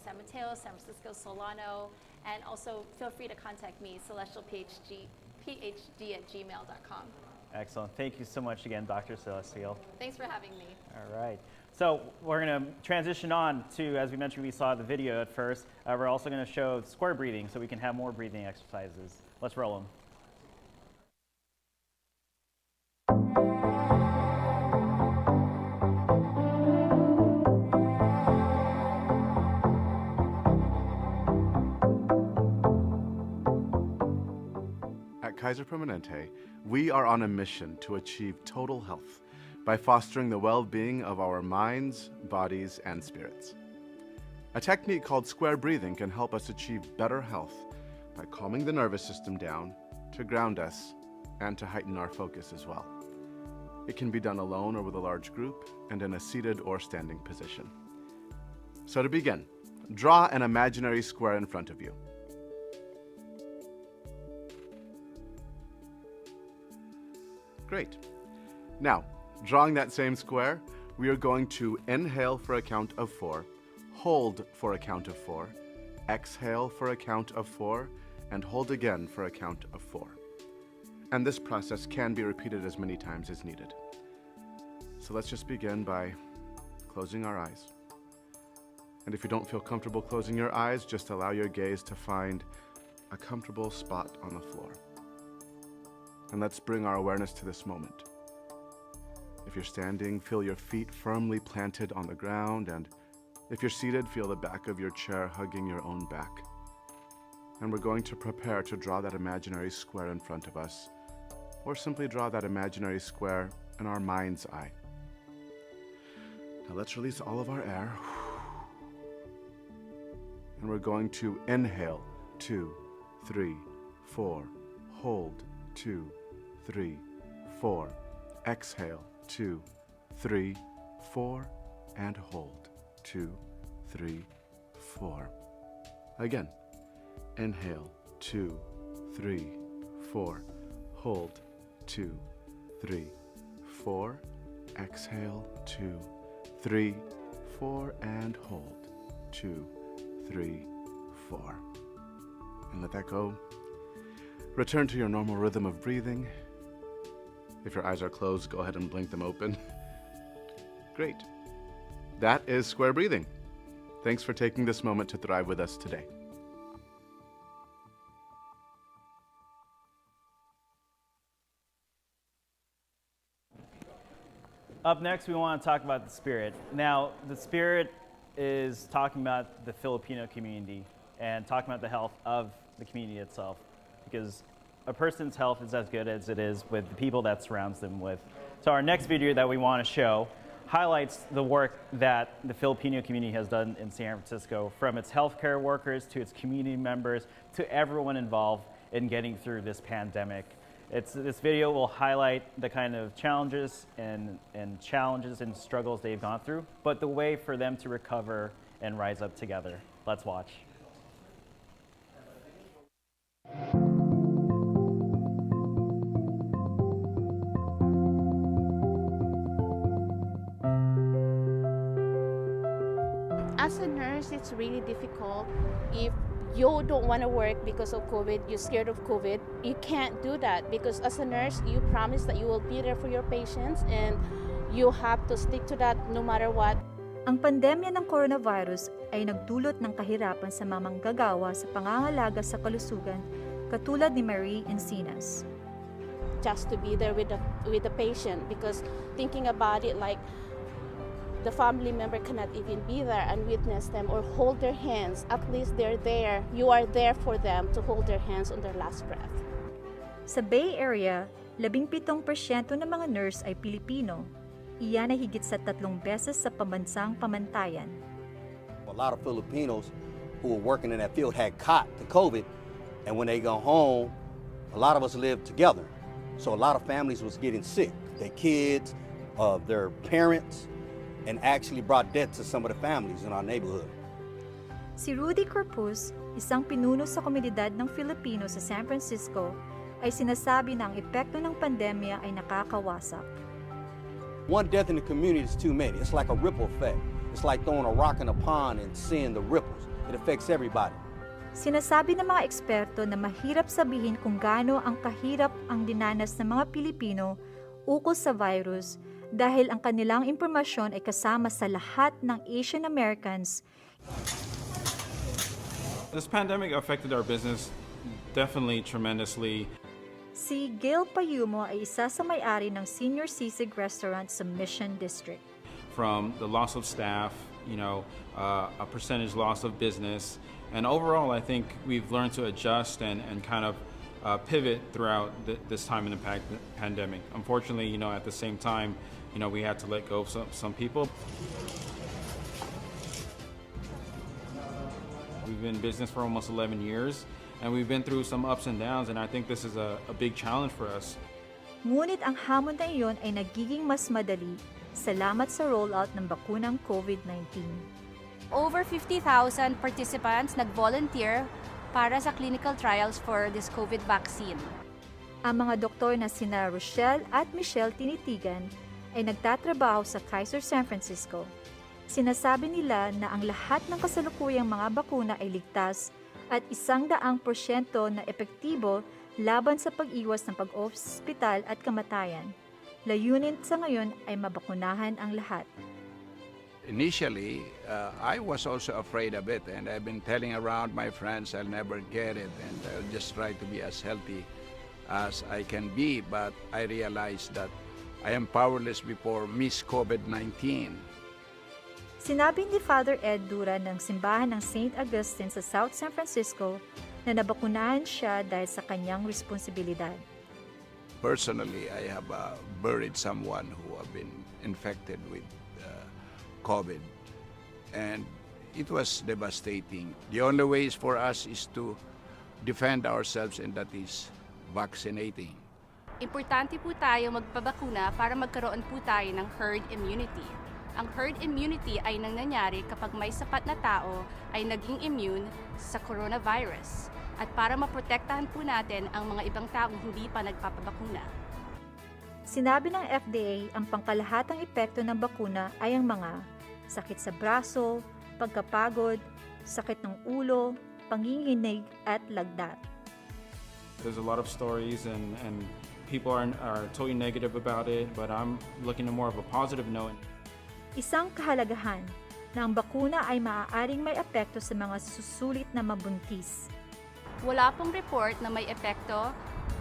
San Mateo, San Francisco, Solano, and also feel free to contact me, celestialphd@gmail.com. Excellent. Thank you so much again, Dr. Celestial. Thanks for having me. All right. So we're going to transition on to, as we mentioned, we saw the video at first. We're also going to show square breathing so we can have more breathing exercises. Let's roll them. At Kaiser Permanente, we are on a mission to achieve total health by fostering the well-being of our minds, bodies, and spirits. A technique called square breathing can help us achieve better health by calming the nervous system down, to ground us, and to heighten our focus as well. It can be done alone or with a large group and in a seated or standing position. So to begin, draw an imaginary square in front of you. Great. Now, drawing that same square, we are going to inhale for a count of 4, hold for a count of 4, exhale for a count of 4, and hold again for a count of 4. And this process can be repeated as many times as needed. So let's just begin by closing our eyes. And if you don't feel comfortable closing your eyes, just allow your gaze to find a comfortable spot on the floor. And let's bring our awareness to this moment. If you're standing, feel your feet firmly planted on the ground, and if you're seated, feel the back of your chair hugging your own back. And we're going to prepare to draw that imaginary square in front of us, or simply draw that imaginary square in our mind's eye. Now let's release all of our air. And we're going to inhale, 2, 3, 4, hold, 2, 3, 4, exhale, 2, 3, 4, and hold, 2, 3, 4. Again, inhale, 2, 3, 4, hold, 2, 3, 4, exhale, 2, 3, 4, and hold, 2, 3, 4. And let that go. Return to your normal rhythm of breathing. If your eyes are closed, go ahead and blink them open. Great. That is square breathing. Thanks for taking this moment to thrive with us today. Up next, we want to talk about the spirit. Now, the spirit is talking about the Filipino community and talking about the health of the community itself, because a person's health is as good as it is with the people that surrounds them with. So our next video that we want to show highlights the work that the Filipino community has done in San Francisco, from its healthcare workers to its community members to everyone involved in getting through this pandemic. This video will highlight the kind of challenges and struggles they've gone through, but the way for them to recover and rise up together. Let's watch. As a nurse, it's really difficult. If you don't want to work because of COVID, you're scared of COVID, you can't do that, because as a nurse, you promise that you will be there for your patients and you have to stick to that no matter what. Ang pandemya ng coronavirus ay nagdulot ng kahirapan sa mga manggagawa sa pangangalaga sa kalusugan, katulad ni Marie Encinas. Just to be there with the patient, because thinking about it, like the family member cannot even be there and witness them or hold their hands. At least they're there. You are there for them to hold their hands on their last breath. Sa Bay Area, 17% ng mga nurse ay Pilipino. Iyan ay higit sa 3 beses sa pambansang pamantayan. A lot of Filipinos who were working in that field had caught the COVID, and when they go home, a lot of us lived together. So a lot of families was getting sick. Their kids, their parents, and actually brought death to some of the families in our neighborhood. Si Rudy Corpus, isang pinuno sa komunidad ng Filipino sa San Francisco, ay sinasabi na ang epekto ng pandemya ay nakakawasak. One death in the community is too many. It's like a ripple effect. It's like throwing a rock in a pond and seeing the ripples. It affects everybody. Sinasabi ng mga eksperto na mahirap sabihin kung gaano ang kahirap ang dinanas ng mga Pilipino ukol sa virus, dahil ang kanilang impormasyon ay kasama sa lahat ng Asian Americans. This pandemic affected our business definitely tremendously. Si Gail Payumo ay isa sa may-ari ng senior sisig restaurant sa Mission District. From the loss of staff, a percentage loss of business, and overall I think we've learned to adjust and kind of pivot throughout this time in the pandemic. Unfortunately, at the same time, we had to let go of some people. We've been in business for almost 11 years, and we've been through some ups and downs, and I think this is a big challenge for us. Ngunit ang hamon na iyon ay nagiging mas madali salamat sa rollout ng bakunang COVID-19. Over 50,000 participants nag-volunteer para sa clinical trials for this COVID vaccine. Ang mga doktor na sina Rochelle at Michelle Tinitigan ay nagtatrabaho sa Kaiser San Francisco. Sinasabi nila na ang lahat ng kasalukuyang mga bakuna ay ligtas at 100% na epektibo laban sa pag-iwas ng pag-ospital at kamatayan. Layunin sa ngayon ay mabakunahan ang lahat. Initially, I was also afraid of it, and I've been telling around my friends I'll never get it, and I'll just try to be as healthy as I can be. But I realized that I am powerless before Miss COVID-19. Sinabi ni Father Ed Dura ng simbahan ng St. Augustine sa South San Francisco na nabakunahan siya dahil sa kanyang responsibilidad. Personally, I have buried someone who have been infected with COVID, and it was devastating. The only ways for us is to defend ourselves, and that is vaccinating. Importante po tayo magpabakuna para magkaroon po tayo ng herd immunity. Ang herd immunity ay nangyayari kapag may sapat na tao ay naging immune sa coronavirus at para maprotektahan po natin ang mga ibang taong hindi pa nagpapabakuna. Sinabi ng FDA ang pangkalahatang epekto ng bakuna ay ang mga sakit sa braso, pagkapagod, sakit ng ulo, panginginig at lagdat. There's a lot of stories and people are totally negative about it, but I'm looking at more of a positive note. Isang kahalagahan na ang bakuna ay maaaring may epekto sa mga susulit na mabuntis. Wala pong report na may epekto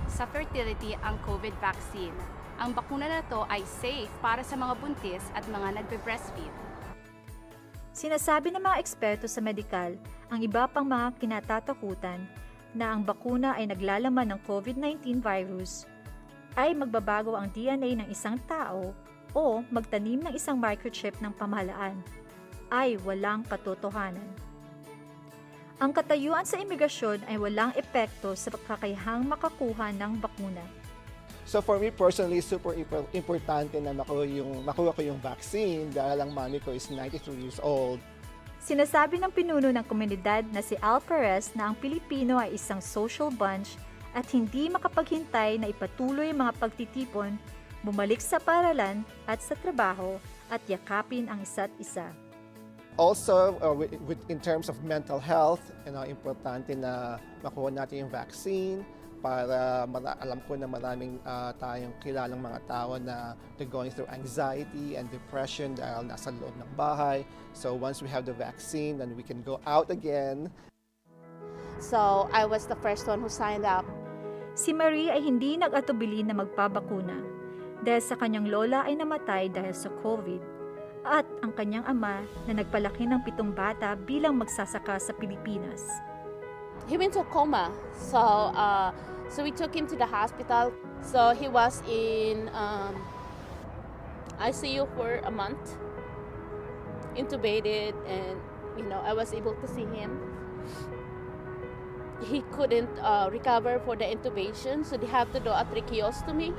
sa fertility ang COVID vaccine. Ang bakuna na to ay safe para sa mga buntis at mga nagbe-breastfeed. Sinasabi ng mga eksperto sa medikal ang iba pang mga kinatatakutan na ang bakuna ay naglalaman ng COVID-19 virus, ay magbabago ang DNA ng isang tao o magtanim ng isang microchip ng pamahalaan, ay walang katotohanan. Ang katayuan sa imigrasyon ay walang epekto sa kakayahang makakuha ng bakuna. So for me personally, super importante na makuha ko yung vaccine dahil ang mami ko is 92 years old. Sinasabi ng pinuno ng komunidad na si Al Perez na ang Pilipino ay isang social bunch at hindi makapaghintay na ipatuloy ang mga pagtitipon, bumalik sa paaralan at sa trabaho at yakapin ang isa't isa. Also, in terms of mental health, importante na makuha natin yung vaccine para alam ko na maraming tayong kilalang mga tao na they're going through anxiety and depression dahil nasa loob ng bahay. So once we have the vaccine, then we can go out again. So I was the first one who signed up. Si Marie ay hindi nag-atubili na magpabakuna dahil sa kanyang lola ay namatay dahil sa COVID at ang kanyang ama na nagpalaki ng 7 bata bilang magsasaka sa Pilipinas. He went to coma, so we took him to the hospital. So he was in ICU for a month, intubated, and I was able to see him. He couldn't recover for the intubation, so they have to do a tracheostomy.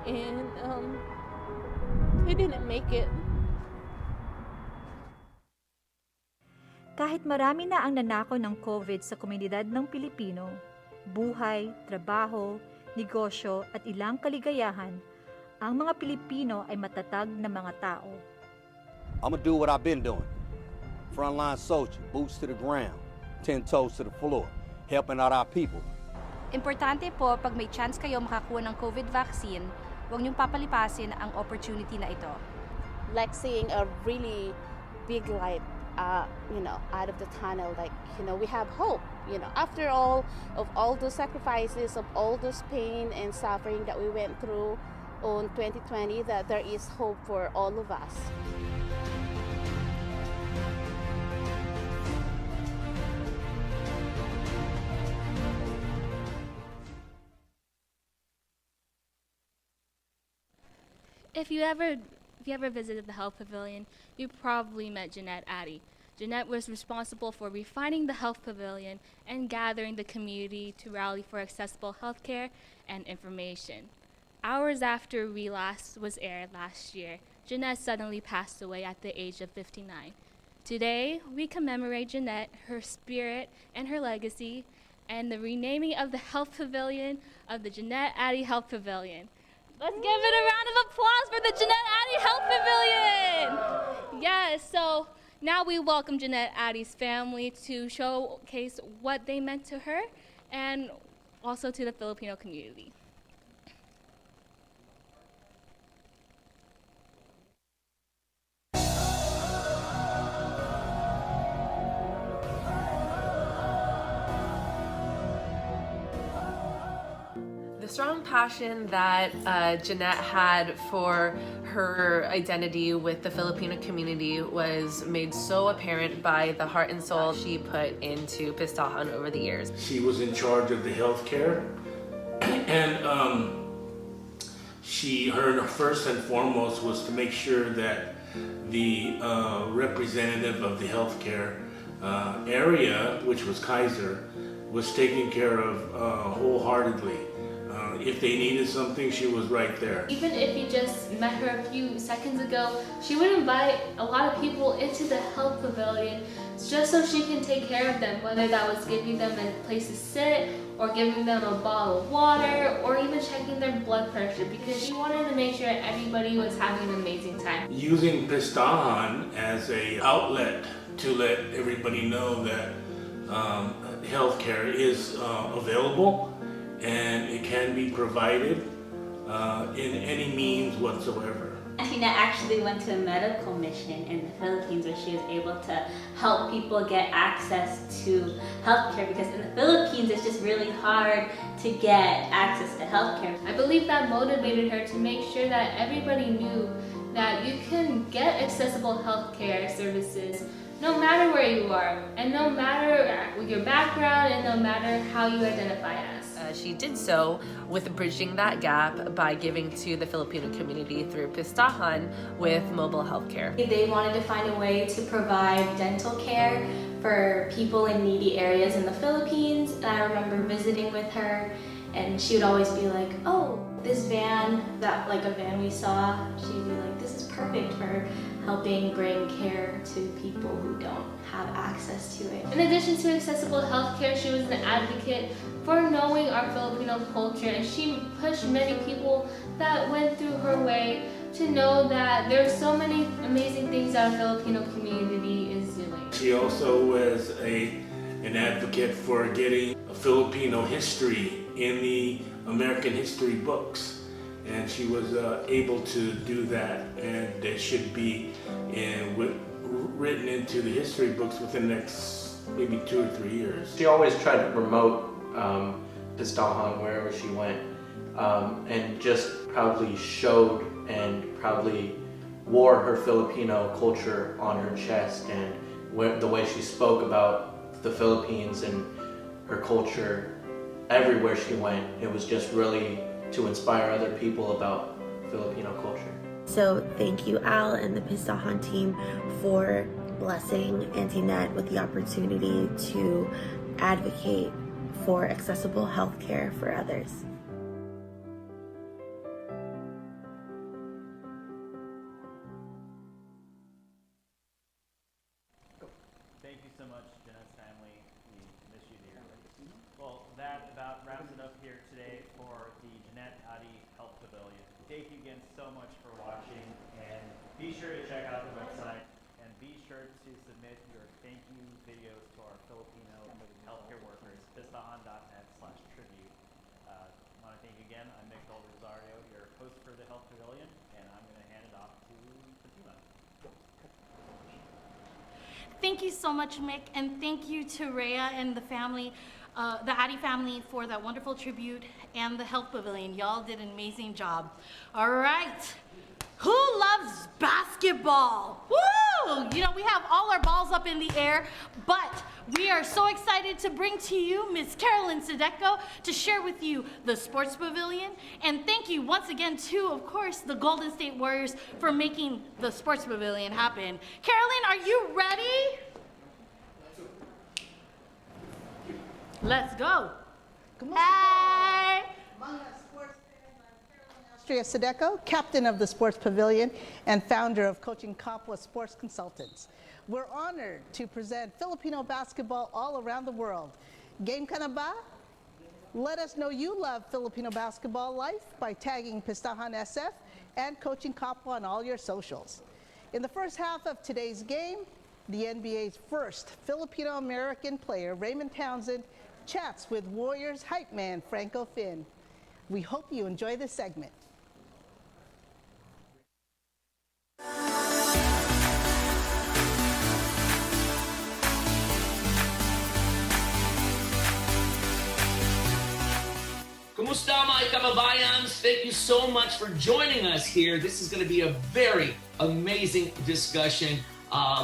And he didn't make it. Kahit marami na ang nanakaw ng COVID sa komunidad ng Pilipino, buhay, trabaho, negosyo at ilang kaligayahan, ang mga Pilipino ay matatag na mga tao. I'm gonna do what I've been doing. Frontline soldier, boots to the ground, 10 toes to the floor, helping out our people. Importante po pag may chance kayo makakuha ng COVID vaccine, huwag niyong papalipasin ang opportunity na ito. Like seeing a really big light, out of the tunnel. Like, we have hope. After all of all those sacrifices, of all those pain and suffering that we went through on 2020, that there is hope for all of us. If you ever visited the Health Pavilion, you probably met Jeanette Addy. Jeanette was responsible for refining the Health Pavilion and gathering the community to rally for accessible healthcare and information. Hours after Relast was aired last year, Jeanette suddenly passed away at the age of 59. Today, we commemorate Jeanette, her spirit, and her legacy, and the renaming of the Health Pavilion of the Jeanette Addy Health Pavilion. Let's give it a round of applause for the Jeanette Addy Health Pavilion. Yes, so now we welcome Jeanette Addy's family to showcase what they meant to her and also to the Filipino community. The strong passion that Jeanette had for her identity with the Filipino community was made so apparent by the heart and soul she put into Pistahan over the years. She was in charge of the healthcare, and her first and foremost was to make sure that the representative of the healthcare area, which was Kaiser, was taken care of wholeheartedly. If they needed something, she was right there. Even if you just met her a few seconds ago, she would invite a lot of people into the health pavilion just so she can take care of them, whether that was giving them a place to sit or giving them a bottle of water or even checking their blood pressure, because she wanted to make sure everybody was having an amazing time. Using Pistahan as an outlet to let everybody know that healthcare is available and it can be provided in any means whatsoever. Tina actually went to a medical mission in the Philippines where she was able to help people get access to healthcare, because in the Philippines it's just really hard to get access to healthcare. I believe that motivated her to make sure that everybody knew that you can get accessible healthcare services no matter where you are, and no matter your background, and no matter how you identify as. She did so with bridging that gap by giving to the Filipino community through Pistahan with mobile healthcare. They wanted to find a way to provide dental care for people in needy areas in the Philippines, and I remember visiting with her, and she would always be like, oh, this van, like a van we saw, she'd be like, this is perfect for helping bring care to people who don't have access to it. In addition to accessible healthcare, she was an advocate for knowing our Filipino culture, and she pushed many people that went through her way to know that there are so many amazing things that our Filipino community is doing. She also was an advocate for getting a Filipino history in the American history books, and she was able to do that, and it should be written into the history books within the next maybe 2 or 3 years. She always tried to promote Pistahan wherever she went, and just proudly showed and proudly wore her Filipino culture on her chest, and the way she spoke about the Philippines and her culture everywhere she went, it was just really to inspire other people about Filipino culture. So thank you, Al and the Pistahan team, for blessing Auntie Nat with the opportunity to advocate for accessible healthcare for others. Thank you so much, Jeanette's family. We miss you dearly. Well, that about wraps it up here today for the Jeanette Addy Health Pavilion. Thank you again so much for watching, and be sure to check out the website, and be sure to submit your thank you videos to our Filipino healthcare workers, pistahan.net/tribute. I want to thank you again. I'm Michael Rosario, your host for the Health Pavilion, and I'm going to hand it off to Fatima. Thank you so much, Mick, and thank you to Reya and the family, the Addy family, for that wonderful tribute, and the Health Pavilion. Y'all did an amazing job. All right, who loves basketball? Woo! You know, we have all our balls up in the air, but we are so excited to bring to you Miss Carolyn Sedeco to share with you the Sports Pavilion. And thank you once again to, of course, the Golden State Warriors for making the Sports Pavilion happen. Carolyn, are you ready? Let's go. Hey! Astria Sedeco, captain of the Sports Pavilion and founder of Coaching Kapwa Sports Consultants. We're honored to present Filipino basketball all around the world. Game ka na ba? Let us know you love Filipino basketball life by tagging Pistahan SF and Coaching Kapwa on all your socials. In the first half of today's game, the NBA's first Filipino-American player, Raymond Townsend, chats with Warriors hype man Franco Finn. We hope you enjoy this segment. Kumusta mga kababayans? Thank you so much for joining us here. This is going to be a very amazing discussion.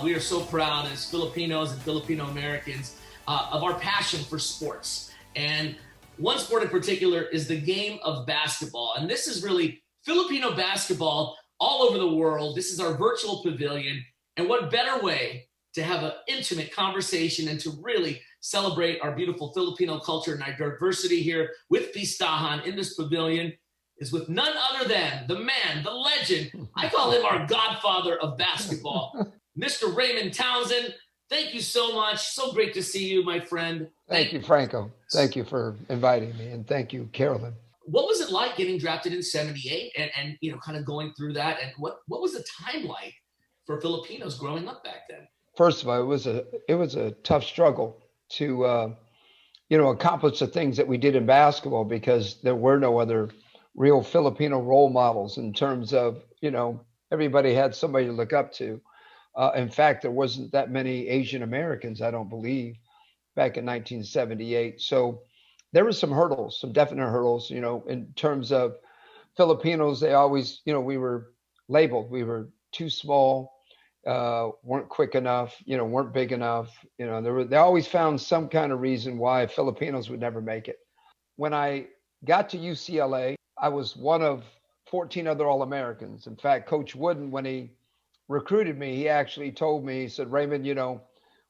We are so proud as Filipinos and Filipino Americans of our passion for sports. And one sport in particular is the game of basketball. And this is really Filipino basketball all over the world. This is our virtual pavilion. And what better way to have an intimate conversation and to really celebrate our beautiful Filipino culture and our diversity here with Pistahan in this pavilion is with none other than the man, the legend. I call him our godfather of basketball, Mr. Raymond Townsend. Thank you so much. So great to see you, my friend. Thank you, Franco. Thank you for inviting me, and thank you, Carolyn. What was it like getting drafted in '78 and kind of going through that? And what was the time like for Filipinos growing up back then? First of all, it was a tough struggle to accomplish the things that we did in basketball, because there were no other real Filipino role models in terms of, everybody had somebody to look up to. In fact, there wasn't that many Asian Americans, I don't believe, back in 1978. So there were some hurdles, some definite hurdles, in terms of Filipinos. They always, we were labeled, we were too small, weren't quick enough, weren't big enough. They always found some kind of reason why Filipinos would never make it. When I got to UCLA, I was one of 14 other All-Americans. In fact, Coach Wooden, when he recruited me, he actually told me, he said, Raymond,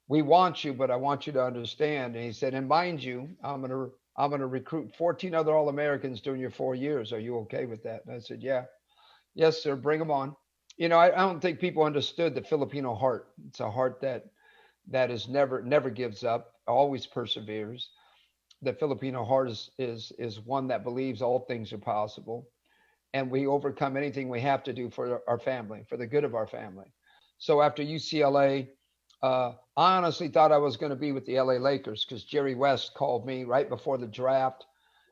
we want you, but I want you to understand. And he said, and mind you, I'm gonna recruit 14 other All-Americans during your 4 years. Are you okay with that? And I said, yeah. Yes, sir, bring them on. I don't think people understood the Filipino heart. It's a heart that is never gives up, always perseveres. The Filipino heart is one that believes all things are possible, and we overcome anything we have to do for our family, for the good of our family. So after UCLA, I honestly thought I was going to be with the LA Lakers, because Jerry West called me right before the draft.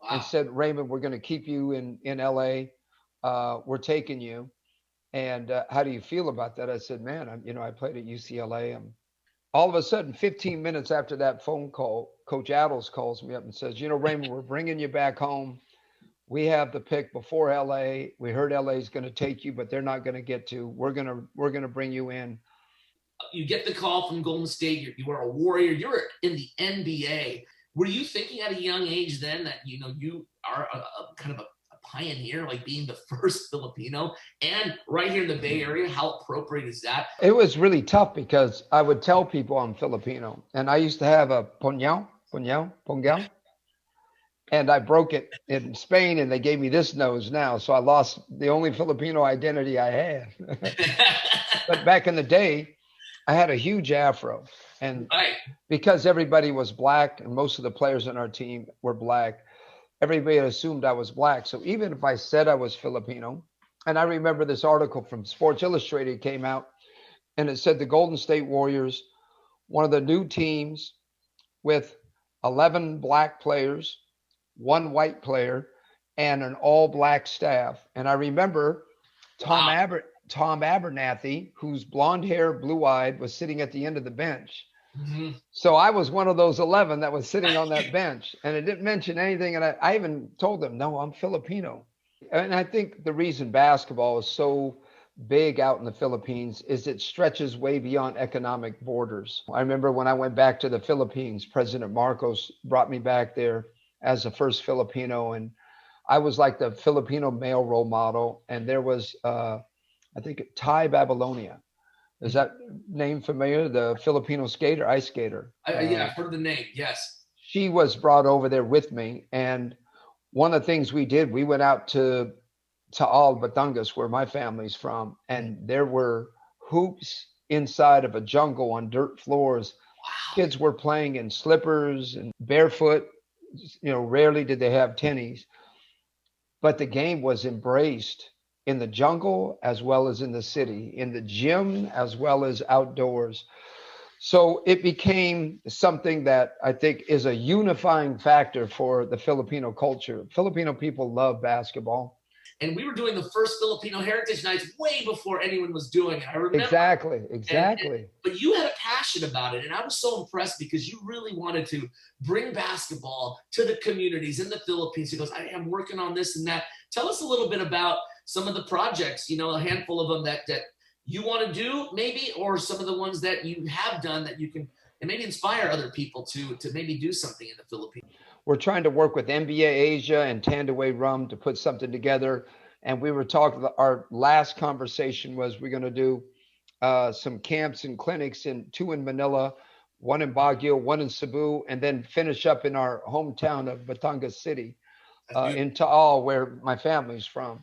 Wow. And said, Raymond, we're going to keep you in LA. We're taking you. And how do you feel about that? I said, man, I played at UCLA. All of a sudden, 15 minutes after that phone call, Coach Adles calls me up and says, Raymond, we're bringing you back home. We have the pick before LA. We heard LA is going to take you, but they're not going to get to. We're going to bring you in. You get the call from Golden State. You were a Warrior. You're in the NBA. Were you thinking at a young age then that you are a kind of a pioneer, like being the first Filipino, and right here in the Bay Area? How appropriate is that? It was really tough, because I would tell people I'm Filipino, and I used to have a pongyao, and I broke it in Spain, and they gave me this nose now, so I lost the only Filipino identity I had. But back in the day, I had a huge afro, and because everybody was black, and most of the players on our team were black, everybody assumed I was black. So even if I said I was Filipino, and I remember this article from Sports Illustrated came out, and it said the Golden State Warriors, one of the new teams with 11 black players, 1 white player, and an all-black staff. And I remember Tom Abernathy, who's blonde hair, blue-eyed, was sitting at the end of the bench. Mm-hmm. So I was one of those 11 that was sitting on that bench, and it didn't mention anything. And I even told them, no, I'm Filipino. And I think the reason basketball is so big out in the Philippines is it stretches way beyond economic borders. I remember when I went back to the Philippines, President Marcos brought me back there as the first Filipino, and I was like the Filipino male role model. And there was, I think, Ty Babylonia. Is that name familiar? The Filipino skater, ice skater. Yeah, I've heard the name, yes. She was brought over there with me. And one of the things we did, we went out to Taal, Batangas, where my family's from. And there were hoops inside of a jungle on dirt floors. Wow. Kids were playing in slippers and barefoot, rarely did they have tennies, but the game was embraced in the jungle as well as in the city, in the gym as well as outdoors. So it became something that I think is a unifying factor for the Filipino culture. Filipino people love basketball. And we were doing the first Filipino Heritage Nights way before anyone was doing it. I remember. Exactly. But you had a passion about it, and I was so impressed because you really wanted to bring basketball to the communities in the Philippines. He goes, I am working on this and that. Tell us a little bit about some of the projects, a handful of them that you want to do maybe, or some of the ones that you have done that you can and maybe inspire other people to maybe do something in the Philippines. We're trying to work with NBA Asia and Tandaway Rum to put something together. And we were talking, our last conversation was we're going to do some camps and clinics, two in Manila, one in Baguio, one in Cebu, and then finish up in our hometown of Batangas City, in Taal, where my family's from.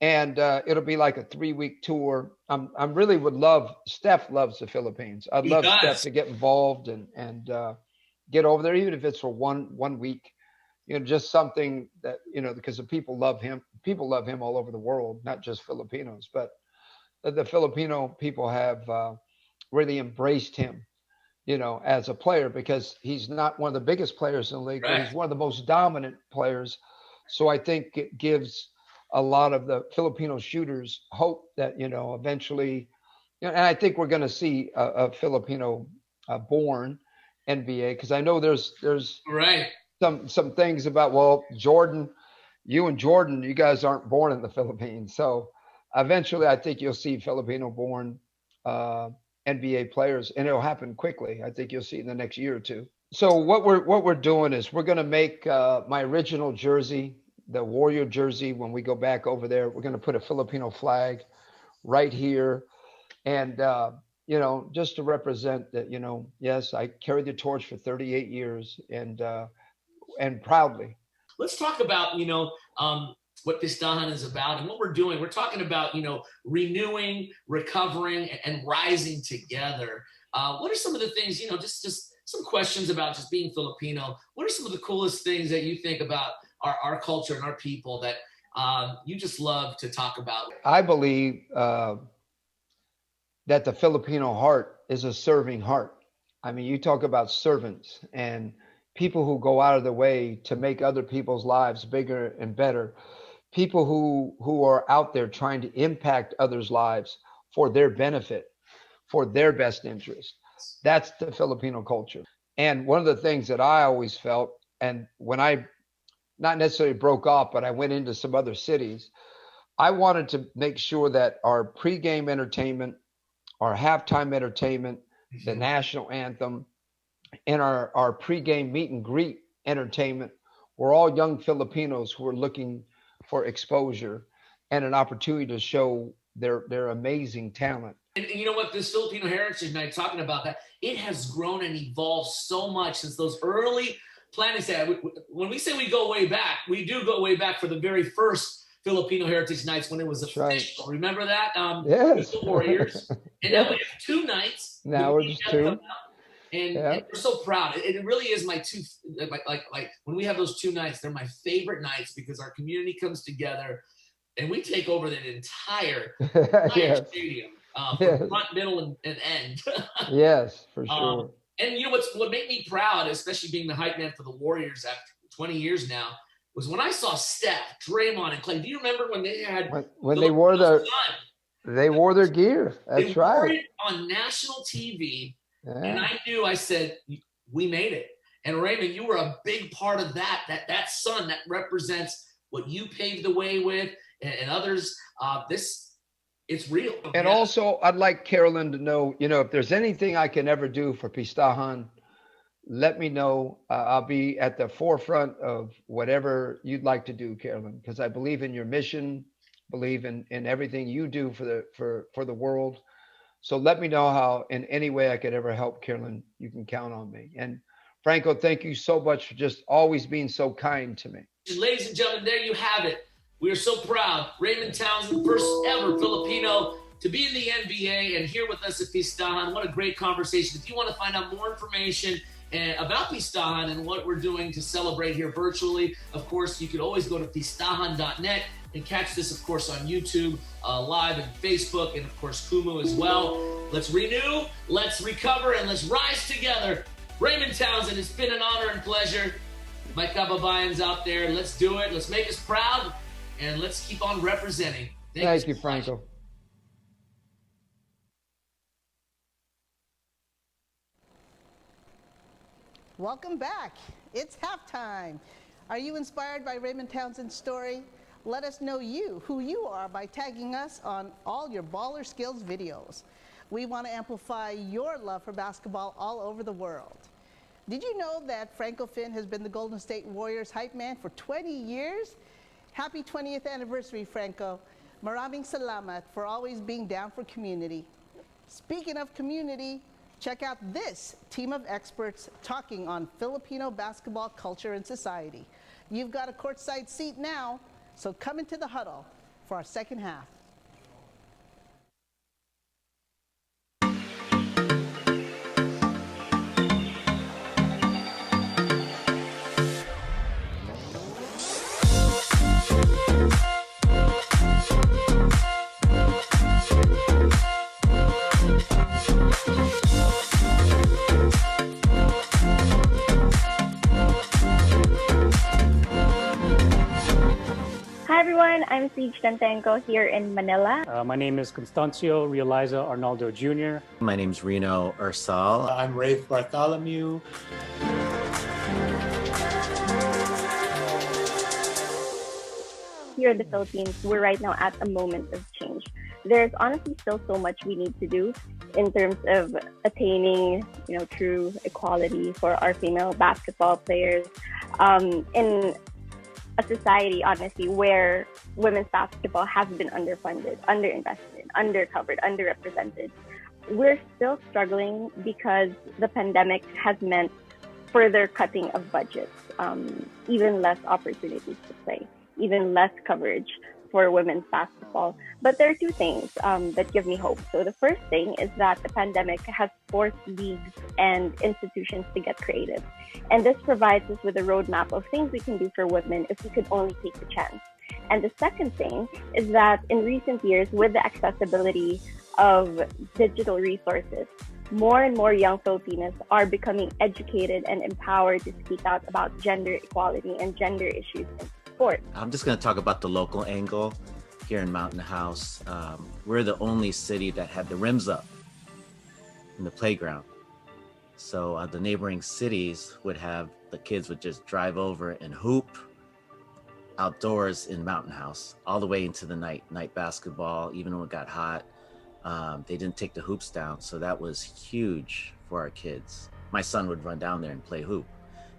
And it'll be like a 3-week tour. I really would love, Steph loves the Philippines. I'd love Steph to get involved and get over there, even if it's for one week, just something that, because the people love him. People love him all over the world, not just Filipinos, but the Filipino people have really embraced him, as a player, because he's not one of the biggest players in the league, but he's one of the most dominant players. So I think it gives a lot of the Filipino shooters hope that, eventually, and I think we're going to see a Filipino born NBA, because I know there's some things about, Jordan, you guys aren't born in the Philippines. So eventually I think you'll see Filipino born NBA players, and it'll happen quickly. I think you'll see in the next year or two. So what we're doing is we're going to make my original jersey, the Warrior jersey. When we go back over there, we're going to put a Filipino flag right here. And, just to represent that, yes, I carried the torch for 38 years and proudly. Let's talk about, what Pistahan is about and what we're doing. We're talking about, renewing, recovering, and rising together. What are some of the things, just some questions about just being Filipino? What are some of the coolest things that you think about our culture and our people that you just love to talk about? I believe that the Filipino heart is a serving heart. I mean, you talk about servants and people who go out of their way to make other people's lives bigger and better. People who are out there trying to impact others' lives for their benefit, for their best interest. That's the Filipino culture. And one of the things that I always felt, and when I not necessarily broke off, but I went into some other cities, I wanted to make sure that our pregame entertainment, our halftime entertainment, the national anthem, and our pregame meet and greet entertainment were all young Filipinos who were looking for exposure and an opportunity to show their amazing talent. And you know what, this Filipino Heritage Night, talking about that, it has grown and evolved so much since those early plannings. When we say we go way back, we do go way back for the very first Filipino Heritage Nights when it was official. Right. Remember that? Yes. The Warriors. And now we have 2 nights. Now we're just 2. And we're so proud. It really is my two, like when we have those 2 nights, they're my favorite nights because our community comes together and we take over the entire stadium, from front, middle, and end. Yes, for sure. And what made me proud, especially being the hype man for the Warriors after 20 years now, was when I saw Steph, Draymond, and Clay. Do you remember when they had when they wore their gear? That's they right. wore it on national TV. Yeah. And I said, we made it. And Raymond, you were a big part of that sun that represents what you paved the way with and others. It's real. And also, I'd like Carolyn to know, if there's anything I can ever do for Pistahan, let me know. I'll be at the forefront of whatever you'd like to do, Carolyn, because I believe in your mission, believe in everything you do for the world. So let me know how in any way I could ever help, Carolyn. You can count on me. And Franco, thank you so much for just always being so kind to me. Ladies and gentlemen, there you have it. We are so proud. Raymond Townsend, first ever Filipino to be in the NBA and here with us at Pistahan. What a great conversation. If you want to find out more information about Pistahan and what we're doing to celebrate here virtually. Of course, you could always go to pistahan.net and catch this, of course, on YouTube, live and Facebook, and of course, Kumu as well. Let's renew, let's recover, and let's rise together. Raymond Townsend, it's been an honor and pleasure. My kababayans out there, let's do it. Let's make us proud, and let's keep on representing. Thank you, Franco. Welcome back. It's halftime. Are you inspired by Raymond Townsend's story? Let us know who you are by tagging us on all your Baller Skills videos. We want to amplify your love for basketball all over the world. Did you know that Franco Finn has been the Golden State Warriors hype man for 20 years? Happy 20th anniversary, Franco. Maraming salamat for always being down for community. Speaking of community, check out this team of experts talking on Filipino basketball culture and society. You've got a courtside seat now, so come into the huddle for our second half. Hi everyone, I'm Siege Tantenko here in Manila. My name is Constancio Realiza Arnaldo Jr. My name's Reno Ursal. I'm Rafe Bartholomew. Here in the Philippines, we're right now at a moment of change. There's honestly still so much we need to do in terms of attaining, true equality for our female basketball players in a society, honestly, where women's basketball has been underfunded, underinvested, undercovered, underrepresented. We're still struggling because the pandemic has meant further cutting of budgets, even less opportunities to play, even less coverage for women's basketball. But there are two things that give me hope. So the first thing is that the pandemic has forced leagues and institutions to get creative. And this provides us with a roadmap of things we can do for women if we could only take the chance. And the second thing is that in recent years, with the accessibility of digital resources, more and more young Filipinos are becoming educated and empowered to speak out about gender equality and gender issues in sport. I'm just going to talk about the local angle here in Mountain House. We're the only city that had the rims up in the playground. So the neighboring cities would have, the kids would just drive over and hoop outdoors in Mountain House all the way into the night basketball, even when it got hot. They didn't take the hoops down. So that was huge for our kids. My son would run down there and play hoop,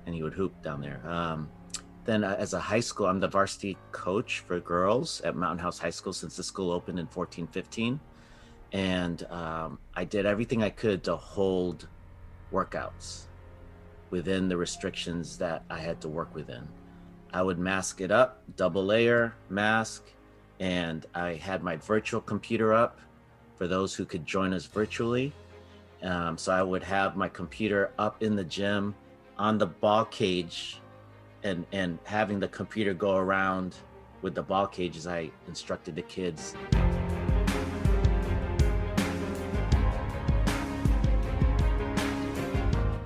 and he would hoop down there. Then as a high school, I'm the varsity coach for girls at Mountain House High School since the school opened in 14-15. And I did everything I could to hold workouts within the restrictions that I had to work within. I would mask it up, double layer mask, and I had my virtual computer up for those who could join us virtually. So I would have my computer up in the gym on the ball cage and having the computer go around with the ball cage as I instructed the kids.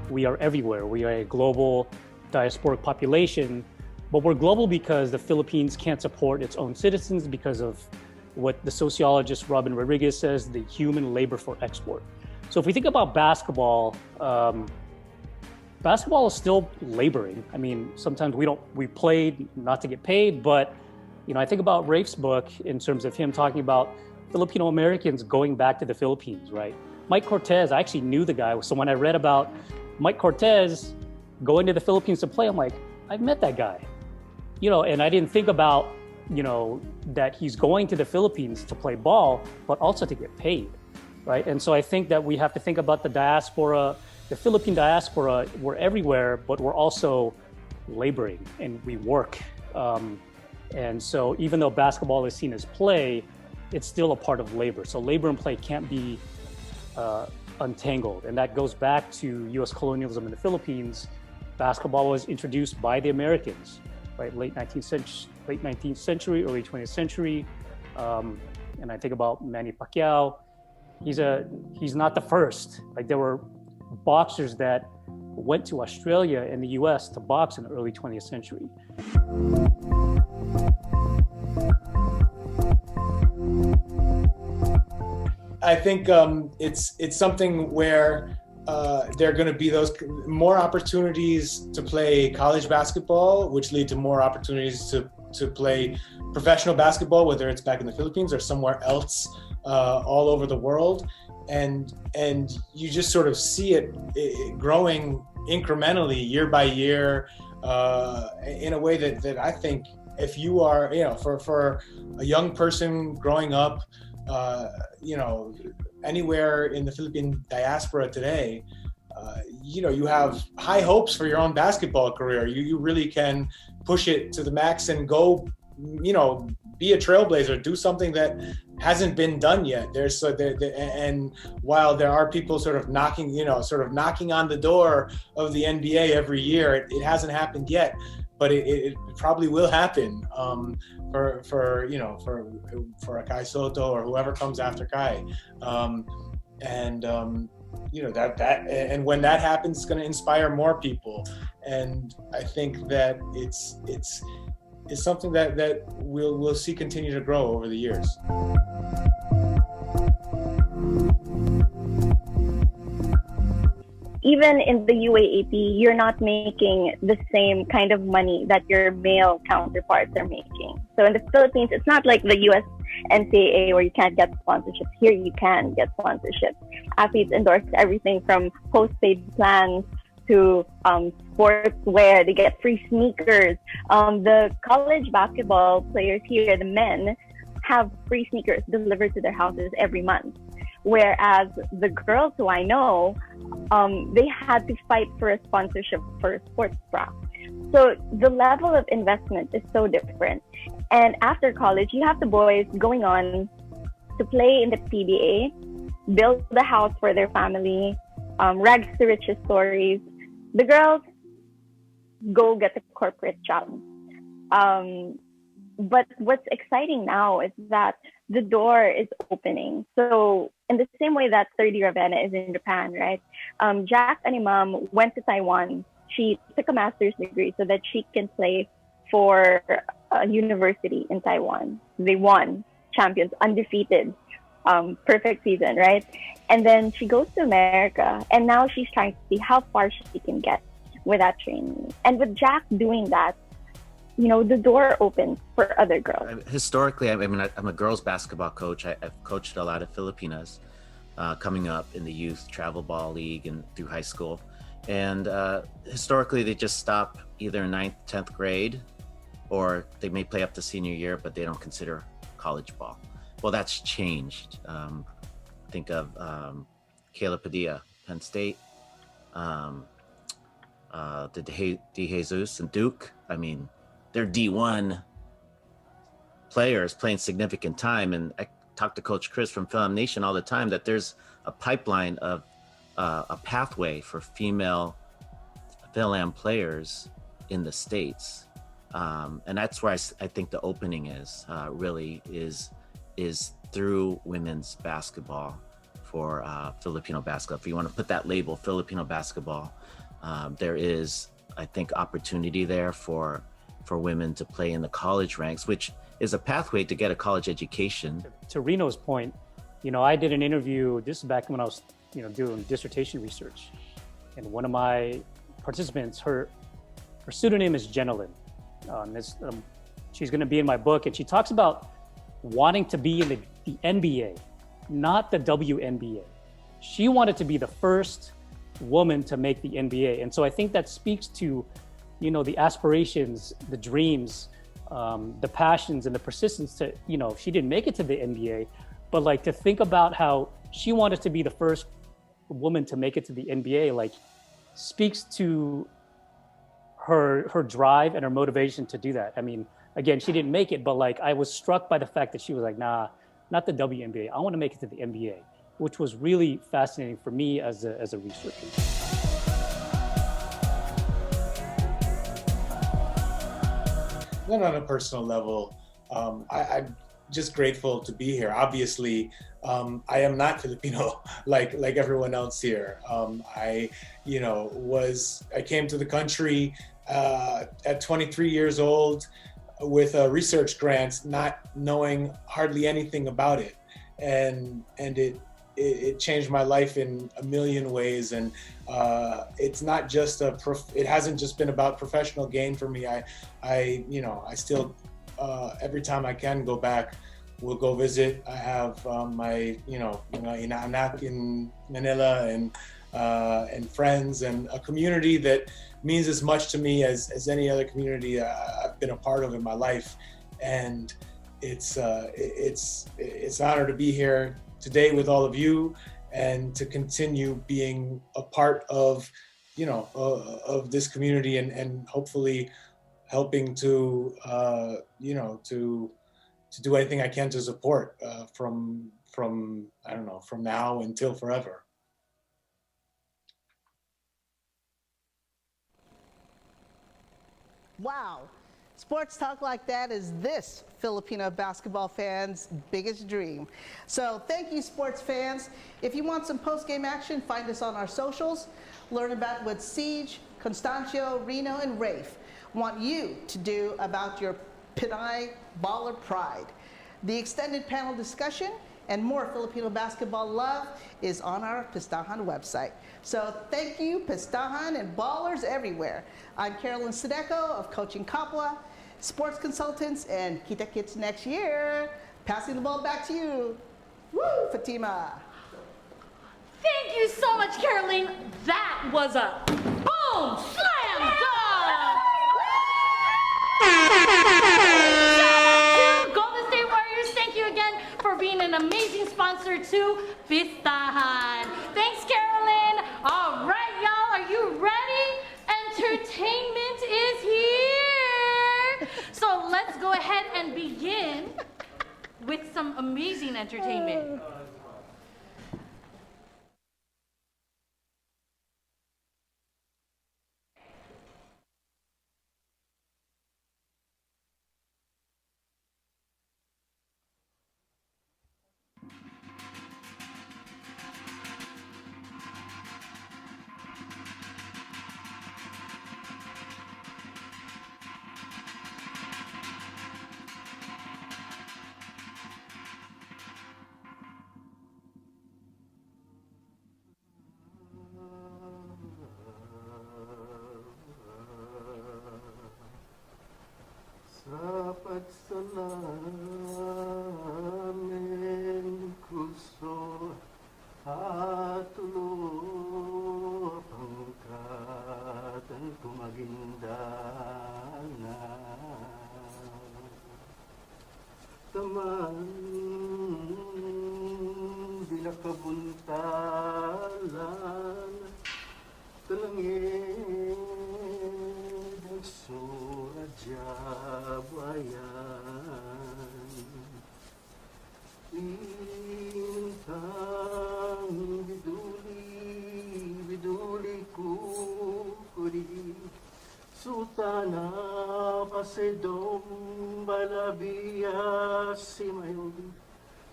We are everywhere. We are a global diasporic population, but we're global because the Philippines can't support its own citizens because of what the sociologist Robin Rodriguez says, the human labor for export. So if we think about basketball, basketball is still laboring. I mean, sometimes we played not to get paid, but I think about Rafe's book in terms of him talking about Filipino Americans going back to the Philippines, right? Mike Cortez, I actually knew the guy. So when I read about Mike Cortez going to the Philippines to play, I'm like, I've met that guy. And I didn't think about, that he's going to the Philippines to play ball, but also to get paid, right? And so I think that we have to think about the diaspora, the Philippine diaspora. We're everywhere, but we're also laboring and we work. And so even though basketball is seen as play, it's still a part of labor. So labor and play can't be untangled. And that goes back to US colonialism in the Philippines. Basketball was introduced by the Americans, right? Late 19th century, early 20th century. And I think about Manny Pacquiao. He's not the first. Like, there were boxers that went to Australia and the US to box in the early 20th century. I think it's something where there are going to be those more opportunities to play college basketball, which lead to more opportunities to play professional basketball, whether it's back in the Philippines or somewhere else all over the world. And you just sort of see it growing incrementally year by year in a way that I think if you are, for a young person growing up, anywhere in the Philippine diaspora today, you have high hopes for your own basketball career. You really can push it to the max and go, be a trailblazer, do something that hasn't been done yet. And while there are people sort of knocking on the door of the NBA every year, it hasn't happened yet, but it probably will happen for a Kai Soto or whoever comes after Kai. And when that happens, it's going to inspire more people. And I think that it's something that we'll see continue to grow over the years. Even in the UAAP, you're not making the same kind of money that your male counterparts are making. So in the Philippines, it's not like the US NCAA where you can't get sponsorships. Here you can get sponsorships. Athletes endorse everything from postpaid plans to sportswear. They get free sneakers. The college basketball players here, the men, have free sneakers delivered to their houses every month. Whereas the girls who I know, they had to fight for a sponsorship for a sports bra. So the level of investment is so different. And after college, you have the boys going on to play in the PBA, build the house for their family, rags to riches stories. The girls go get a corporate job. But what's exciting now is that the door is opening. So in the same way that Third Year Ravenna is in Japan, right? Jack and Imam went to Taiwan. She took a master's degree so that she can play for a university in Taiwan. They won, champions, undefeated, perfect season, right? And then she goes to America, and now she's trying to see how far she can get with that training. And with Jack doing that, the door opens for other girls. Historically, I'm a girls basketball coach. I've coached a lot of Filipinas coming up in the youth travel ball league and through high school. And historically, they just stop either in 9th, 10th grade, or they may play up to senior year, but they don't consider college ball. Well, that's changed. Think of Kayla Padilla, Penn State, De Jesus and Duke. I mean, they're D1 players playing significant time. And I talk to Coach Chris from Film Nation all the time that there's a pipeline of a pathway for female Phil-Am players in the States. And that's where I think the opening is through women's basketball for Filipino basketball. If you want to put that label, Filipino basketball, there is, I think, opportunity there for women to play in the college ranks, which is a pathway to get a college education. To Reno's point, I did an interview, this is back when I was, doing dissertation research. And one of my participants, her pseudonym is Jenna Lynn. She's going to be in my book, and she talks about wanting to be in the NBA, not the WNBA. She wanted to be the first woman to make the NBA. And so I think that speaks to, the aspirations, the dreams, the passions and the persistence to, she didn't make it to the NBA, but like to think about how she wanted to be the first woman to make it to the NBA, speaks to her drive and her motivation to do that. I mean, again, she didn't make it, but I was struck by the fact that she was like, nah, not the WNBA. I want to make it to the NBA. which was really fascinating for me as a researcher. Then on a personal level, I'm just grateful to be here. Obviously, I am not Filipino like everyone else here. I came to the country at 23 years old with a research grant, not knowing hardly anything about it, and it changed my life in a million ways. And it's not just it hasn't just been about professional gain for me. I still every time I can go back, we'll go visit. I have my inaanak in Manila and friends and a community that means as much to me as any other community I've been a part of in my life. And it's an honor to be here today with all of you and to continue being a part of of this community and hopefully helping to to do anything I can to support from I don't know, from now until forever. Wow. Sports talk like that is this Filipino basketball fans' biggest dream. So thank you, sports fans. If you want some post-game action, find us on our socials. Learn about what Siege, Constancio, Reno, and Rafe want you to do about your Pinay baller pride. The extended panel discussion and more Filipino basketball love is on our Pistahan website. So thank you, Pistahan and ballers everywhere. I'm Carolyn Sideco of Coaching Kapwa, Sports Consultants, and Kita Kits next year. Passing the ball back to you. Woo, Fatima. Thank you so much, Caroline. That was a boom, slam dunk. Shout out to Golden State Warriors. Thank you again for being an amazing sponsor to Pistahan. Thanks, Caroline. All right, y'all, are you ready? Entertainment is here. So let's go ahead and begin with some amazing entertainment. Sapat salamin kuso hatulo pangkatan tumagindana taman binakabuntalan talangin ang surajabayan intang biduli kukuri sultana pasedom balabia simayon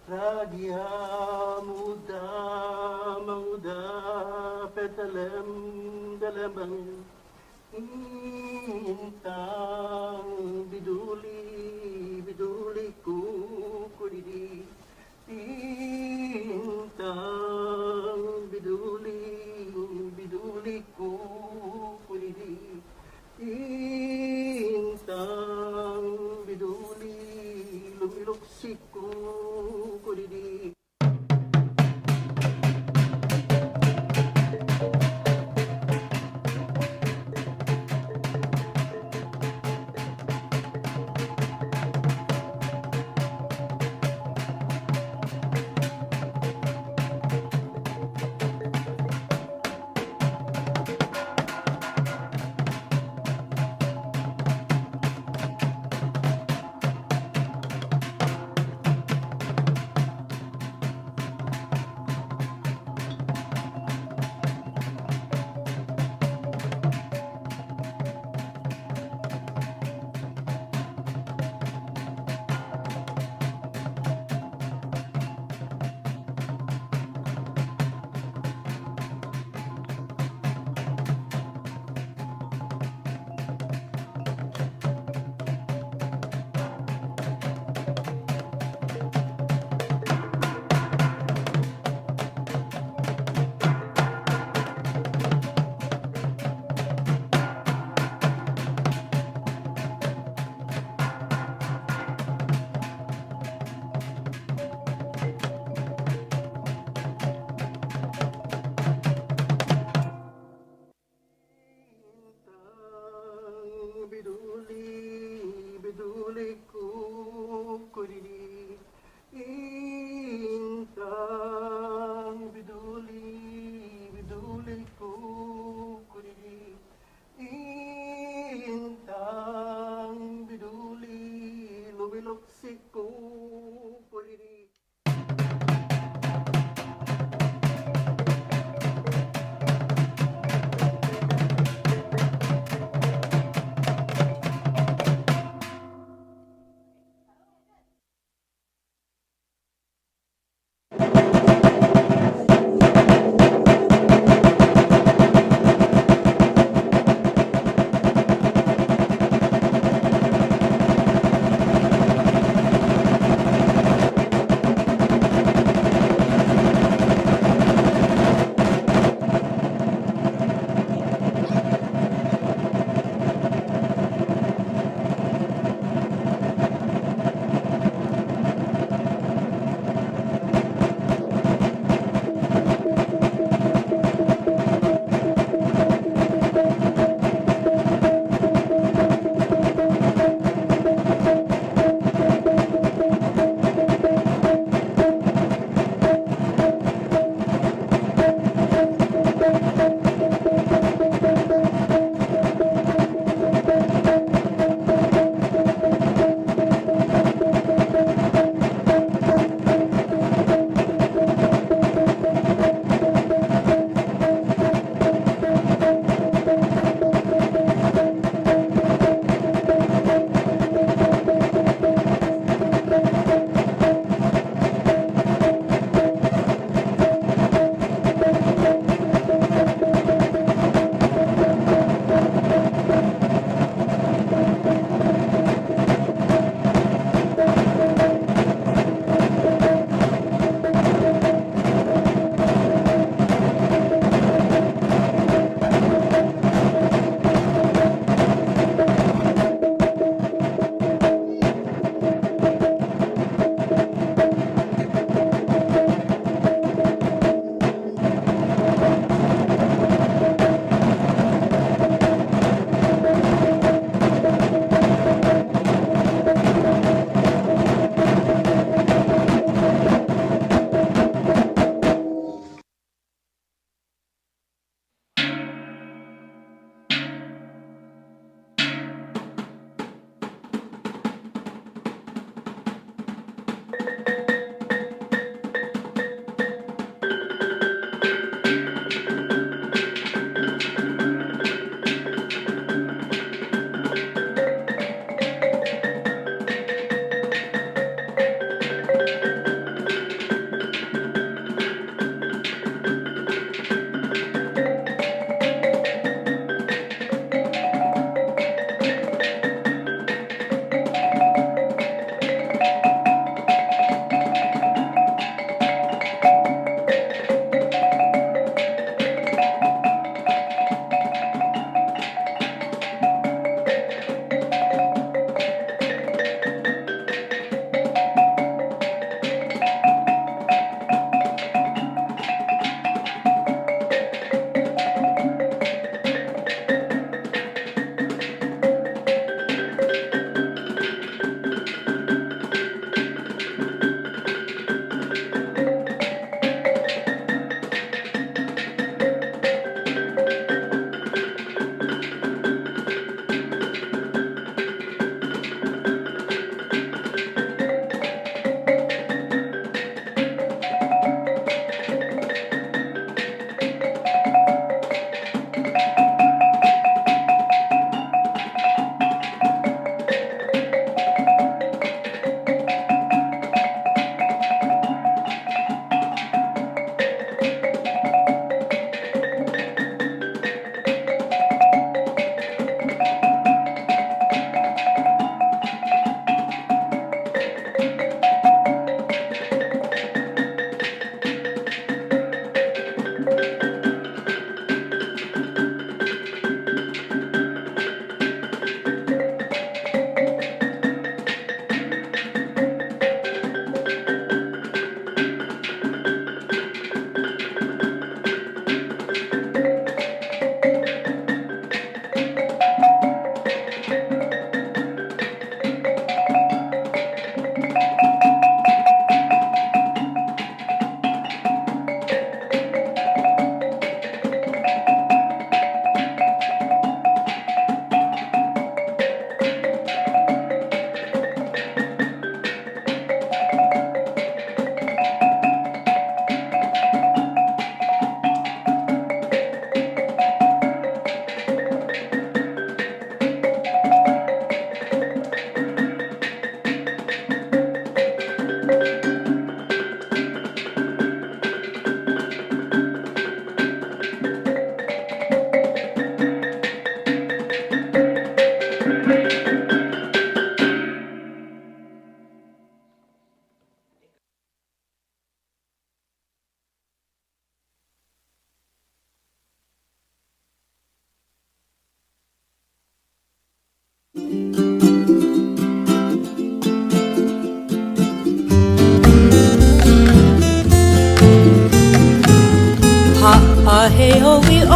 ragia muda petalem dalembang intang biduli kukuri intang biduli kukuri intang biduli lumiluksik kukuri.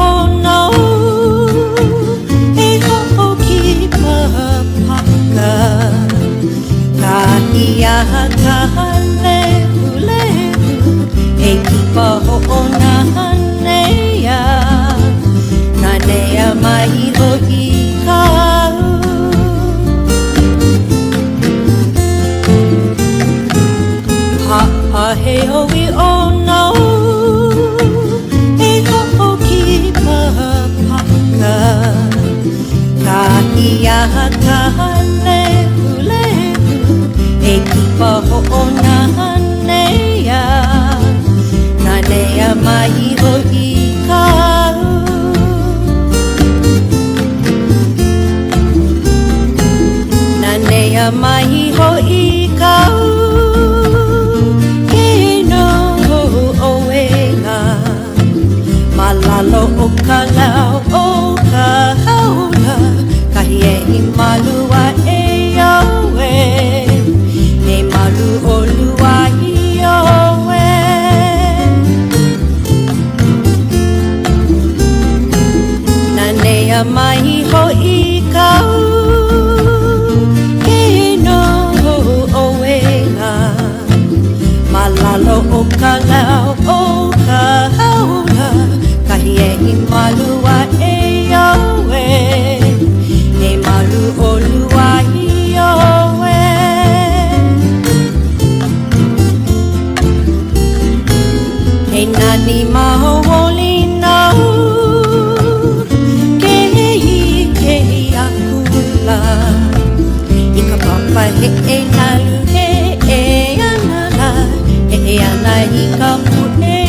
o no e ho ki paka ka ia ka le e ki pa o na nea na nea mai ho i ka ha he o i o no e ho ki paka ka ia ka le e ki pa o na nea na nea mai ho i ka na nea mai ho i ka ke no o wela malalo o ka lau o ka haula ka hie I malua e awe e malu o lua I awe na nea mai ho I kau ke no o wela malalo o ka lau o ka haula ka hie I malua e awe e malu o lua I awe e nani maho oli nau ke I akula I ka papa he e nalu he e anala he ana I ka pu e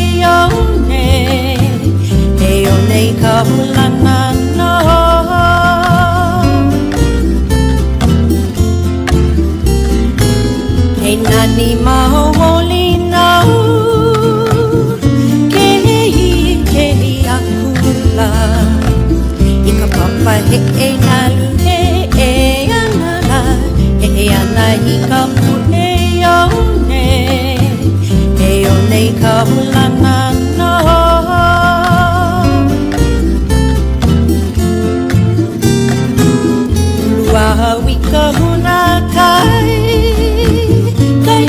one I ka hulana no e nani maho oli nau ke I akula I ka papa he e nalu he e anala he ana I ka pu e one I ka hulana no Lua wika huna kai kai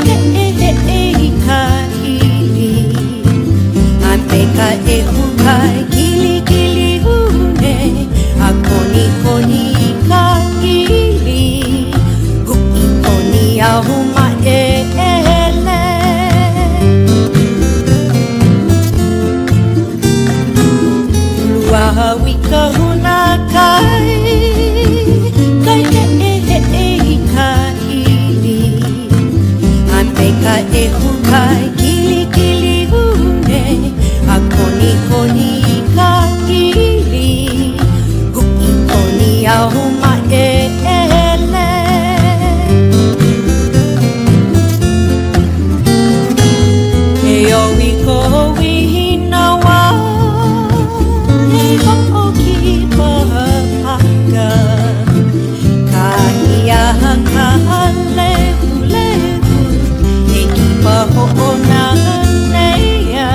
e ka hili a peka e hukai kili kili hune a koni koni ka hili hui koni a huma e ele Lua wika huna kai kai e ka hili a peka e hukai kili kili hune a koni koni ka hili hui koni a huma e ele e o I ko hina wa e ho ki paka ka ia ka le e ki pa ho o na nea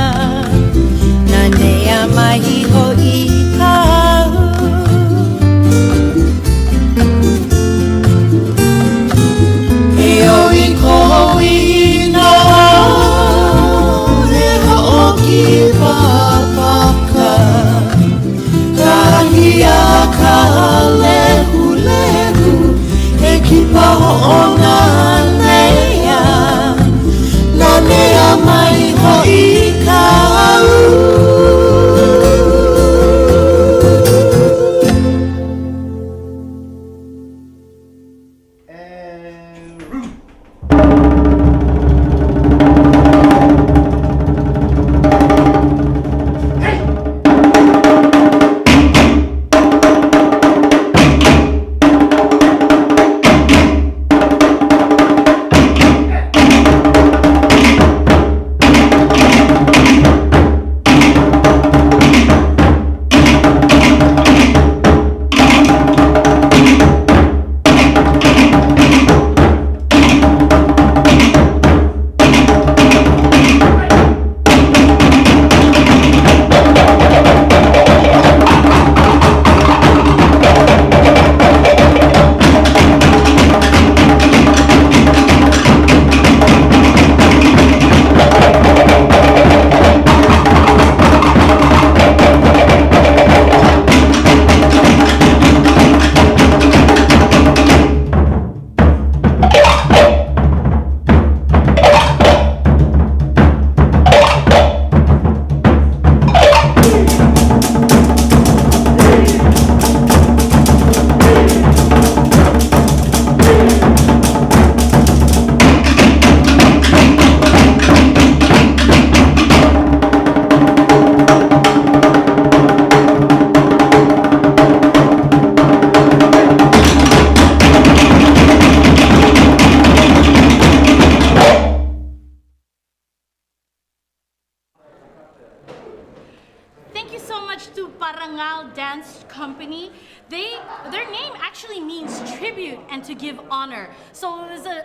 Parangal Dance Company. Their name actually means tribute and to give honor. So it was an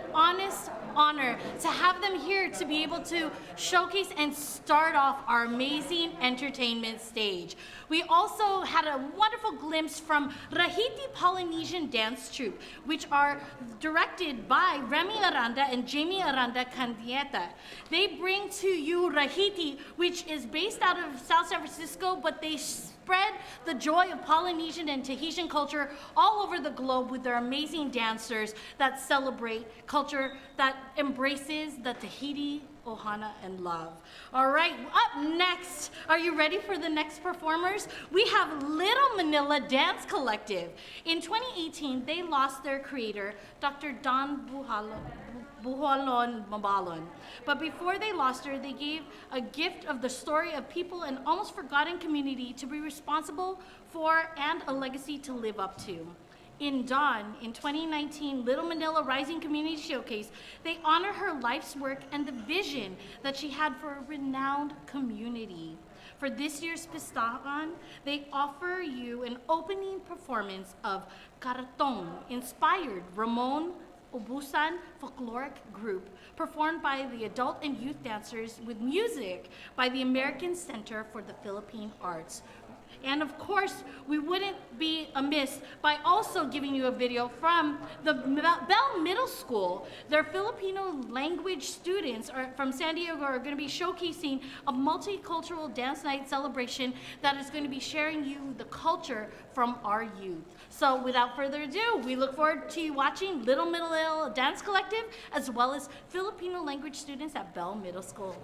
honor to have them here to be able to showcase and start off our amazing entertainment stage. We also had a wonderful glimpse from Rahiti Polynesian Dance Troupe, which are directed by Remy Aranda and Jamie Aranda Candieta. They bring to you Rahiti, which is based out of South San Francisco, but they spread the joy of Polynesian and Tahitian culture all over the globe with their amazing dancers that celebrate culture that embraces the Tahiti, Ohana, and love. All right, up next, are you ready for the next performers? We have Little Manila Dance Collective. In 2018, they lost their creator, Dr. Don Buhalon Mabalon. But before they lost her, they gave a gift of the story of people in almost forgotten community to be responsible for and a legacy to live up to. In Dawn, in 2019 Little Manila Rising Community Showcase, they honor her life's work and the vision that she had for a renowned community. For this year's Pistahan, they offer you an opening performance of Kariktan, inspired Ramon Ubusan folkloric group, performed by the adult and youth dancers with music by the American Center for the Philippine Arts. And of course, we wouldn't be amiss by also giving you a video from the Bell Middle School. Their Filipino language students from San Diego are going to be showcasing a multicultural dance night celebration that is going to be sharing you the culture from our youth. So without further ado, we look forward to you watching Little Manila Dance Collective as well as Filipino language students at Bell Middle School.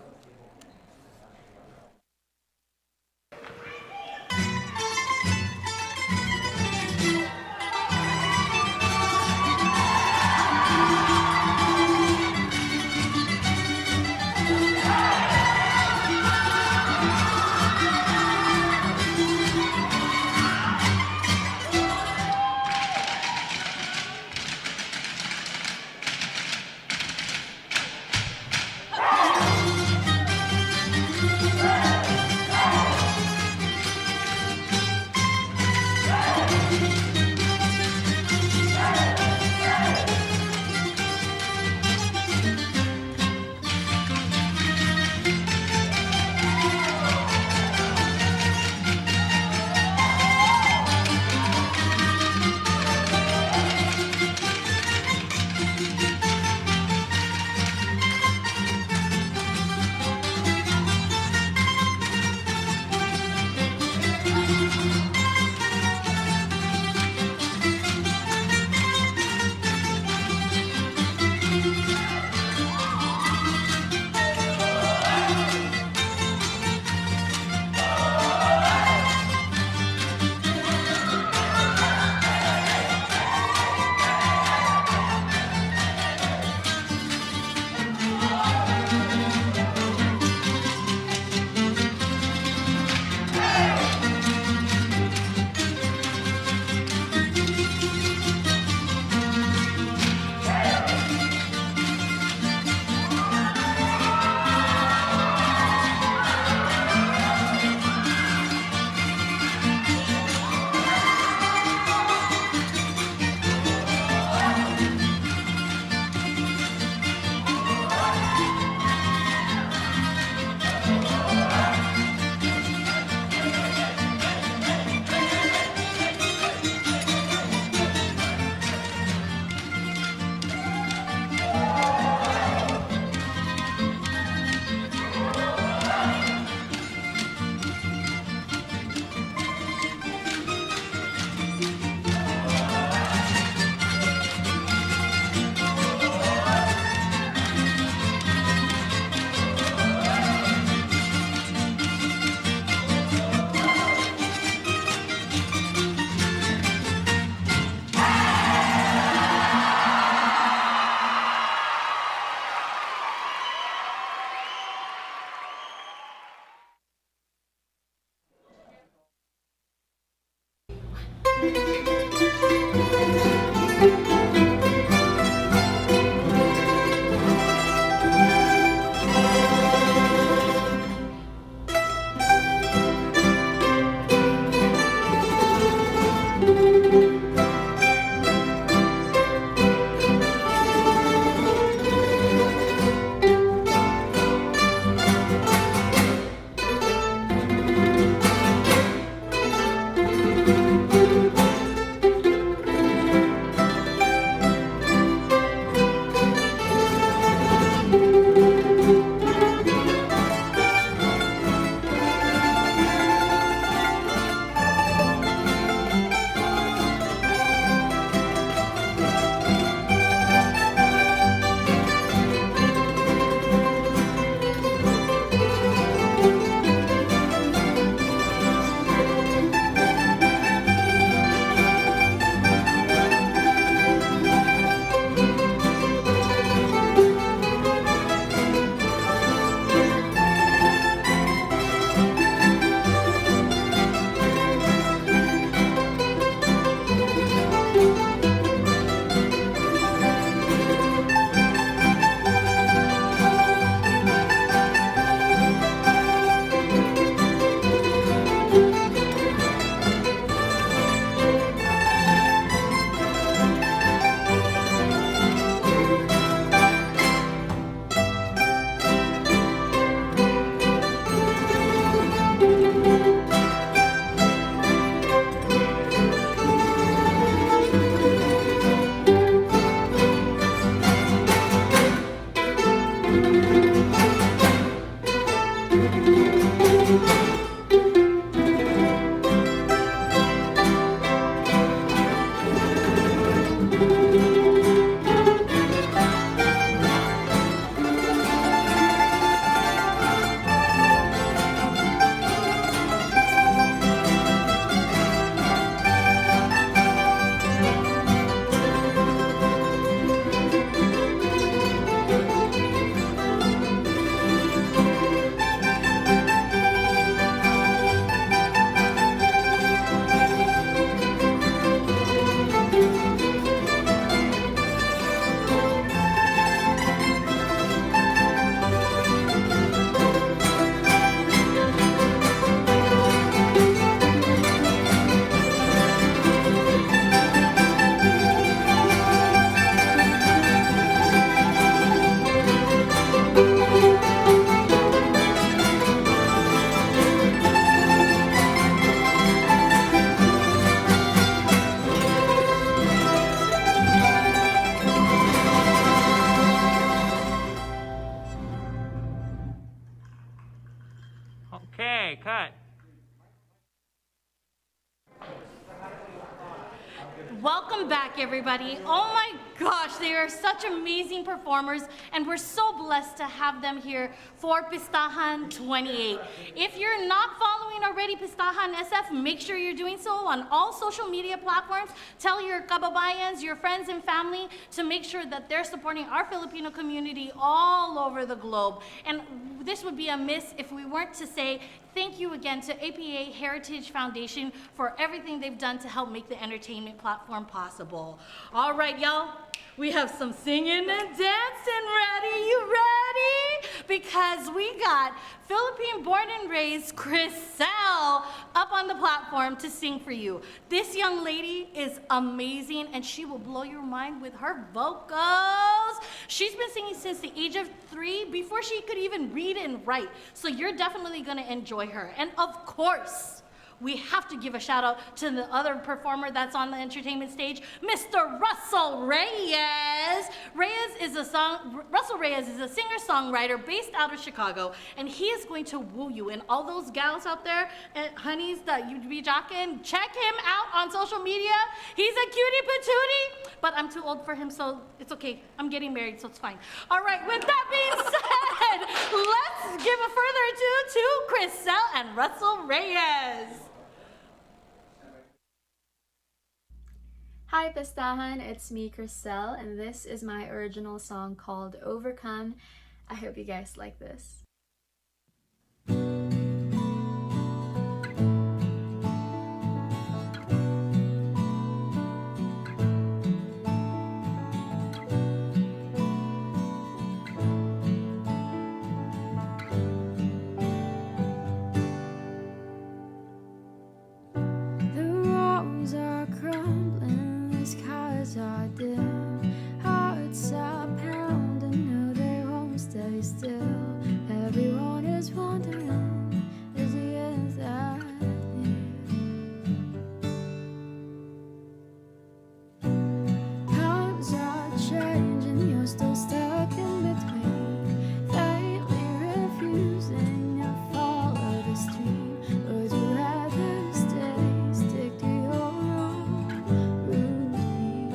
Welcome back, everybody. Oh my gosh, they are such amazing performers, and we're so blessed to have them here for Pistahan 28. If you're not following already Pistahan SF, make sure you're doing so on all social media platforms. Tell your kababayans, your friends and family to make sure that they're supporting our Filipino community all over the globe. And this would be amiss if we weren't to say thank you again to APA Heritage Foundation for everything they've done to help make the entertainment platform possible. All right, y'all, we have some singing and dancing ready. You ready? Because we got Philippine born and raised Crisel up on the platform to sing for you. This young lady is amazing, and she will blow your mind with her vocals. She's been singing since the age of 3, before she could even read and write. So you're definitely gonna enjoy her. And of course, we have to give a shout out to the other performer that's on the entertainment stage, Mr. Russell Reyes. Russell Reyes is a singer-songwriter based out of Chicago, and he is going to woo you. And all those gals out there, honeys that you'd be jocking, check him out on social media. He's a cutie patootie, but I'm too old for him, so it's okay. I'm getting married, so it's fine. All right, with that being said, let's give a further ado to Crisel and Russell Reyes. Hi Pistahan, it's me Crisel, and this is my original song called Overcome. I hope you guys like this. The walls are crumbling, the skies are dim, hearts are pounding, no they won't stay still. Everyone is wondering, is the end that near? Times are changing, you're still stuck in between, faintly refusing to follow the stream. Would you rather stick to your own routine?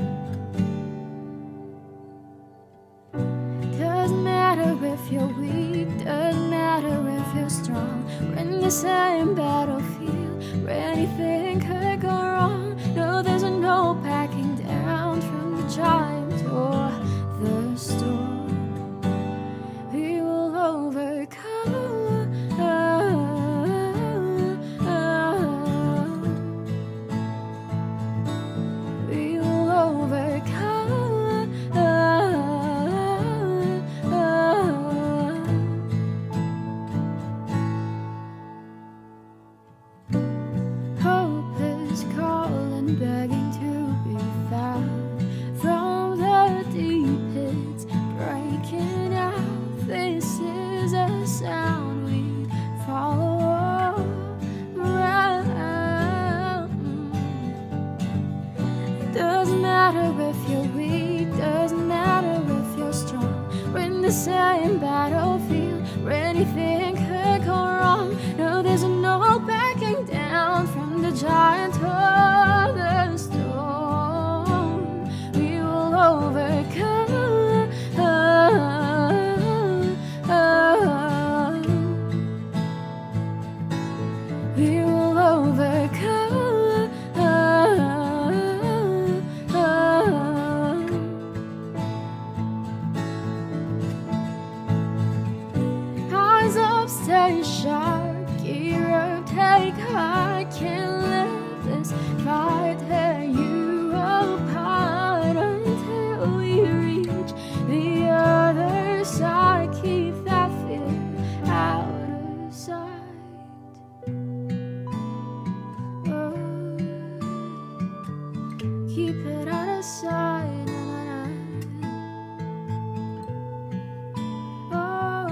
Doesn't matter if you're weak, doesn't matter if you're strong. We're in the same battlefield, where anything could go wrong. No, there's no backing down from the giant or the storm. We will overcome. We will overcome. Hope is calling, begging to be found from the deep pits, breaking out. This is a sound we follow around. Doesn't matter if you're weak, doesn't matter if you're strong. We're in the same battlefield, where anything could go wrong. No, there's no backing down from the giant or the storm. We will overcome. We will overcome. Eyes up, stay sharp, gear up, take heart. Can't let this fight tear you apart until we reach the other side. Keep that fear out of sight. Oh, keep it out of sight. Oh,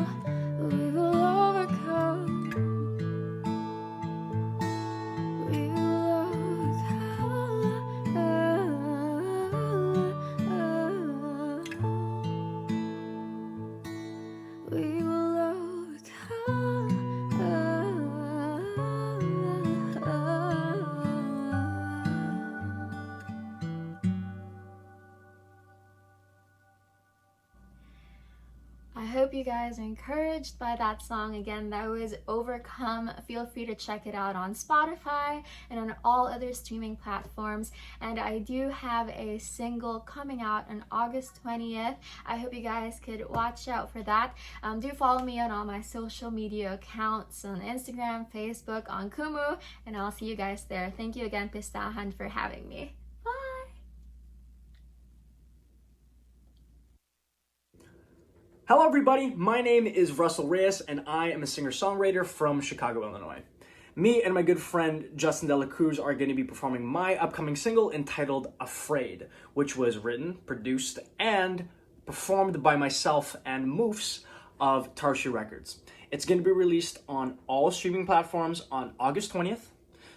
we will overcome. We will overcome. We will overcome. hope you guys are encouraged by that song. Again, that was Overcome. Feel free to check it out on Spotify and on all other streaming platforms. And I do have a single coming out on August 20th. I hope you guys could watch out for that. Do follow me on all my social media accounts on Instagram, Facebook, on Kumu, and I'll see you guys there. Thank you again, Pistahan, for having me. Hello everybody, my name is Russell Reyes and I am a singer-songwriter from Chicago, Illinois. Me and my good friend Justin De La Cruz are going to be performing my upcoming single entitled Afraid, which was written, produced, and performed by myself and Moofs of Tarshu Records. It's going to be released on all streaming platforms on August 20th,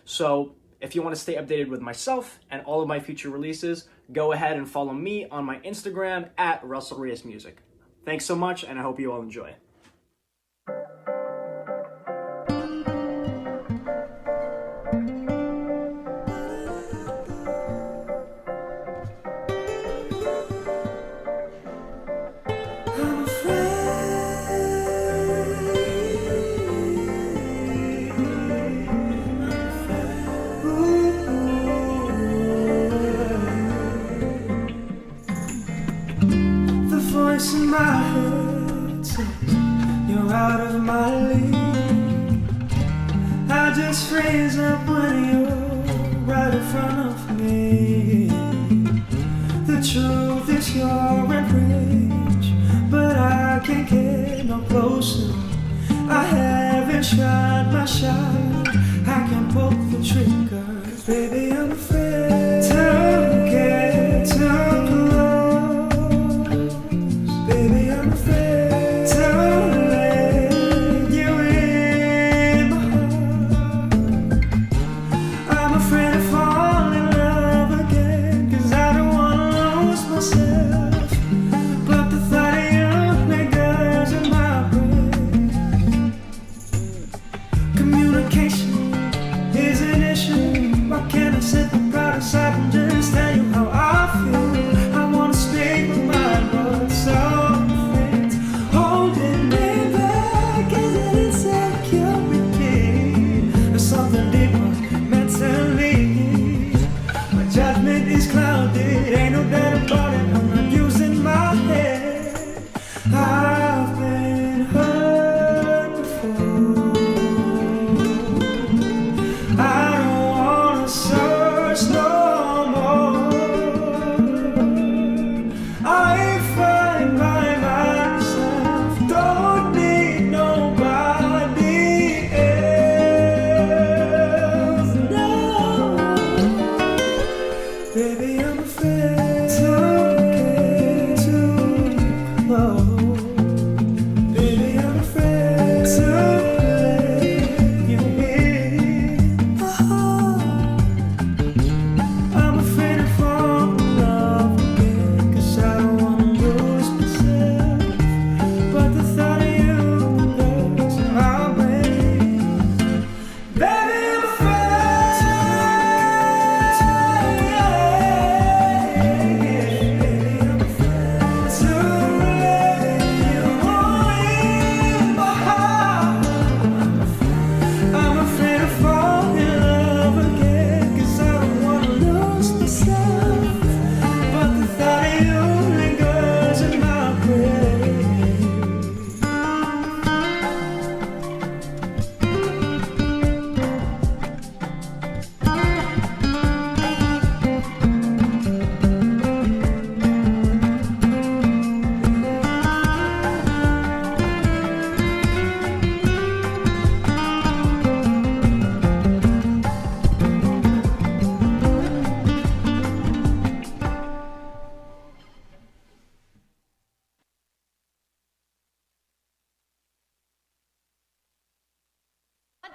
so if you want to stay updated with myself and all of my future releases, go ahead and follow me on my Instagram at Russell Reyes Music. Thanks so much, and I hope you all enjoy. Voice in my head says you're out of my league. I just freeze up when you're right in front of me. The truth is you're enraged, but I can't get no closer. I haven't tried my shot. I can pull the trigger, baby. I'm afraid to get too close. Baby, I'm afraid to let you in my heart. I'm afraid to fall in love again, 'cause I don't wanna lose myself. But the thought of you lingers in my brain. Communication is an issue. Why can't I sit the proud aside and just tell you how I feel? I wanna speak my mind, but so something deeper mentally.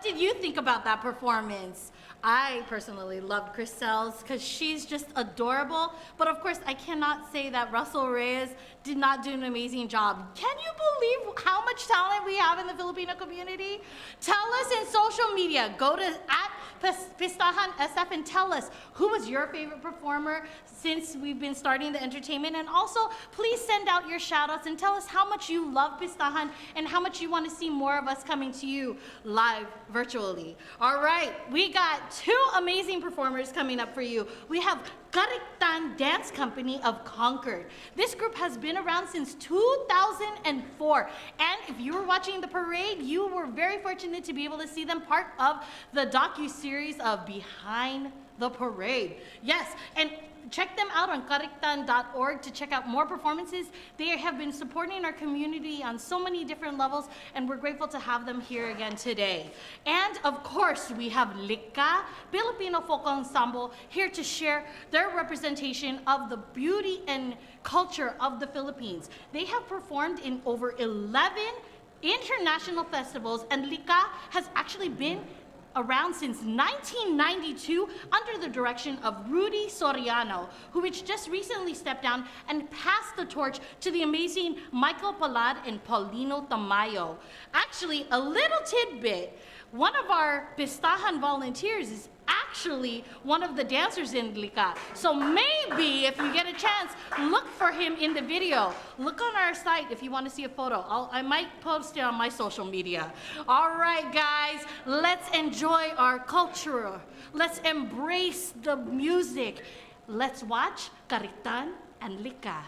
What did you think about that performance? I personally loved Christelle's because she's just adorable. But of course, I cannot say that Russell Reyes did not do an amazing job. Can you believe how much talent we have in the Filipino community? Tell us in social media. Go to Pistahan SF and tell us who was your favorite performer since we've been starting the entertainment. And also, please send out your shout outs and tell us how much you love Pistahan and how much you want to see more of us coming to you live virtually. All right, we got two amazing performers coming up for you. We have Kariktan Dance Company of Concord. This group has been around since 2004. And if you were watching the parade, you were very fortunate to be able to see them part of the docu-series of Behind the Parade. Yes, and check them out on kariktan.org to check out more performances. They have been supporting our community on so many different levels, and we're grateful to have them here again today. And of course, we have Lika, Filipino Folk Ensemble, here to share their representation of the beauty and culture of the Philippines. They have performed in over 11 international festivals, and Lika has actually been around since 1992 under the direction of Rudy Soriano, which just recently stepped down and passed the torch to the amazing Michael Palad and Paulino Tamayo. Actually, a little tidbit, one of our Pistahan volunteers is actually one of the dancers in Lika. So maybe if you get a chance, look for him in the video. Look on our site if you want to see a photo. I might post it on my social media. All right, guys, let's enjoy our culture. Let's embrace the music. Let's watch Kariktan and Lika.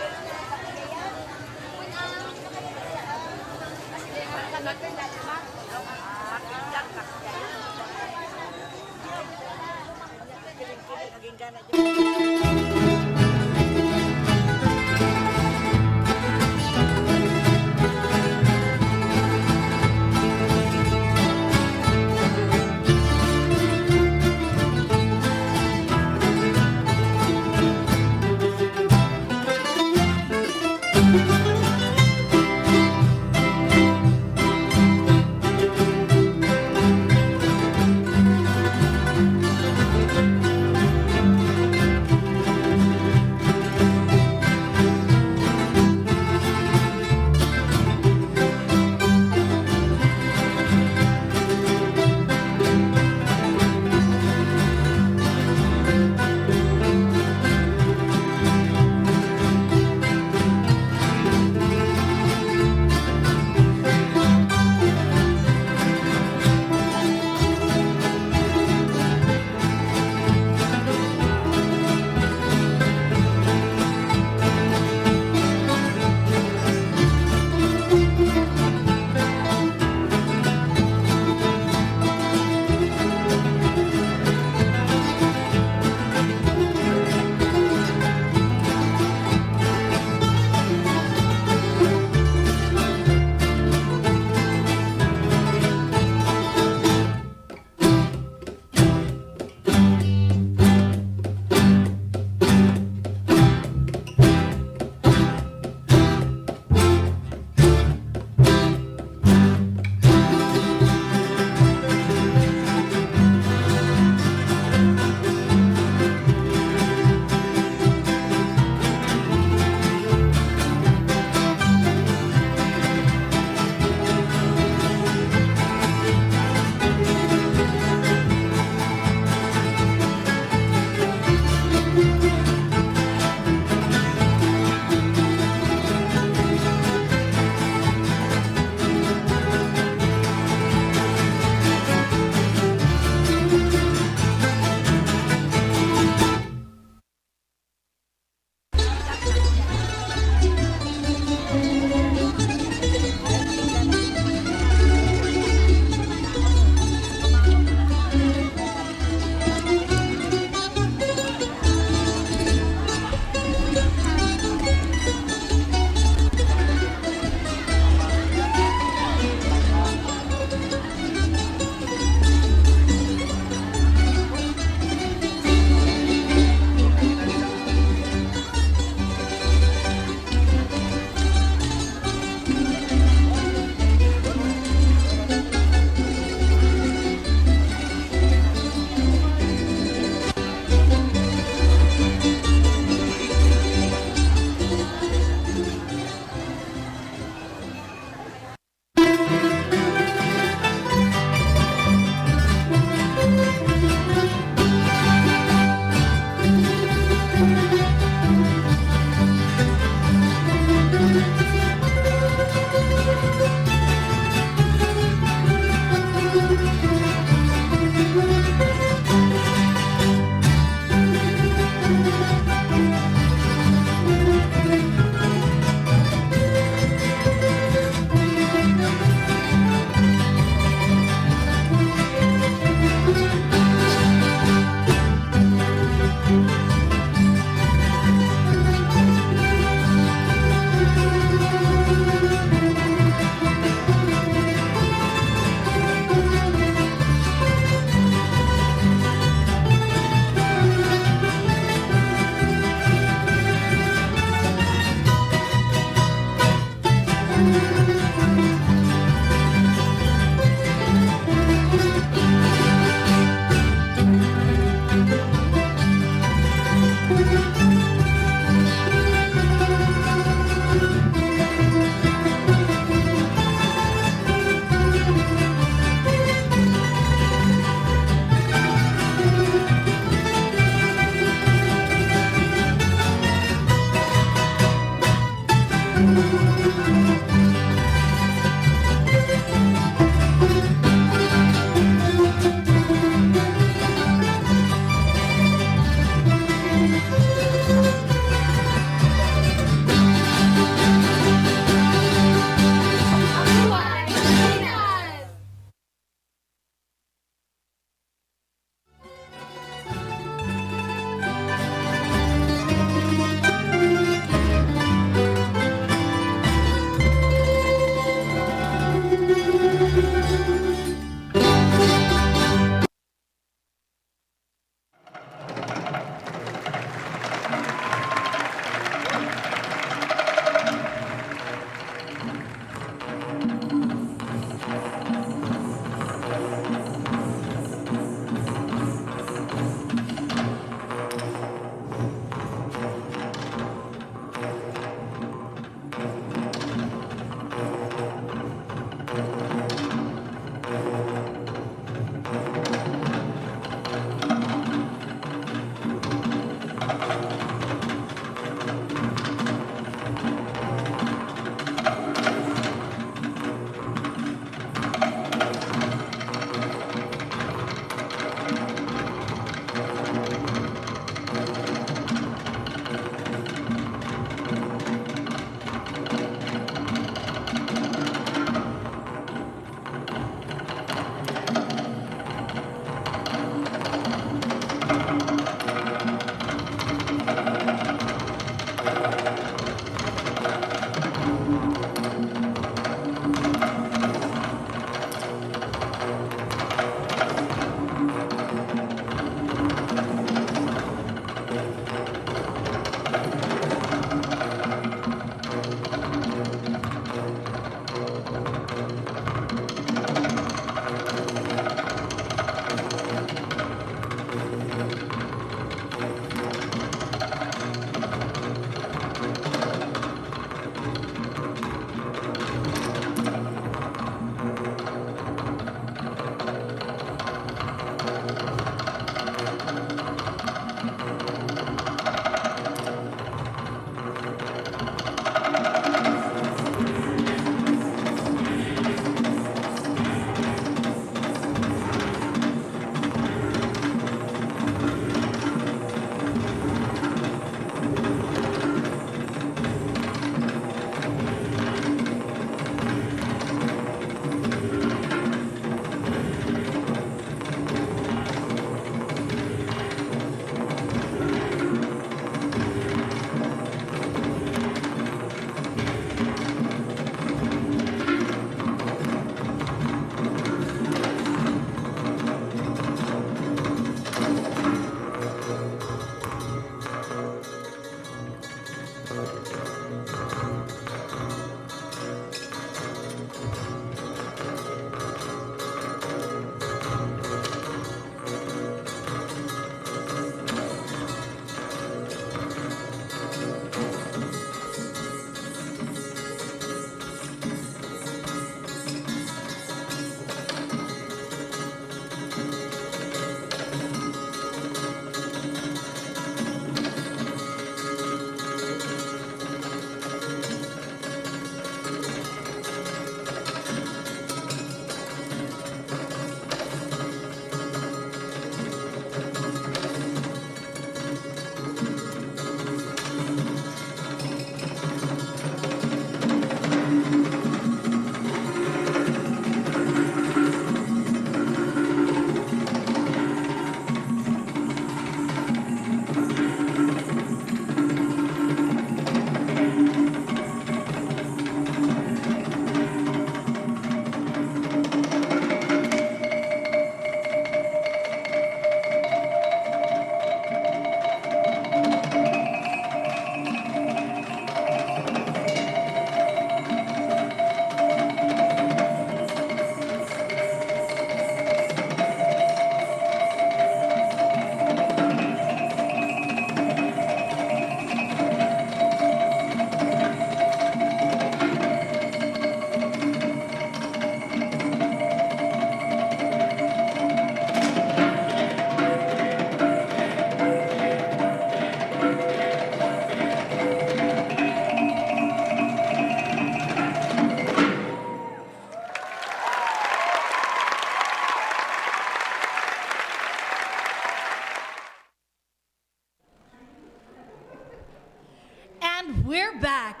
we're back.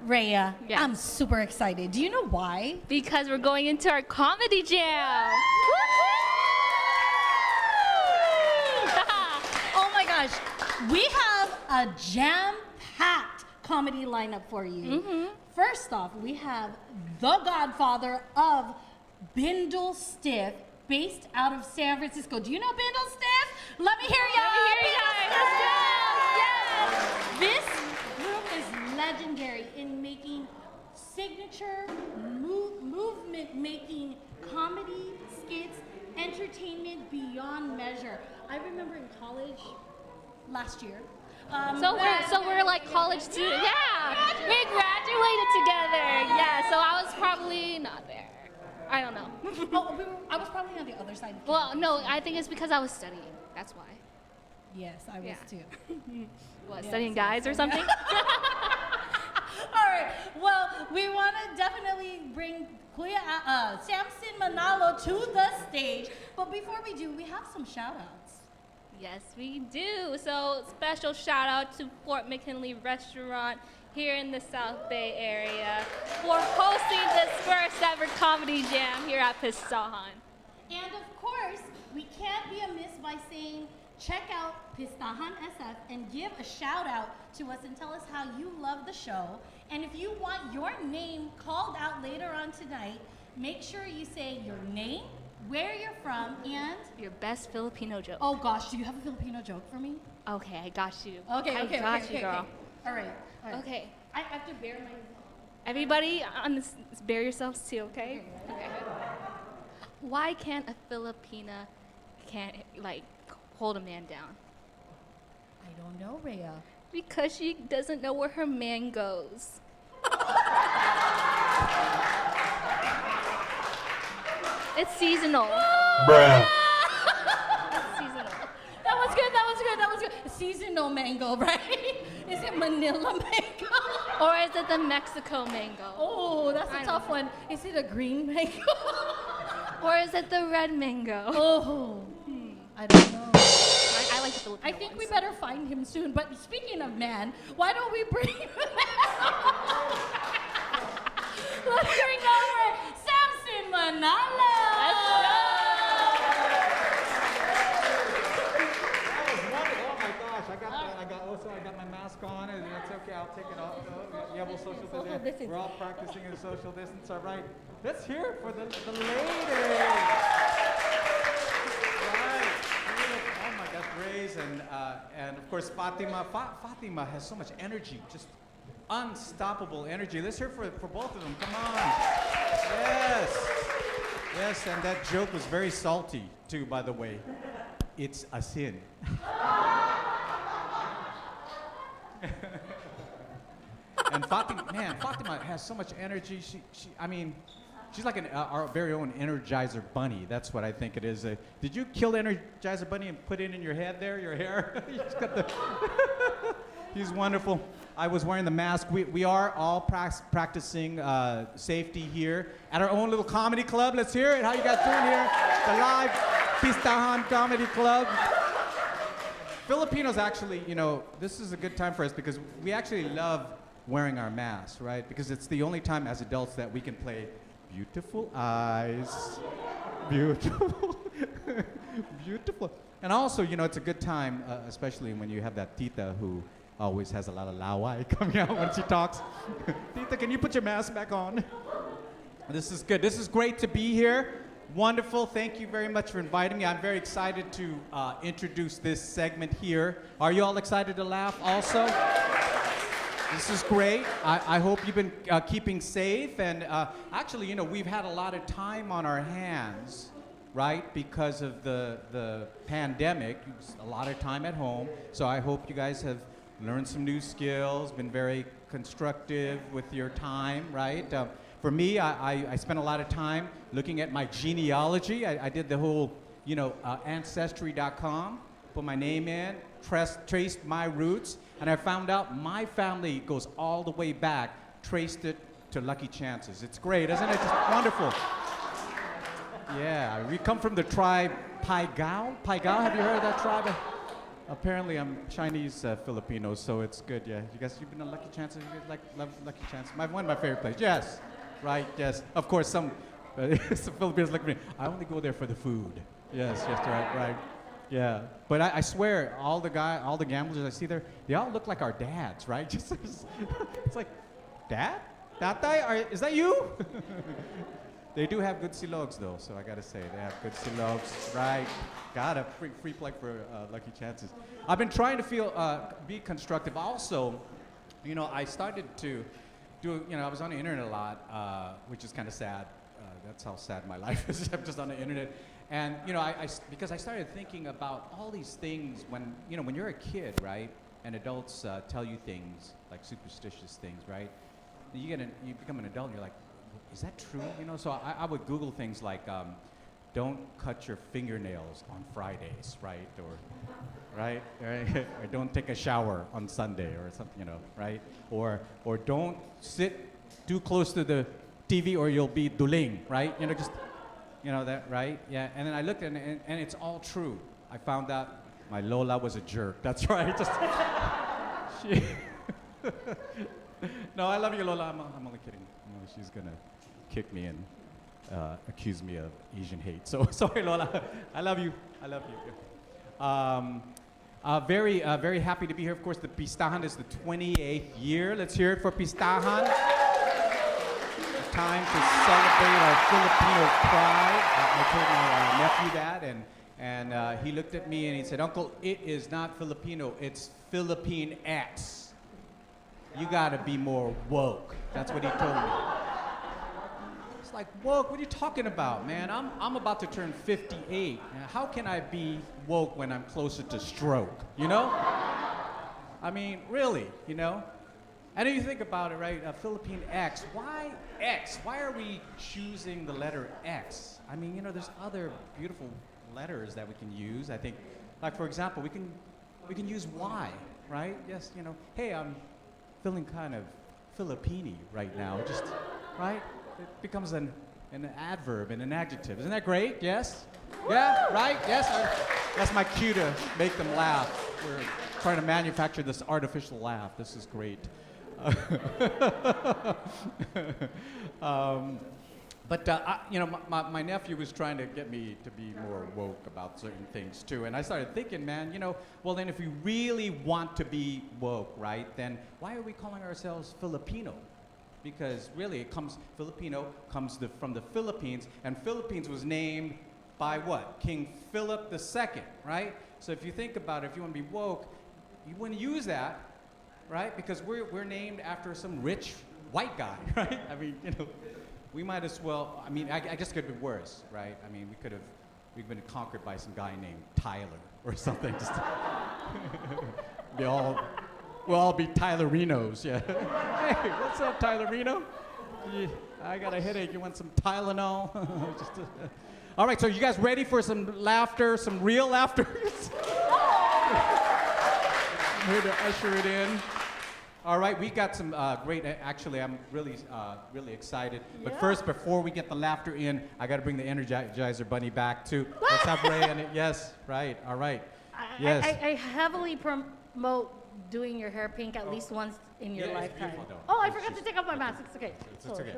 Reya, Yes. I'm super excited. Do you know why? Because we're going into our comedy jam. Oh my gosh, we have a jam-packed comedy lineup for you. First off, we have the godfather of Bindle Stiff, based out of San Francisco. Do you know Bindle Stiff? Let me hear ya. Yes. This group is legendary in making signature movement-making comedy skits, entertainment beyond measure. I remember in college last year. So we're like college students. Yeah, we graduated together. Yeah, so I was probably not there. I don't know. I was probably on the other side. Well, no, I think it's because I was studying. That's why. Yes, I was too. What, Yes, studying guys or something? All right. Well, we want to definitely bring Samson Manalo to the stage. But before we do, we have some shout-outs. Yes, we do. So special shout out to Fort McKinley Restaurant here in the South Bay area for hosting this first ever comedy jam here at Pistahan. And of course, we can't be amiss by saying, check out Pistahan SF and give a shout out to us and tell us how you love the show. And if you want your name called out later on tonight, make sure you say your name, where you're from, and your best Filipino joke. Oh gosh, do you have a Filipino joke for me? Okay, I got you. Okay, I got you, girl. All right. Okay. I have to bear my... Everybody on this, bear yourselves too, okay? Okay. Why can't a Filipina hold a man down? I don't know, Reya. Because she doesn't know where her man goes. It's seasonal. Bruh. It's seasonal. That was good. Seasonal mango, right? Is it Manila mango? Or is it the Mexico mango? Oh, that's a tough one. Is it a green mango? Or is it the red mango? Oh, I don't know. I like the Filipino I think we ones. better find him soon. But speaking of man, why don't we bring let's bring over Samson Manalo. Let's go. I got my mask on, and that's okay. I'll take it off. Yeah, we'll social distance. We're all practicing in social distance. All right. Let's hear it for the ladies. Right. Oh my gosh, Grace and of course Fatima. Fatima has so much energy, just unstoppable energy. Let's hear it for both of them. Come on. Yes, and that joke was very salty too, by the way. It's a sin. And Fatima has so much energy. She's like our very own Energizer Bunny. That's what I think it is. Did you kill Energizer Bunny and put it in your head there, your hair? He's wonderful. I was wearing the mask. We are all practicing safety here at our own little comedy club. Let's hear it. How you guys doing here? The live Pistahan Comedy Club. Filipinos actually, this is a good time for us because we actually love wearing our masks, right? Because it's the only time as adults that we can play beautiful eyes, beautiful, beautiful. And also, it's a good time, especially when you have that tita who always has a lot of laway coming out when she talks. Tita, can you put your mask back on? This is good. This is great to be here. Wonderful. Thank you very much for inviting me. I'm very excited to introduce this segment here. Are you all excited to laugh also? This is great. I hope you've been keeping safe. And actually, we've had a lot of time on our hands, right? Because of the pandemic, a lot of time at home. So I hope you guys have learned some new skills, been very constructive with your time, right? For me, I spent a lot of time looking at my genealogy. I did the whole, Ancestry.com, put my name in, traced my roots, and I found out my family goes all the way back, traced it to Lucky Chances. It's great, isn't it? Just wonderful. Yeah, we come from the tribe Paigao. Paigao, have you heard of that tribe? Apparently, I'm Chinese Filipino, so it's good. Yeah, you've been a Lucky Chance. You guys love Lucky Chance? One of my favorite places. Yes, right. Yes, of course. Some Filipinos look at me. I only go there for the food. Yes, right. Yeah, but I swear, all the gamblers I see there, they all look like our dads, right? It's like, Dad, Tatay, is that you? They do have good silogs though, so I gotta say they have good silogs, right? Got a free plug for Lucky Chances. I've been trying to be constructive. Also, I started to do. I was on the internet a lot, which is kind of sad. That's how sad my life is. I'm just on the internet, and because I started thinking about all these things when you're a kid, right? And adults tell you things like superstitious things, right? You become an adult, and you're like, is that true? So I would Google things like, don't cut your fingernails on Fridays, right? Or don't take a shower on Sunday or something, right? Or don't sit too close to the TV or you'll be duling, right? That, right? Yeah, and then I looked and it's all true. I found out my Lola was a jerk. That's right. No, I love you, Lola. I'm only kidding. She's gonna kick me and accuse me of Asian hate. So sorry, Lola. I love you. Very happy to be here. Of course, the Pistahan is the 28th year. Let's hear it for Pistahan. Time to celebrate our Filipino pride. I told my nephew that, and he looked at me and he said, "Uncle, it is not Filipino. It's Philippine X. You gotta be more woke." That's what he told me. It's like, woke? What are you talking about, man? I'm about to turn 58. How can I be woke when I'm closer to stroke? I mean, really, And then you think about it, right? Philippine X. Why X? Why are we choosing the letter X? I mean, there's other beautiful letters that we can use. I think, like for example, we can use Y, right? Yes, hey, I'm feeling kind of Filipini right now. Just right? It becomes an adverb and an adjective. Isn't that great? Yes? Yeah, right? Yes? That's my cue to make them laugh. We're trying to manufacture this artificial laugh. This is great. My nephew was trying to get me to be more woke about certain things too, and I started thinking, man, well then if we really want to be woke, right, then why are we calling ourselves Filipino? Because really, Filipino comes from the Philippines, and Philippines was named by what? King Philip II, right? So if you think about it, if you want to be woke, you wouldn't use that, right? Because we're named after some rich white guy, right? I mean, we might as well. I mean, I guess it could be worse, right? I mean, we've been conquered by some guy named Tyler or something. Just we'll all be Tylerinos, yeah. Hey, what's up, Tylerino? Yeah, I got a headache. You want some Tylenol? All right, so you guys ready for some laughter, some real laughter? I'm here to usher it in. All right, we got some great. Actually, I'm really excited. But first, before we get the laughter in, I got to bring the Energizer Bunny back too. Let's have Ray in it. Yes, right. All right. Yes. I heavily promote doing your hair pink at least once in your lifetime. Oh, I forgot to take off my mask. It's okay. It's okay.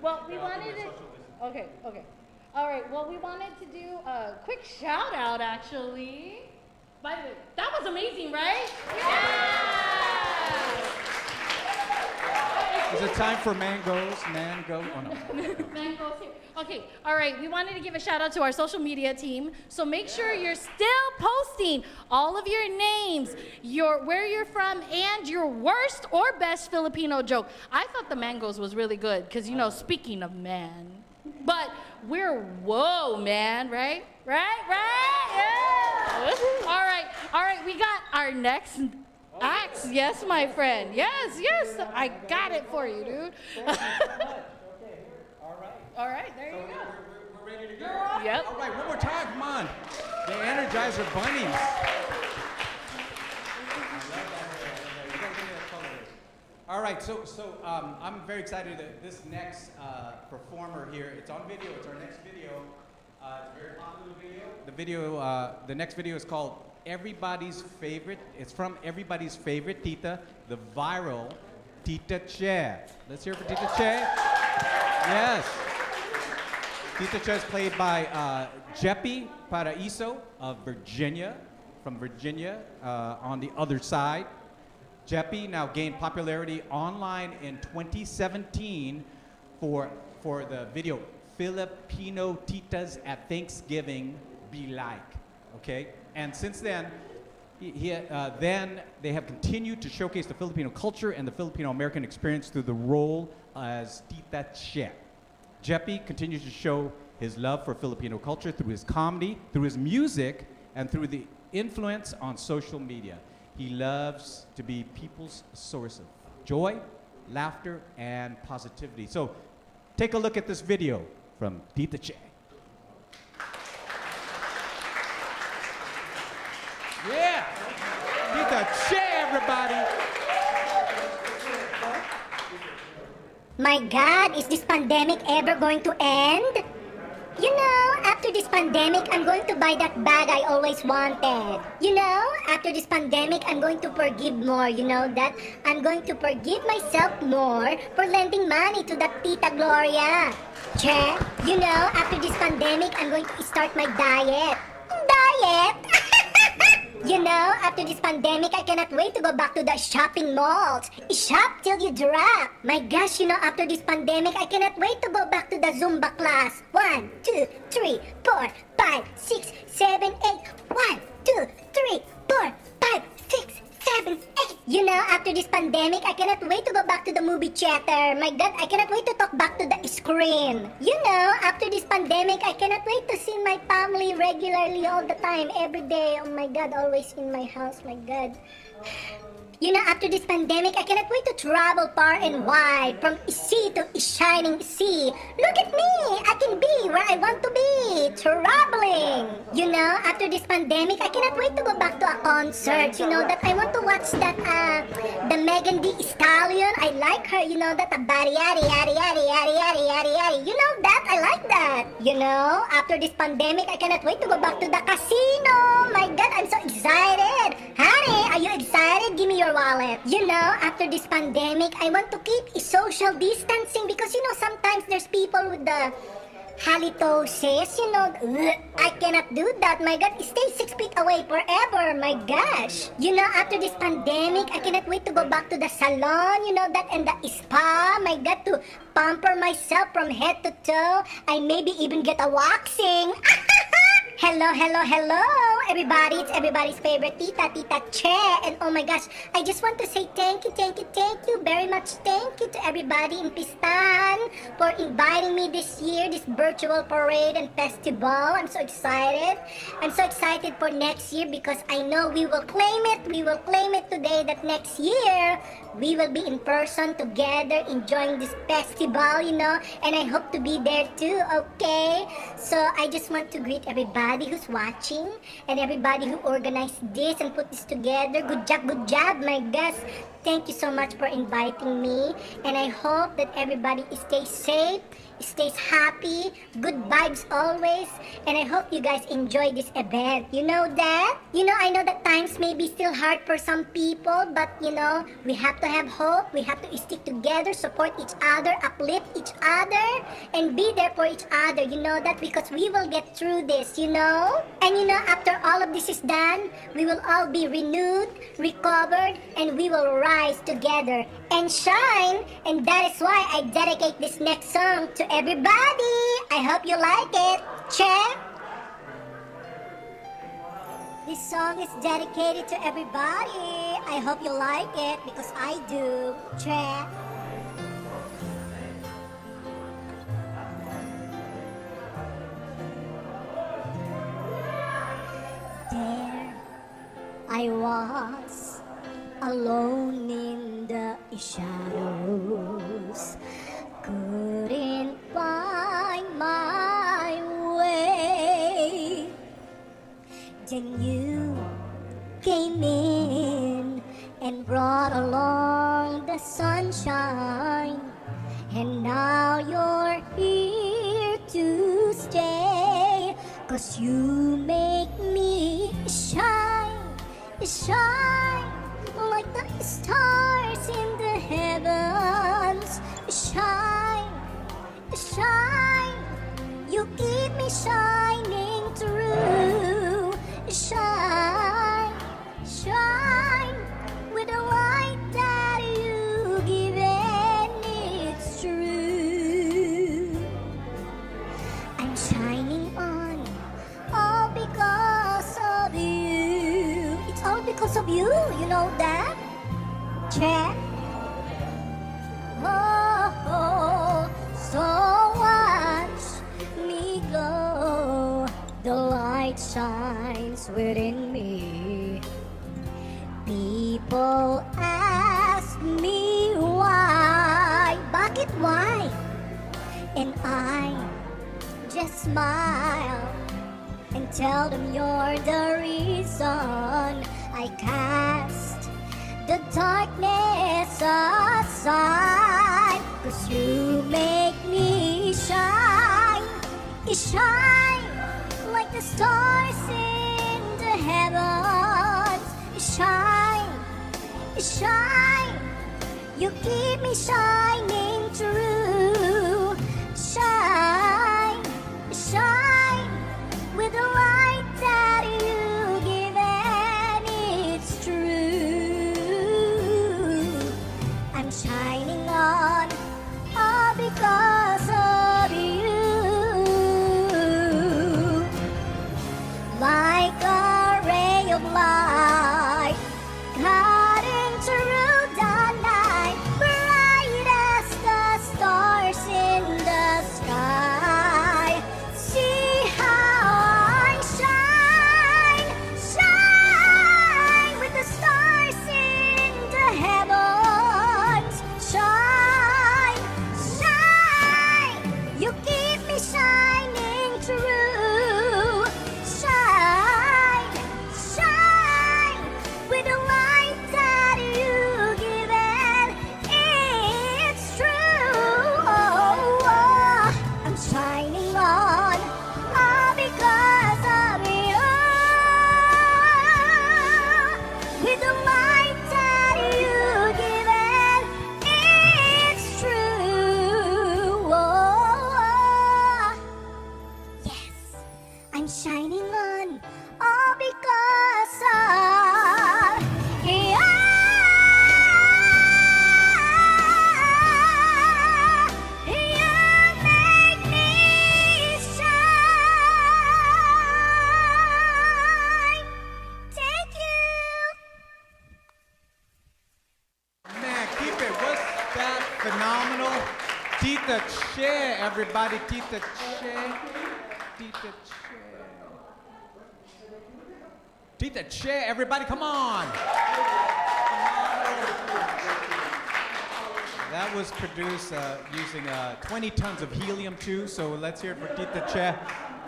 Well, we wanted to. Okay. All right. Well, we wanted to do a quick shout out, actually. By the way, that was amazing, right? Yeah! Is it time for mangoes? Mango? Oh no. Mangoes here. Okay, all right. We wanted to give a shout out to our social media team. So make sure you're still posting all of your names, where you're from, and your worst or best Filipino joke. I thought the mangoes was really good because, speaking of man, but we're whoa, man, right? Yeah. All right. We got our next acts. Yes, my friend. Yes. I got it for you, dude. All right, there you go. We're ready to go. Yep. All right, one more time, come on. The Energizer Bunnies. All right, so I'm very excited that this next performer here, it's on video, it's our next video, The video, the next video is called Everybody's Favorite. It's from Everybody's Favorite Tita, the viral Tita Che. Let's hear it for Tita Che. Yes. Tita Che is played by Jeppy Paraiso of Virginia, from Virginia, on the other side. Jeppy now gained popularity online in 2017 for the video Filipino Titas at Thanksgiving Be Like, okay? And since then, then they have continued to showcase the Filipino culture and the Filipino American experience through the role as Tita Che. Jeppy continues to show his love for Filipino culture through his comedy, through his music, and through the influence on social media. He loves to be people's source of joy, laughter, and positivity. So take a look at this video from Tita Che. Yeah! Tita Che, everybody! My God, is this pandemic ever going to end? You know, after this pandemic, I'm going to buy that bag I always wanted. You know, after this pandemic, I'm going to forgive more. You know that? I'm going to forgive myself more for lending money to that Tita Gloria. Che, you know, after this pandemic, I'm going to start my diet. Diet? You know, after this pandemic, I cannot wait to go back to the shopping malls. Shop till you drop. My gosh, you know, after this pandemic, I cannot wait to go back to the Zumba class. 1, 2, 3, 4, 5, 6, 7, 8. 1, 2, 3, 4, 5, 6, 7, 8. You know, after this pandemic, I cannot wait to go back to the movie theater. My God, I cannot wait to talk back to the screen. You know, after this pandemic, I cannot wait to see my family regularly all the time, every day. Oh my God, always in my house, my God. You know, after this pandemic, I cannot wait to travel far and wide, from sea to shining sea. Look at me! I can be where I want to be, traveling. You know, after this pandemic, I cannot wait to go back to a concert. You know, that I want to watch that, the Megan Thee Stallion. I like her, you know, that, body, yaddy, yaddy, yaddy, yaddy, yaddy, yaddy, yaddy. You know that? I like that. You know, after this pandemic, I cannot wait to go back to the casino. My God, I'm so excited. Honey, are you excited? Give me your wallet. You know, after this pandemic, I want to keep social distancing because, you know, sometimes there's people with the halitosis, you know. I cannot do that. My God, stay 6 feet away forever. My gosh. You know, after this pandemic, I cannot wait to go back to the salon, you know, that, and the spa. My God, to pamper myself from head to toe. I maybe even get a waxing. Hello, hello, hello, everybody. It's everybody's favorite Tita, Tita Che. And oh my gosh, I just want to say thank you very much. Thank you to everybody in Pistahan for inviting me this year, this virtual parade and festival. I'm so excited. I'm so excited for next year because I know we will claim it. We will claim it today that next year we will be in person together enjoying this festival, you know, and I hope to be there too, okay? So I just want to greet everybody who's watching and everybody who organized this and put this together. Good job, my guests. Thank you so much for inviting me, and I hope that everybody stays safe, stays happy, good vibes always, and I hope you guys enjoy this event. You know that? You know, I know that times may be still hard for some people, but you know, we have to have hope, we have to stick together, support each other, uplift each other, and be there for each other. You know that? Because we will get through this, you know? And you know, after all of this is done, we will all be renewed, recovered, and we will rise together and shine. And that is why I dedicate this next song to everybody. I hope you like it. Che? This song is dedicated to everybody. I hope you like it because I do. Che? There I was, alone in the shadows, couldn't find my way. Then you came in and brought along the sunshine, and now you're here to stay. 'Cause you make me shine, shine like the stars in the heavens. Shine, shine, you keep me shining through. Shine, shine with the light that you give, and it's true. I'm shining on, all because of you. It's all because of you, you know that? Check. Oh, so watch me go. The light shines within me. People ask me why. Bakit why? And I just smile and tell them you're the reason. I cast the darkness aside, 'cause you make me shine, shine like the stars in the heavens. Shine, shine, you keep me shining through. Shine, shine with the light that you give, and it's true. I'm shining on, all because of you. Like a ray of light cutting through the night, bright as the stars in the sky. See how I shine, shine with the stars in the heavens. Shine, shine, you keep me shining through. Shine, shine with the light that you give, and it's true. I'm shining on, all because of you. With the light that you give, and it's true. Yes, I'm shining on, all because of you. You make me shine. Thank you. Man, keep it. What's that phenomenal? Tita Che, everybody. Tita Che. Tita Che. Tita Che, everybody, come on. That was produced using 20 tons of helium too, so let's hear it for Tita Che.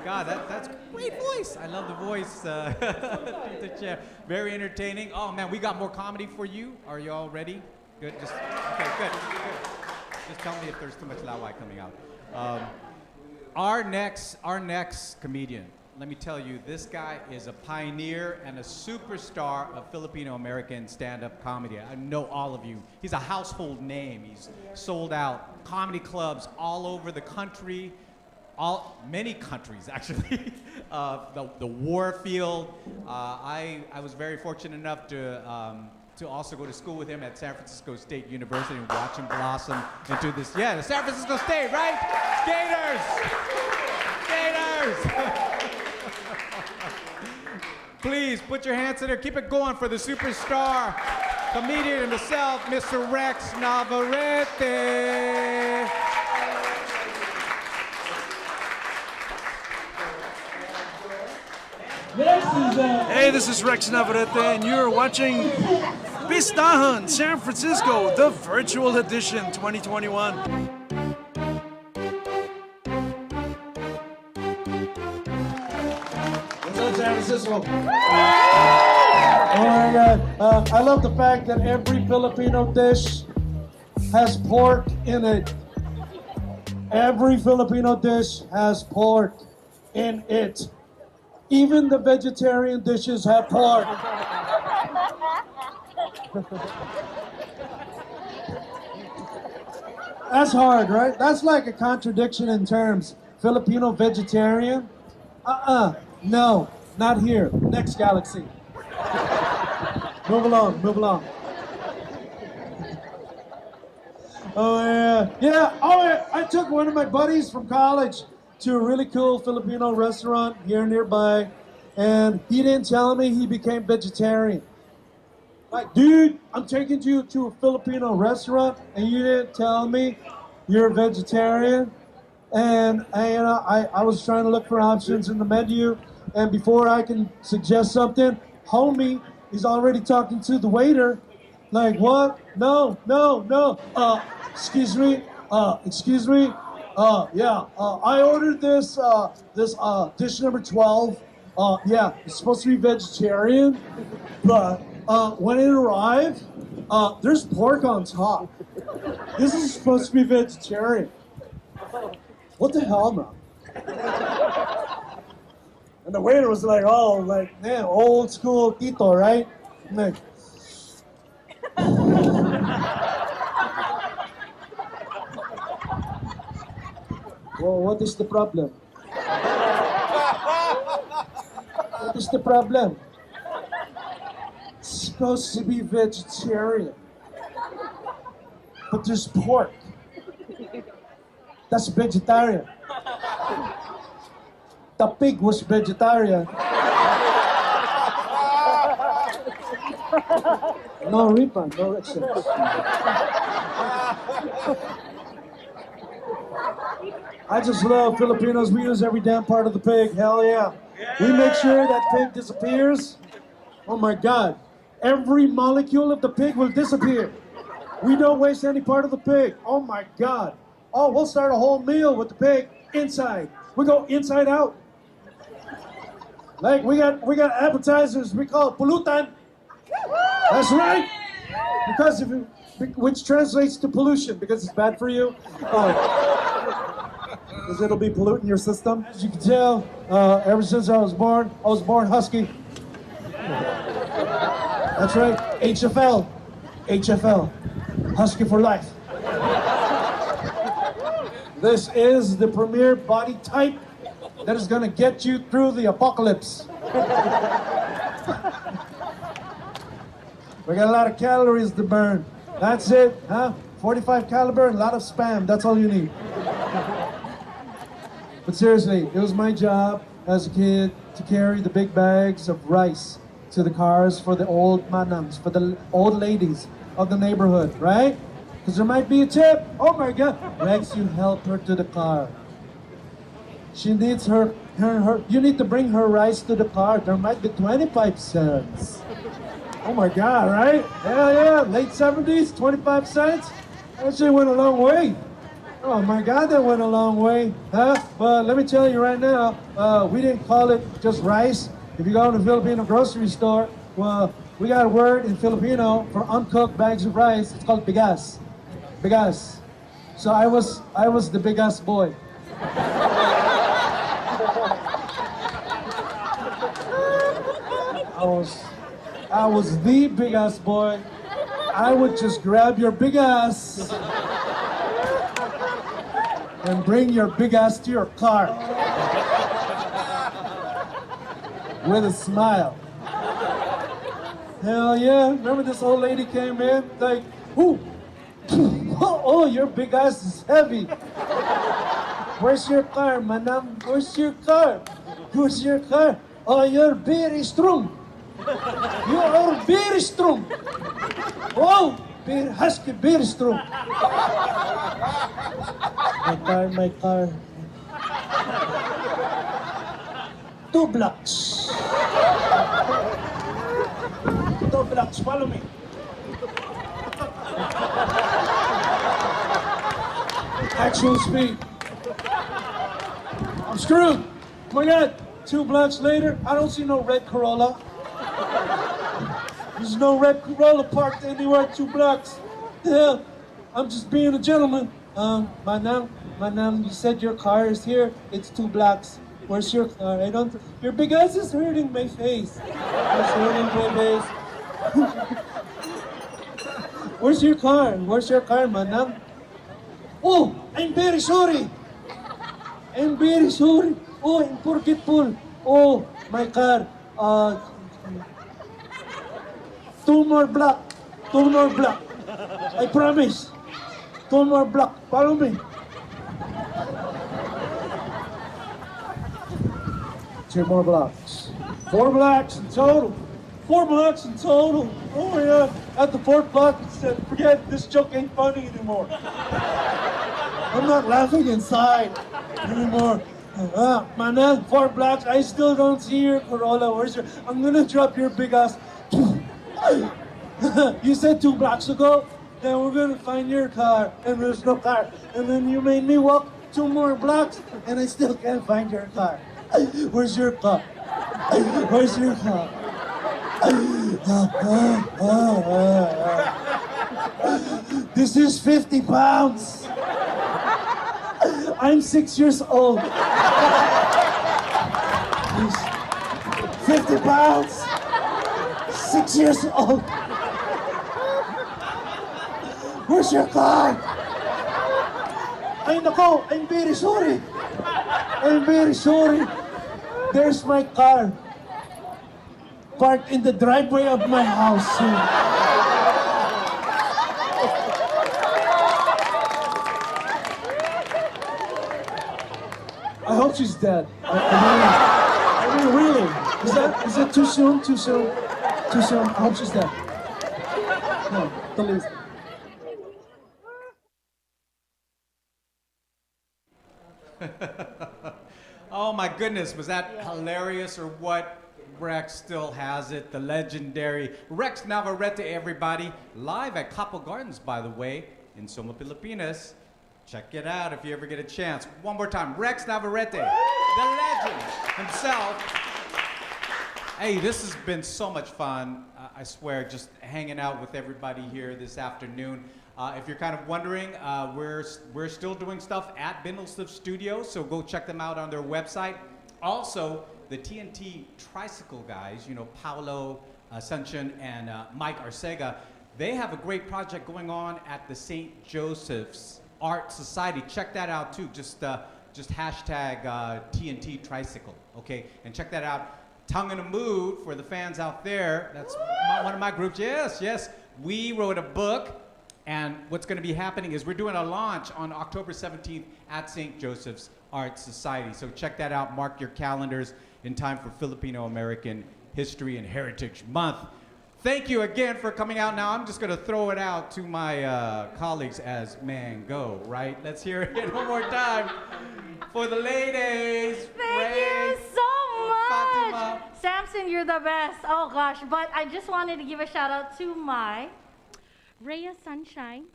God, that's great voice. I love the voice, Tita Che. Very entertaining. Oh man, we got more comedy for you. Are you all ready? Good. Okay, good. Just tell me if there's too much laway coming out. Our next comedian. Let me tell you, this guy is a pioneer and a superstar of Filipino-American stand-up comedy. I know all of you. He's a household name. He's sold out comedy clubs all over the country, many countries actually. The Warfield. I was very fortunate enough to also go to school with him at San Francisco State University and watch him blossom into this. Yeah, the San Francisco State, right? Gators! Please put your hands in there. Keep it going for the superstar comedian himself, Mr. Rex Navarrete. Hey, this is Rex Navarrete, and you're watching Pistahan, San Francisco, the virtual edition 2021. San Francisco. Oh my God. I love the fact that every Filipino dish has pork in it. Every Filipino dish has pork in it. Even the vegetarian dishes have pork. That's hard, right? That's like a contradiction in terms. Filipino vegetarian? No, not here. Next galaxy. Move along, move along. Oh yeah, yeah. Oh yeah. I took one of my buddies from college to a really cool Filipino restaurant here nearby, and he didn't tell me he became vegetarian. Like, dude, I'm taking you to a Filipino restaurant, and you didn't tell me you're a vegetarian. And I was trying to look for options in the menu, and before I can suggest something, homie is already talking to the waiter. Like, what? No. Excuse me. Yeah. I ordered this dish number 12. Yeah, it's supposed to be vegetarian, but when it arrived, there's pork on top. This is supposed to be vegetarian. What the hell, man? And the waiter was like, oh, like, man, old school Tito, right? I'm like, well, what is the problem? What is the problem? It's supposed to be vegetarian, but there's pork. That's vegetarian. The pig was vegetarian. No refund, no exchange. I just love Filipinos. We use every damn part of the pig. Hell yeah. We make sure that pig disappears. Oh my God. Every molecule of the pig will disappear. We don't waste any part of the pig. Oh my God. Oh, we'll start a whole meal with the pig inside. We go inside out. Like we got appetizers. We call it pulutan. That's right. Because which translates to pollution because it's bad for you. Because it'll be polluting your system. As you can tell, ever since I was born husky. That's right, HFL, husky for life. This is the premier body type that is gonna get you through the apocalypse. We got a lot of calories to burn. That's it, huh? 45 caliber, a lot of spam, that's all you need. But seriously, it was my job as a kid to carry the big bags of rice to the cars for the old manams, for the old ladies of the neighborhood, right? Because there might be a tip. Oh my God. Rex, you help her to the car. She needs her, you need to bring her rice to the car. There might be 25 cents. Oh my God, right? Hell yeah, late 70s, 25 cents. That shit went a long way. Oh my God, that went a long way, huh? But let me tell you right now, we didn't call it just rice. If you go to the Filipino grocery store, well, we got a word in Filipino for uncooked bags of rice. It's called bigas. Bigas. So I was the bigas boy. I was the bigas boy. I would just grab your big ass and bring your big ass to your car with a smile. Hell yeah. Remember this old lady came in like, ooh, oh, your big ass is heavy. Where's your car, madam? Where's your car? Where's your car? Oh, you're very strong. You are very strong. Oh, very husky, very strong. My car. 2 blocks. 2 blocks, follow me. Actual speed. I'm screwed. Oh my God, 2 blocks later, I don't see no red Corolla. There's no red Corolla parked anywhere 2 blocks. Yeah, I'm just being a gentleman. Manam, you said your car is here. It's 2 blocks. Where's your car? I don't. Your big ass is hurting my face. It's hurting my face. Where's your car? Where's your car, manang? Oh, I'm very sorry. I'm very sorry. Oh, I'm forgetful. Oh, my car. Two more block. Two more block. I promise. Two more block. Follow me. 2 more blocks. 4 blocks in total. 4 blocks in total. Oh my God. At the 4th block, it said, forget, this joke ain't funny anymore. I'm not laughing inside anymore. Manang, 4 blocks, I still don't see your Corolla. Where's your, I'm gonna drop your big ass. You said 2 blocks ago, then we're gonna find your car, and there's no car. And then you made me walk 2 more blocks, and I still can't find your car. Where's your car? Where's your car? This is 50 pounds. I'm 6 years old. 50 pounds. 6 years old. Where's your car? Ay nako, I'm very sorry. I'm very sorry. There's my car. Parked in the driveway of my house. I hope she's dead. I mean, really. Is that too soon? Too soon? Too soon? I hope she's dead. No, don't leave. Oh my goodness, was that hilarious or what? Rex still has it, the legendary Rex Navarrete, everybody. Live at Capo Gardens, by the way, in Soma, Pilipinas. Check it out if you ever get a chance. One more time, Rex Navarrete, the legend himself. Hey, this has been so much fun. I swear, just hanging out with everybody here this afternoon. If you're kind of wondering, we're still doing stuff at Bindlesliff Studios, so go check them out on their website. Also, the TNT Tricycle guys, you know, Paolo Ascension and Mike Arcega, they have a great project going on at the St. Joseph's Art Society. Check that out too. Just hashtag TNT Tricycle, okay? And check that out. Tongue in a Mood for the fans out there. That's one of my groups. Yes, yes. We wrote a book, and what's going to be happening is we're doing a launch on October 17th at St. Joseph's Art Society. So check that out. Mark your calendars in time for Filipino American History and Heritage Month. Thank you again for coming out. Now I'm just going to throw it out to my colleagues as man go, right? Let's hear it one more time for the ladies. Thank you so much. Fatima. Samson, you're the best. Oh gosh, but I just wanted to give a shout out to my Reya Sunshine.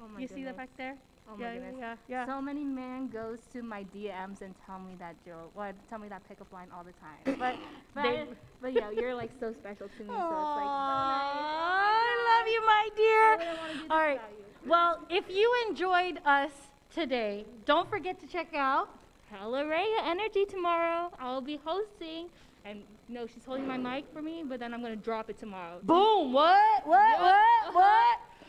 Oh my You goodness. see that back there? Oh my goodness. yeah. So many men goes to my DMs and tell me that joke, or tell me that pickup line all the time. But yeah, you're like so special to me. So it's like so nice. I love you, my dear. I wouldn't want to do this All right. without you. Well, if you enjoyed us today, don't forget to check out Hello Reya Energy tomorrow. I'll be hosting. And no, she's holding my mic for me, but then I'm gonna drop it tomorrow. Boom! What?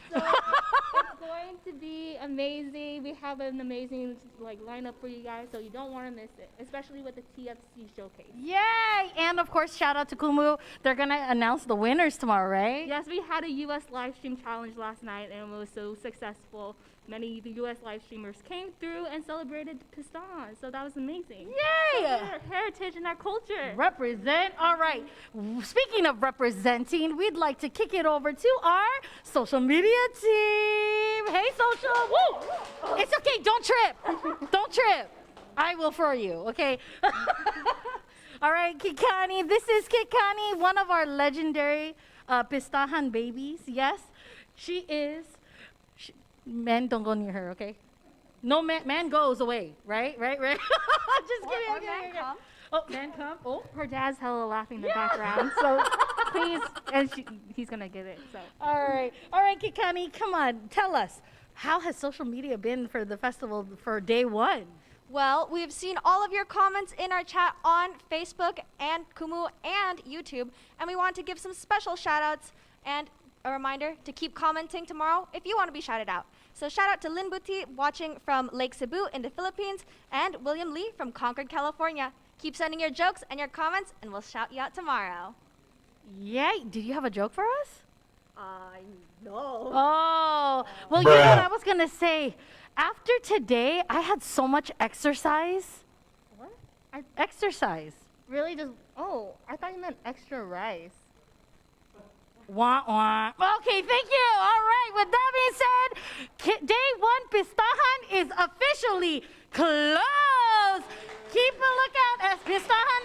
So it's going to be amazing. We have an amazing lineup for you guys, so you don't want to miss it, especially with the TFC showcase. Yay! And of course, shout out to Kumu. They're gonna announce the winners tomorrow, right? Yes, we had a U.S. live stream challenge last night, and it was so successful. Many U.S. live streamers came through and celebrated Pistahan, so that was amazing. Yay! Our heritage and our culture. Represent. All right. Speaking of representing, we'd like to kick it over to our social media team. Hey, social. Woo! It's okay. Don't trip. Don't trip. I will for you. Okay. All right, Kikani. This is Kikani, one of our legendary Pistahan babies. Yes, she is. Men don't go near her, okay? No man goes away, right? Just kidding. Man come. Oh, man come. Oh, her dad's hella laughing in the background, so please, and he's gonna get it. So. All right, Kikani, come on, tell us, how has social media been for the festival for day one? Well, we've seen all of your comments in our chat on Facebook and Kumu and YouTube, and we want to give some special shout-outs and a reminder to keep commenting tomorrow if you want to be shouted out. So shout out to Lynn Buti watching from Lake Cebu in the Philippines and William Lee from Concord, California. Keep sending your jokes and your comments, and we'll shout you out tomorrow. Yay! Did you have a joke for us? No. Oh, well, you know what I was gonna say. After today, I had so much exercise. What? Exercise. Really? Just, oh, I thought you meant extra rice. Wah, wah. Okay, thank you. All right, with that being said, day one Pistahan is officially closed. Keep a lookout as Pistahan